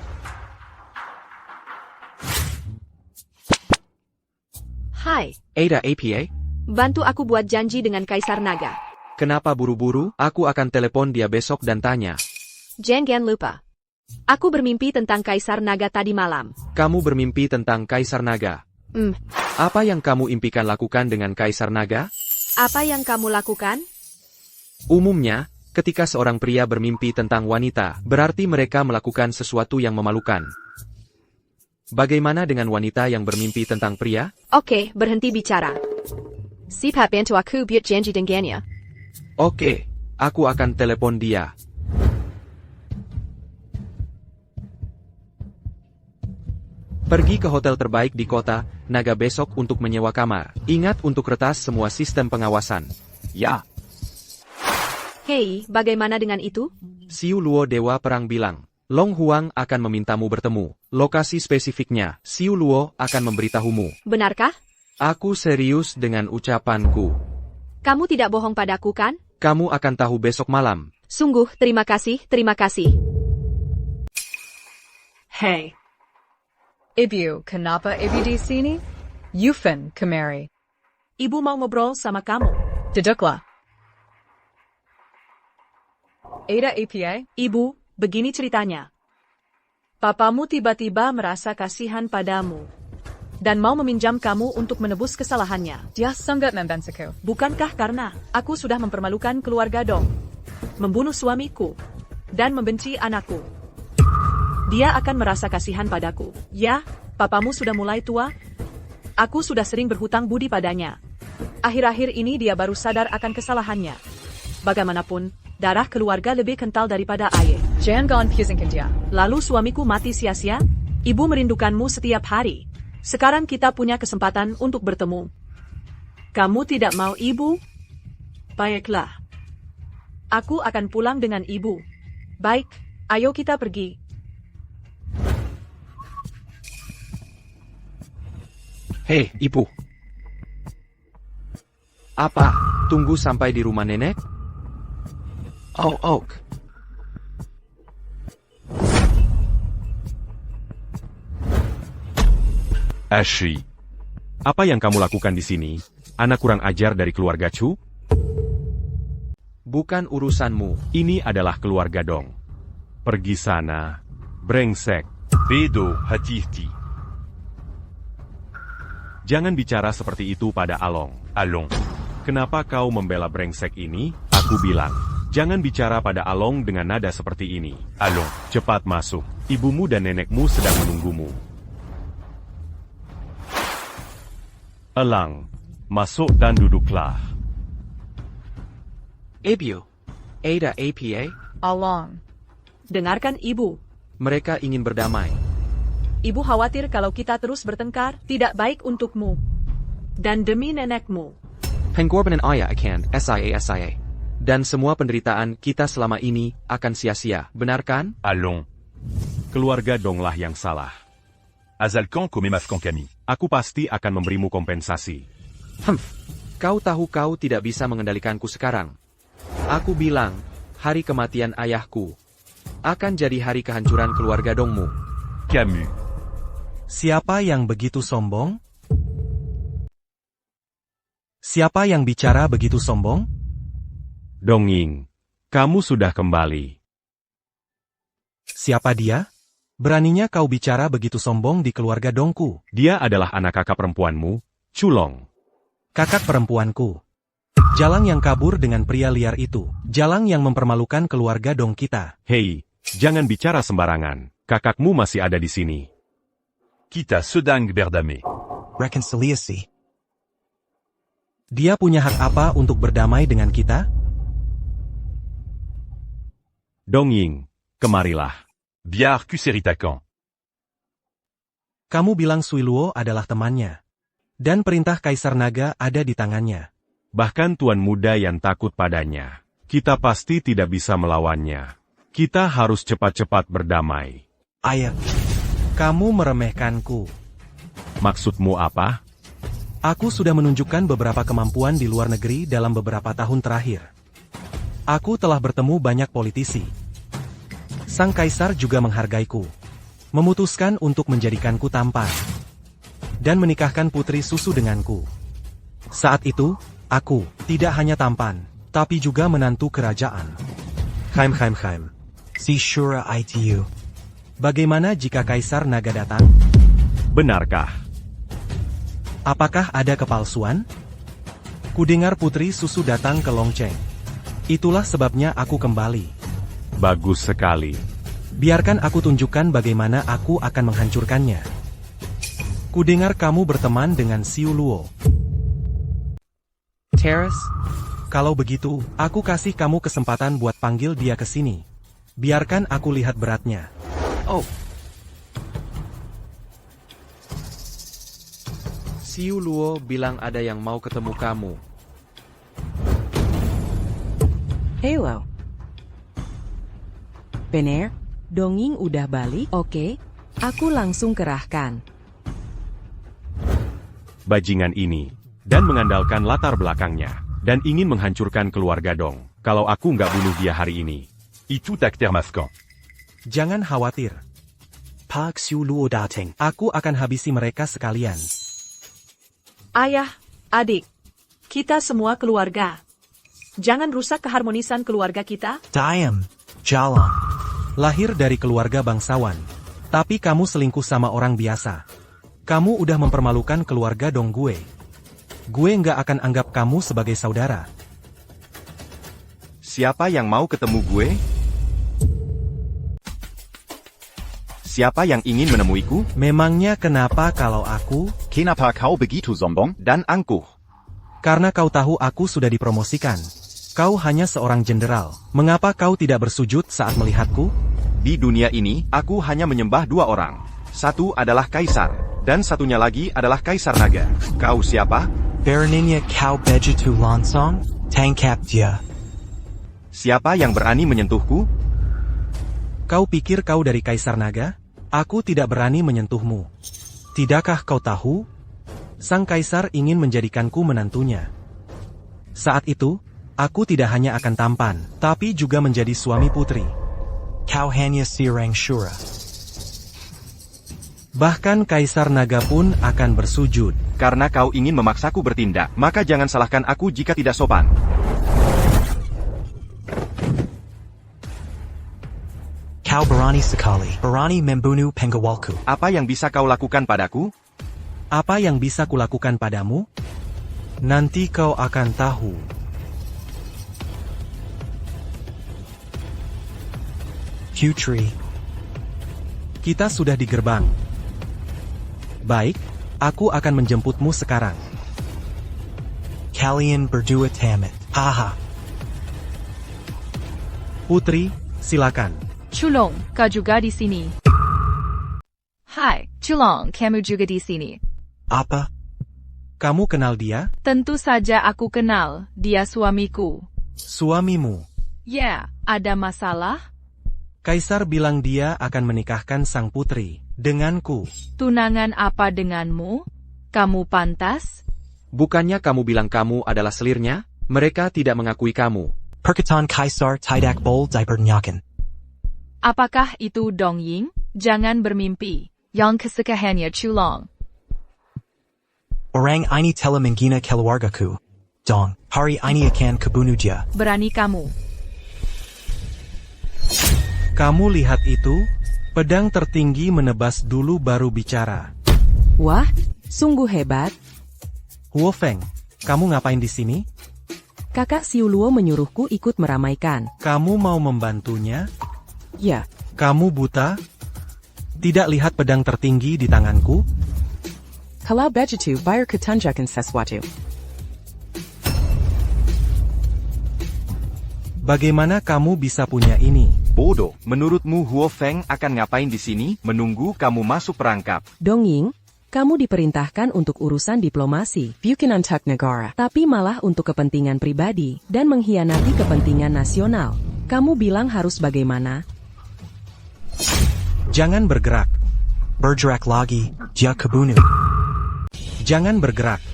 Hai, Ada APA? bantu aku buat janji dengan Kaisar Naga. Kenapa buru-buru? Aku akan telepon dia besok dan tanya. Jangan lupa. Aku bermimpi tentang Kaisar Naga tadi malam. Kamu bermimpi tentang Kaisar Naga. Apa yang kamu impikan lakukan dengan Kaisar Naga? Apa yang kamu lakukan? Umumnya, ketika seorang pria bermimpi tentang wanita, berarti mereka melakukan sesuatu yang memalukan. Bagaimana dengan wanita yang bermimpi tentang pria? Oke, berhenti bicara. Sipap bantu aku buat janji dengannya. Oke, aku akan telepon dia. Pergi ke hotel terbaik di kota Naga besok untuk menyewa kamar. Ingat untuk retas semua sistem pengawasan. Ya. Hei, bagaimana dengan itu? Siu Luo Dewa Perang bilang, Long Huang akan memintamu bertemu. Lokasi spesifiknya, Siu Luo akan memberitahumu. Benarkah? Aku serius dengan ucapanku. Kamu tidak bohong padaku kan? Kamu akan tahu besok malam. Sungguh, terima kasih, terima kasih. Hey. Ibu, kenapa ibu di sini? Yufen, kemari. Ibu mau ngobrol sama kamu. Duduklah. Ada APA? Ibu, begini ceritanya. Papamu tiba-tiba merasa kasihan padamu. dan mau meminjam kamu untuk menebus kesalahannya. Dia sangat membantuku. Bukankah karena aku sudah mempermalukan keluarga Dong, membunuh suamiku, dan membenci anakku? Dia akan merasa kasihan padaku. Ya, papamu sudah mulai tua. Aku sudah sering berhutang budi padanya. Akhir-akhir ini dia baru sadar akan kesalahannya. Bagaimanapun, darah keluarga lebih kental daripada air. Jangan pusingkan dia. Lalu suamiku mati sia-sia? Ibu merindukanmu setiap hari. Sekarang kita punya kesempatan untuk bertemu. Kamu tidak mau ibu? Baiklah. Aku akan pulang dengan ibu. Baik, ayo kita pergi. Hei, ibu. Apa? Tunggu sampai di rumah nenek? Oh, Oak. Ashley. Apa yang kamu lakukan di sini? Anak kurang ajar dari keluarga Chu? Bukan urusanmu. Ini adalah keluarga Dong. Pergi sana. Brengsek. Bedo, hati-hati. Jangan bicara seperti itu pada Along. Along. Kenapa kau membela brengsek ini? Aku bilang. Jangan bicara pada Along dengan nada seperti ini. Along. Cepat masuk. Ibumu dan nenekmu sedang menunggumu. Elang, masuk dan duduklah. Ibu. Ada APA? Along. Dengarkan ibu. Mereka ingin berdamai. Ibu khawatir kalau kita terus bertengkar, tidak baik untukmu. Dan demi nenekmu. Pengorbanan ayah akan SIA. Dan semua penderitaan kita selama ini akan sia-sia, benar kan? Allons. Keluarga Donglah yang salah. Azalkan komemafkan kami. Aku pasti akan memberimu kompensasi. Kau tahu kau tidak bisa mengendalikanku sekarang. Aku bilang, hari kematian ayahku akan jadi hari kehancuran keluarga Dongmu. Camus. Siapa yang begitu sombong? Siapa yang bicara begitu sombong? Dongying, kamu sudah kembali. Siapa dia? Beraninya kau bicara begitu sombong di keluarga Dongku. Dia adalah anak kakak perempuanmu, Chulong. Kakak perempuanku. Jalang yang kabur dengan pria liar itu. Jalang yang mempermalukan keluarga Dong kita. Hei, jangan bicara sembarangan. Kakakmu masih ada di sini. Kita sedang berdamai. Reconciliasi. Dia punya hak apa untuk berdamai dengan kita? Dongying, kemarilah. Biar ku ceritakan. Kamu bilang Suiluo adalah temannya. Dan perintah Kaisar Naga ada di tangannya. Bahkan Tuan Muda yang takut padanya. Kita pasti tidak bisa melawannya. Kita harus cepat-cepat berdamai. Ayah, kamu meremehkanku. Maksudmu apa? Aku sudah menunjukkan beberapa kemampuan di luar negeri dalam beberapa tahun terakhir. Aku telah bertemu banyak politisi. Sang Kaisar juga menghargaiku. Memutuskan untuk menjadikanku tampan. Dan menikahkan putri susu denganku. Saat itu, aku tidak hanya tampan, tapi juga menantu kerajaan. Khaim. Si Shura ITU. Bagaimana jika Kaisar Naga datang? Benarkah? Apakah ada kepalsuan? Kudengar putri susu datang ke Longcheng. Itulah sebabnya aku kembali. Bagus sekali. Biarkan aku tunjukkan bagaimana aku akan menghancurkannya. Kudengar kamu berteman dengan Siu Luo. Terrace? Kalau begitu, aku kasih kamu kesempatan buat panggil dia ke sini. Biarkan aku lihat beratnya. Oh. Siu Luo bilang ada yang mau ketemu kamu. Hello. Bener? Dongying udah balik? Oke. Aku langsung kerahkan. Bajingan ini. Dan mengandalkan latar belakangnya. Dan ingin menghancurkan keluarga Dong. Kalau aku nggak bunuh dia hari ini. Itu tak termaskan. Jangan khawatir. Pak Siu Luo datang. Aku akan habisi mereka sekalian. Ayah, adik. Kita semua keluarga. Jangan rusak keharmonisan keluarga kita. Diam. Jalan. Lahir dari keluarga bangsawan. Tapi kamu selingkuh sama orang biasa. Kamu udah mempermalukan keluarga dong gue. Gue nggak akan anggap kamu sebagai saudara. Siapa yang mau ketemu gue? Siapa yang ingin menemuiku? Memangnya kenapa kalau aku? Kenapa kau begitu sombong dan angkuh? Karena kau tahu aku sudah dipromosikan. Kau hanya seorang jenderal. Mengapa kau tidak bersujud saat melihatku? Di dunia ini, aku hanya menyembah dua orang. Satu adalah Kaisar, dan satunya lagi adalah Kaisar Naga. Kau siapa? Beraninya kau begitu langsung? Tangkap dia. Siapa yang berani menyentuhku? Kau pikir kau dari Kaisar Naga? Aku tidak berani menyentuhmu. Tidakkah kau tahu? Sang Kaisar ingin menjadikanku menantunya. Saat itu, aku tidak hanya akan tampan, tapi juga menjadi suami putri. Kau hanya sirang syura. Bahkan Kaisar Naga pun akan bersujud. Karena kau ingin memaksaku bertindak, maka jangan salahkan aku jika tidak sopan. Kau berani sekali. Berani membunuh penggawalku. Apa yang bisa kau lakukan padaku? Apa yang bisa kulakukan padamu? Nanti kau akan tahu. Putri. Kita sudah di gerbang. Baik, aku akan menjemputmu sekarang. Kalian berdua tamat. Haha. Putri, silakan. Chulong, kau juga di sini. Hai, Chulong, kamu juga di sini. Apa? Kamu kenal dia? Tentu saja aku kenal, dia suamiku. Suamimu? Ya, ada masalah? Kaisar bilang dia akan menikahkan sang putri denganku. Tunangan apa denganmu? Kamu pantas? Bukannya kamu bilang kamu adalah selirnya? Mereka tidak mengakui kamu. Perkataan Kaisar tidak boleh dipertanyakan. Apakah itu Dongying? Jangan bermimpi. Yang kesukaannya Chulong. Orang ini telah menghina keluargaku. Dong, hari ini akan kubunuh dia. Berani kamu. Kamu lihat itu? Pedang tertinggi menebas dulu baru bicara. Wah, sungguh hebat. Huo Feng, kamu ngapain di sini? Kakak Siuluo menyuruhku ikut meramaikan. Kamu mau membantunya? Ya. Kamu buta? Tidak lihat pedang tertinggi di tanganku? Kalau begitu, biar kutunjukkan sesuatu. Bagaimana kamu bisa punya ini? Bodoh, menurutmu Huo Feng akan ngapain di sini? Menunggu kamu masuk perangkap. Dongying, kamu diperintahkan untuk urusan diplomasi, bukan untuk negara, tapi malah untuk kepentingan pribadi, dan mengkhianati kepentingan nasional. Kamu bilang harus bagaimana? Jangan bergerak. Bergerak lagi, dia kebunuh. Jangan bergerak.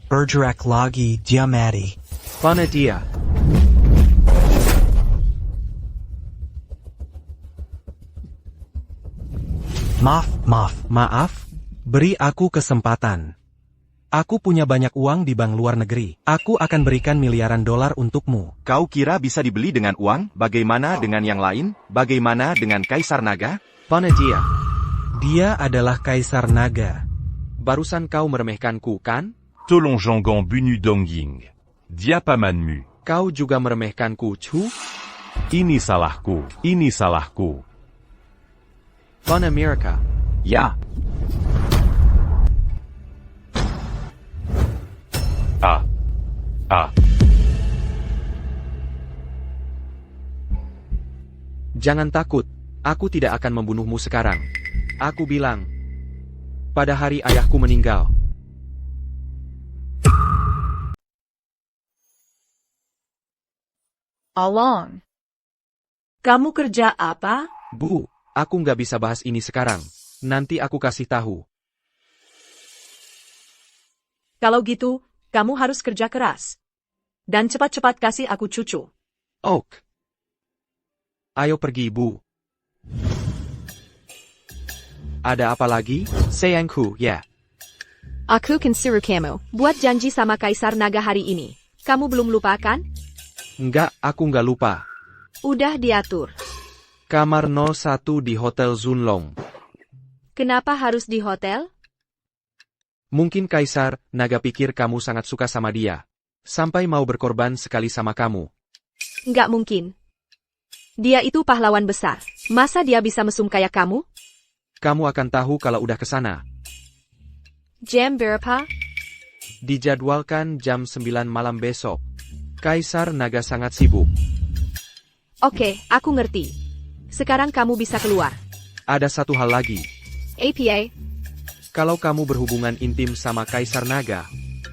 Bergerak lagi, dia mati. Mana dia? Maaf. Beri aku kesempatan. Aku punya banyak uang di bank luar negeri. Aku akan berikan miliaran dolar untukmu. Kau kira bisa dibeli dengan uang? Bagaimana dengan yang lain? Bagaimana dengan Kaisar Naga? Mana dia? Dia adalah Kaisar Naga. Barusan kau meremehkanku, kan? Tolong Zhonggang bunu Dongying. Dia pamanmu. Kau juga meremehkanku, Chu? Ini salahku. Ini salahku. Pan America. Ya. Jangan takut, aku tidak akan membunuhmu sekarang. Aku bilang, pada hari ayahku meninggal. Along. Kamu kerja apa? Bu, aku nggak bisa bahas ini sekarang. Nanti aku kasih tahu. Kalau gitu, kamu harus kerja keras. Dan cepat-cepat kasih aku cucu. Oak. Ayo pergi, Bu. Ada apa lagi? Sayangku, ya. Aku kan suruh kamu buat janji sama Kaisar Naga hari ini. Kamu belum lupa kan? Enggak, aku nggak lupa. Udah diatur. Kamar 01 di Hotel Zunlong. Kenapa harus di hotel? Mungkin Kaisar Naga pikir kamu sangat suka sama dia. Sampai mau berkorban sekali sama kamu. Nggak mungkin. Dia itu pahlawan besar. Masa dia bisa mesum kayak kamu? Kamu akan tahu kalau udah kesana. Jam berapa? Dijadwalkan jam 9 malam besok. Kaisar Naga sangat sibuk. Oke, aku ngerti. Sekarang kamu bisa keluar. Ada satu hal lagi. APA. Kalau kamu berhubungan intim sama Kaisar Naga,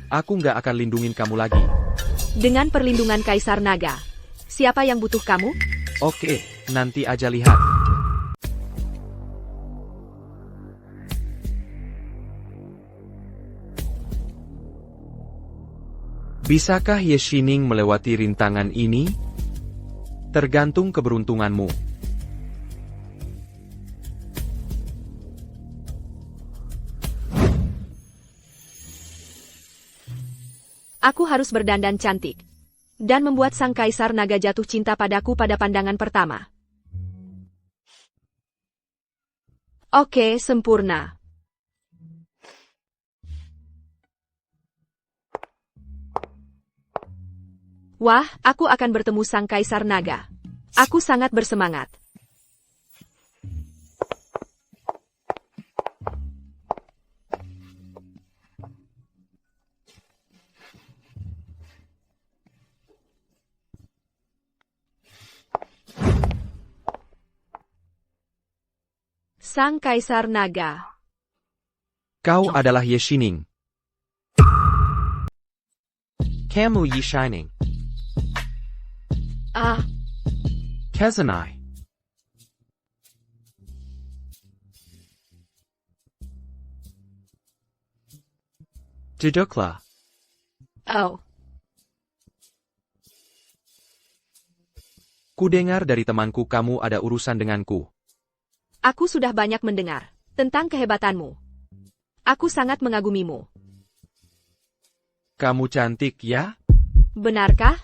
aku nggak akan lindungin kamu lagi. Dengan perlindungan Kaisar Naga, siapa yang butuh kamu? Oke, nanti aja lihat. Bisakah Ye Shining melewati rintangan ini? Tergantung keberuntunganmu. Aku harus berdandan cantik. Dan membuat sang Kaisar Naga jatuh cinta padaku pada pandangan pertama. Oke, sempurna. Wah, aku akan bertemu sang Kaisar Naga. Aku sangat bersemangat. Sang Kaisar Naga. Kau adalah Ye Shining. Kamu Ye Shining. Ah, Kezanai. Duduklah. oh. Kudengar dari temanku kamu ada urusan denganku. Aku sudah banyak mendengar tentang kehebatanmu. Aku sangat mengagumimu. Kamu cantik ya? Benarkah?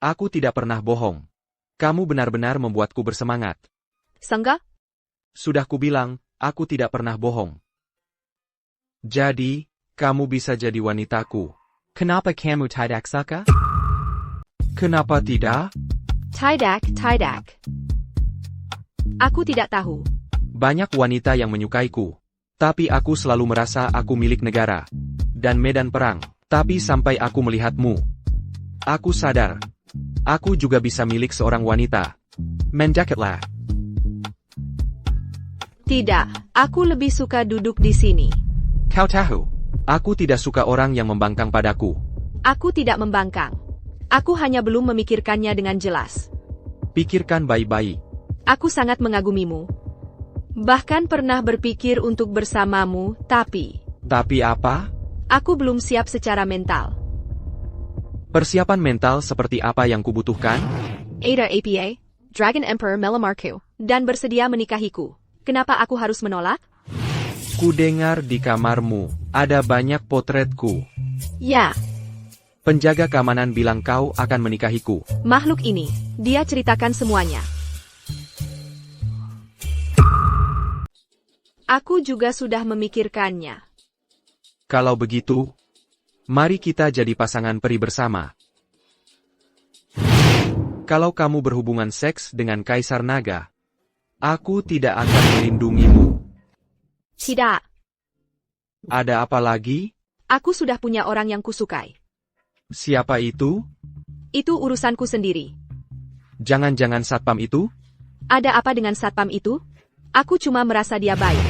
Aku tidak pernah bohong. Kamu benar-benar membuatku bersemangat. Sangga? Sudah kubilang, aku tidak pernah bohong. Jadi, kamu bisa jadi wanitaku. Kenapa kamu tidak suka? Kenapa tidak? Tidak. Aku tidak tahu. Banyak wanita yang menyukaiku. Tapi aku selalu merasa aku milik negara. Dan medan perang. Tapi sampai aku melihatmu. Aku sadar. Aku juga bisa milik seorang wanita. Mendekatlah. Tidak, aku lebih suka duduk di sini. Kau tahu, aku tidak suka orang yang membangkang padaku. Aku tidak membangkang. Aku hanya belum memikirkannya dengan jelas. Pikirkan baik-baik. Aku sangat mengagumimu. Bahkan pernah berpikir untuk bersamamu, tapi... Tapi apa? Aku belum siap secara mental. Persiapan mental seperti apa yang kubutuhkan? Ada APA, Dragon Emperor melamarku, dan bersedia menikahiku. Kenapa aku harus menolak? Kudengar di kamarmu, ada banyak potretku. Ya. Penjaga keamanan bilang kau akan menikahiku. Makhluk ini, dia ceritakan semuanya. Aku juga sudah memikirkannya. Kalau begitu, mari kita jadi pasangan peri bersama. Kalau kamu berhubungan seks dengan Kaisar Naga, aku tidak akan melindungimu. Tidak. Ada apa lagi? Aku sudah punya orang yang kusukai. Siapa itu? Itu urusanku sendiri. Jangan-jangan satpam itu? Ada apa dengan satpam itu? Aku cuma merasa dia baik.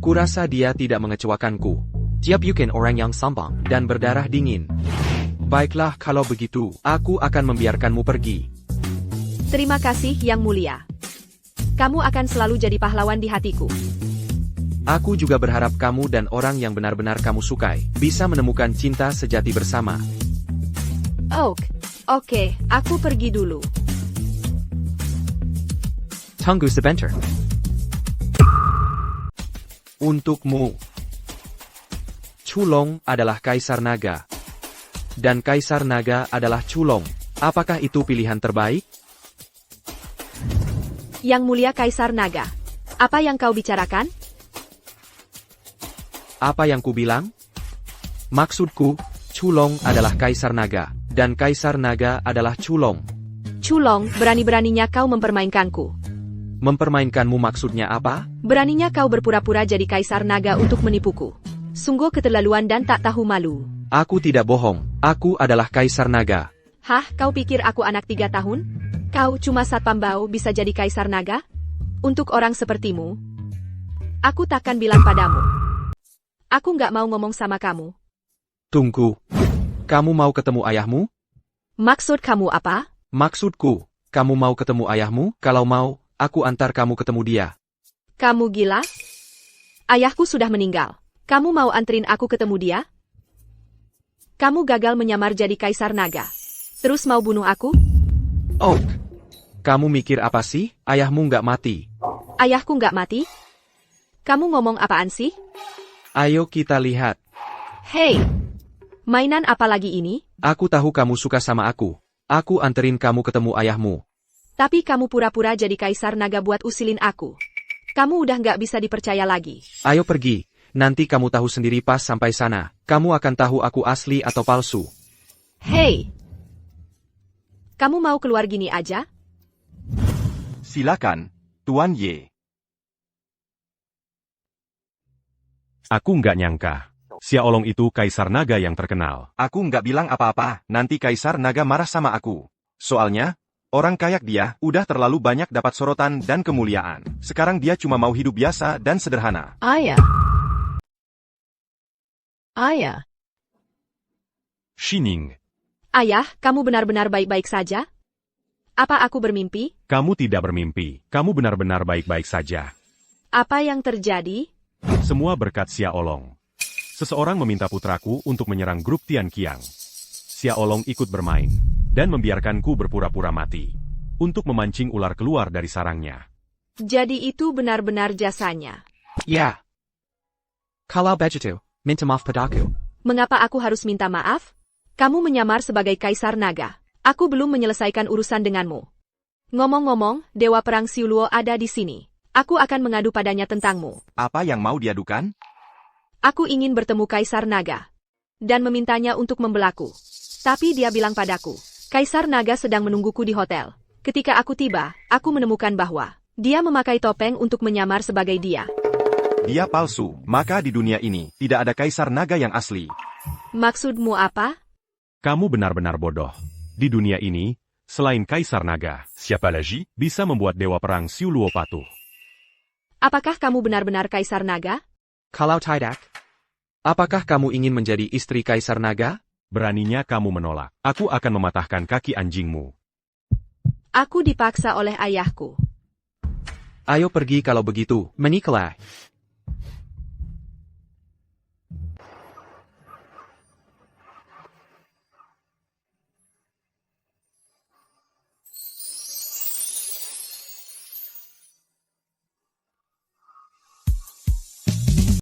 Kurasa dia tidak mengecewakanku. Dia bukan orang yang sombong dan berdarah dingin. Baiklah kalau begitu, aku akan membiarkanmu pergi. Terima kasih, Yang Mulia. Kamu akan selalu jadi pahlawan di hatiku. Aku juga berharap kamu dan orang yang benar-benar kamu sukai bisa menemukan cinta sejati bersama. Oke, aku pergi dulu. Tunggu sebentar. Untukmu. Culong adalah Kaisar Naga. Dan Kaisar Naga adalah Culong. Apakah itu pilihan terbaik? Yang Mulia Kaisar Naga, apa yang kau bicarakan? Apa yang ku bilang? Maksudku, Culong adalah Kaisar Naga, dan Kaisar Naga adalah Culong. Culong, berani-beraninya kau mempermainkanku. Mempermainkanmu maksudnya apa? Beraninya kau berpura-pura jadi Kaisar Naga untuk menipuku. Sungguh keterlaluan dan tak tahu malu. Aku tidak bohong, aku adalah Kaisar Naga. Hah, kau pikir aku anak 3 tahun? Kau cuma satpam bau bisa jadi Kaisar Naga? Untuk orang sepertimu, aku takkan bilang padamu. Aku nggak mau ngomong sama kamu. Tunggu. Kamu mau ketemu ayahmu? Maksud kamu apa? Maksudku, kamu mau ketemu ayahmu? Kalau mau, aku antar kamu ketemu dia. Kamu gila? Ayahku sudah meninggal. Kamu mau anterin aku ketemu dia? Kamu gagal menyamar jadi Kaisar Naga. Terus mau bunuh aku? Oh, kamu mikir apa sih? Ayahmu nggak mati. Ayahku nggak mati? Kamu ngomong apaan sih? Ayo kita lihat. Hei! Mainan apa lagi ini? Aku tahu kamu suka sama aku. Aku anterin kamu ketemu ayahmu. Tapi kamu pura-pura jadi Kaisar Naga buat usilin aku. Kamu udah nggak bisa dipercaya lagi. Ayo pergi. Nanti kamu tahu sendiri pas sampai sana. Kamu akan tahu aku asli atau palsu. Hei! Kamu mau keluar gini aja? Silakan, Tuan Ye. Aku nggak nyangka. Xiaolong itu Kaisar Naga yang terkenal. Aku nggak bilang apa-apa, nanti Kaisar Naga marah sama aku. Soalnya, orang kayak dia udah terlalu banyak dapat sorotan dan kemuliaan. Sekarang dia cuma mau hidup biasa dan sederhana. Ayah. Ayah. Shining. Ayah, kamu benar-benar baik-baik saja? Apa aku bermimpi? Kamu tidak bermimpi. Kamu benar-benar baik-baik saja. Apa yang terjadi? Semua berkat Xiaolong. Seseorang meminta putraku untuk menyerang grup Tian Qiang. Xiaolong ikut bermain, dan membiarkanku berpura-pura mati, untuk memancing ular keluar dari sarangnya. Jadi itu benar-benar jasanya. Ya. Kalau begitu, minta maaf padaku. Mengapa aku harus minta maaf? Kamu menyamar sebagai Kaisar Naga. Aku belum menyelesaikan urusan denganmu. Ngomong-ngomong, Dewa Perang Siuluo ada di sini. Aku akan mengadu padanya tentangmu. Apa yang mau diadukan? Aku ingin bertemu Kaisar Naga. Dan memintanya untuk membelaku. Tapi dia bilang padaku, Kaisar Naga sedang menungguku di hotel. Ketika aku tiba, aku menemukan bahwa dia memakai topeng untuk menyamar sebagai dia. Dia palsu, maka di dunia ini tidak ada Kaisar Naga yang asli. Maksudmu apa? Kamu benar-benar bodoh. Di dunia ini, selain Kaisar Naga, siapa lagi bisa membuat Dewa Perang Siuluo patuh? Apakah kamu benar-benar Kaisar Naga? Kalau tidak, apakah kamu ingin menjadi istri Kaisar Naga? Beraninya kamu menolak. Aku akan mematahkan kaki anjingmu. Aku dipaksa oleh ayahku. Ayo pergi kalau begitu, meniklah.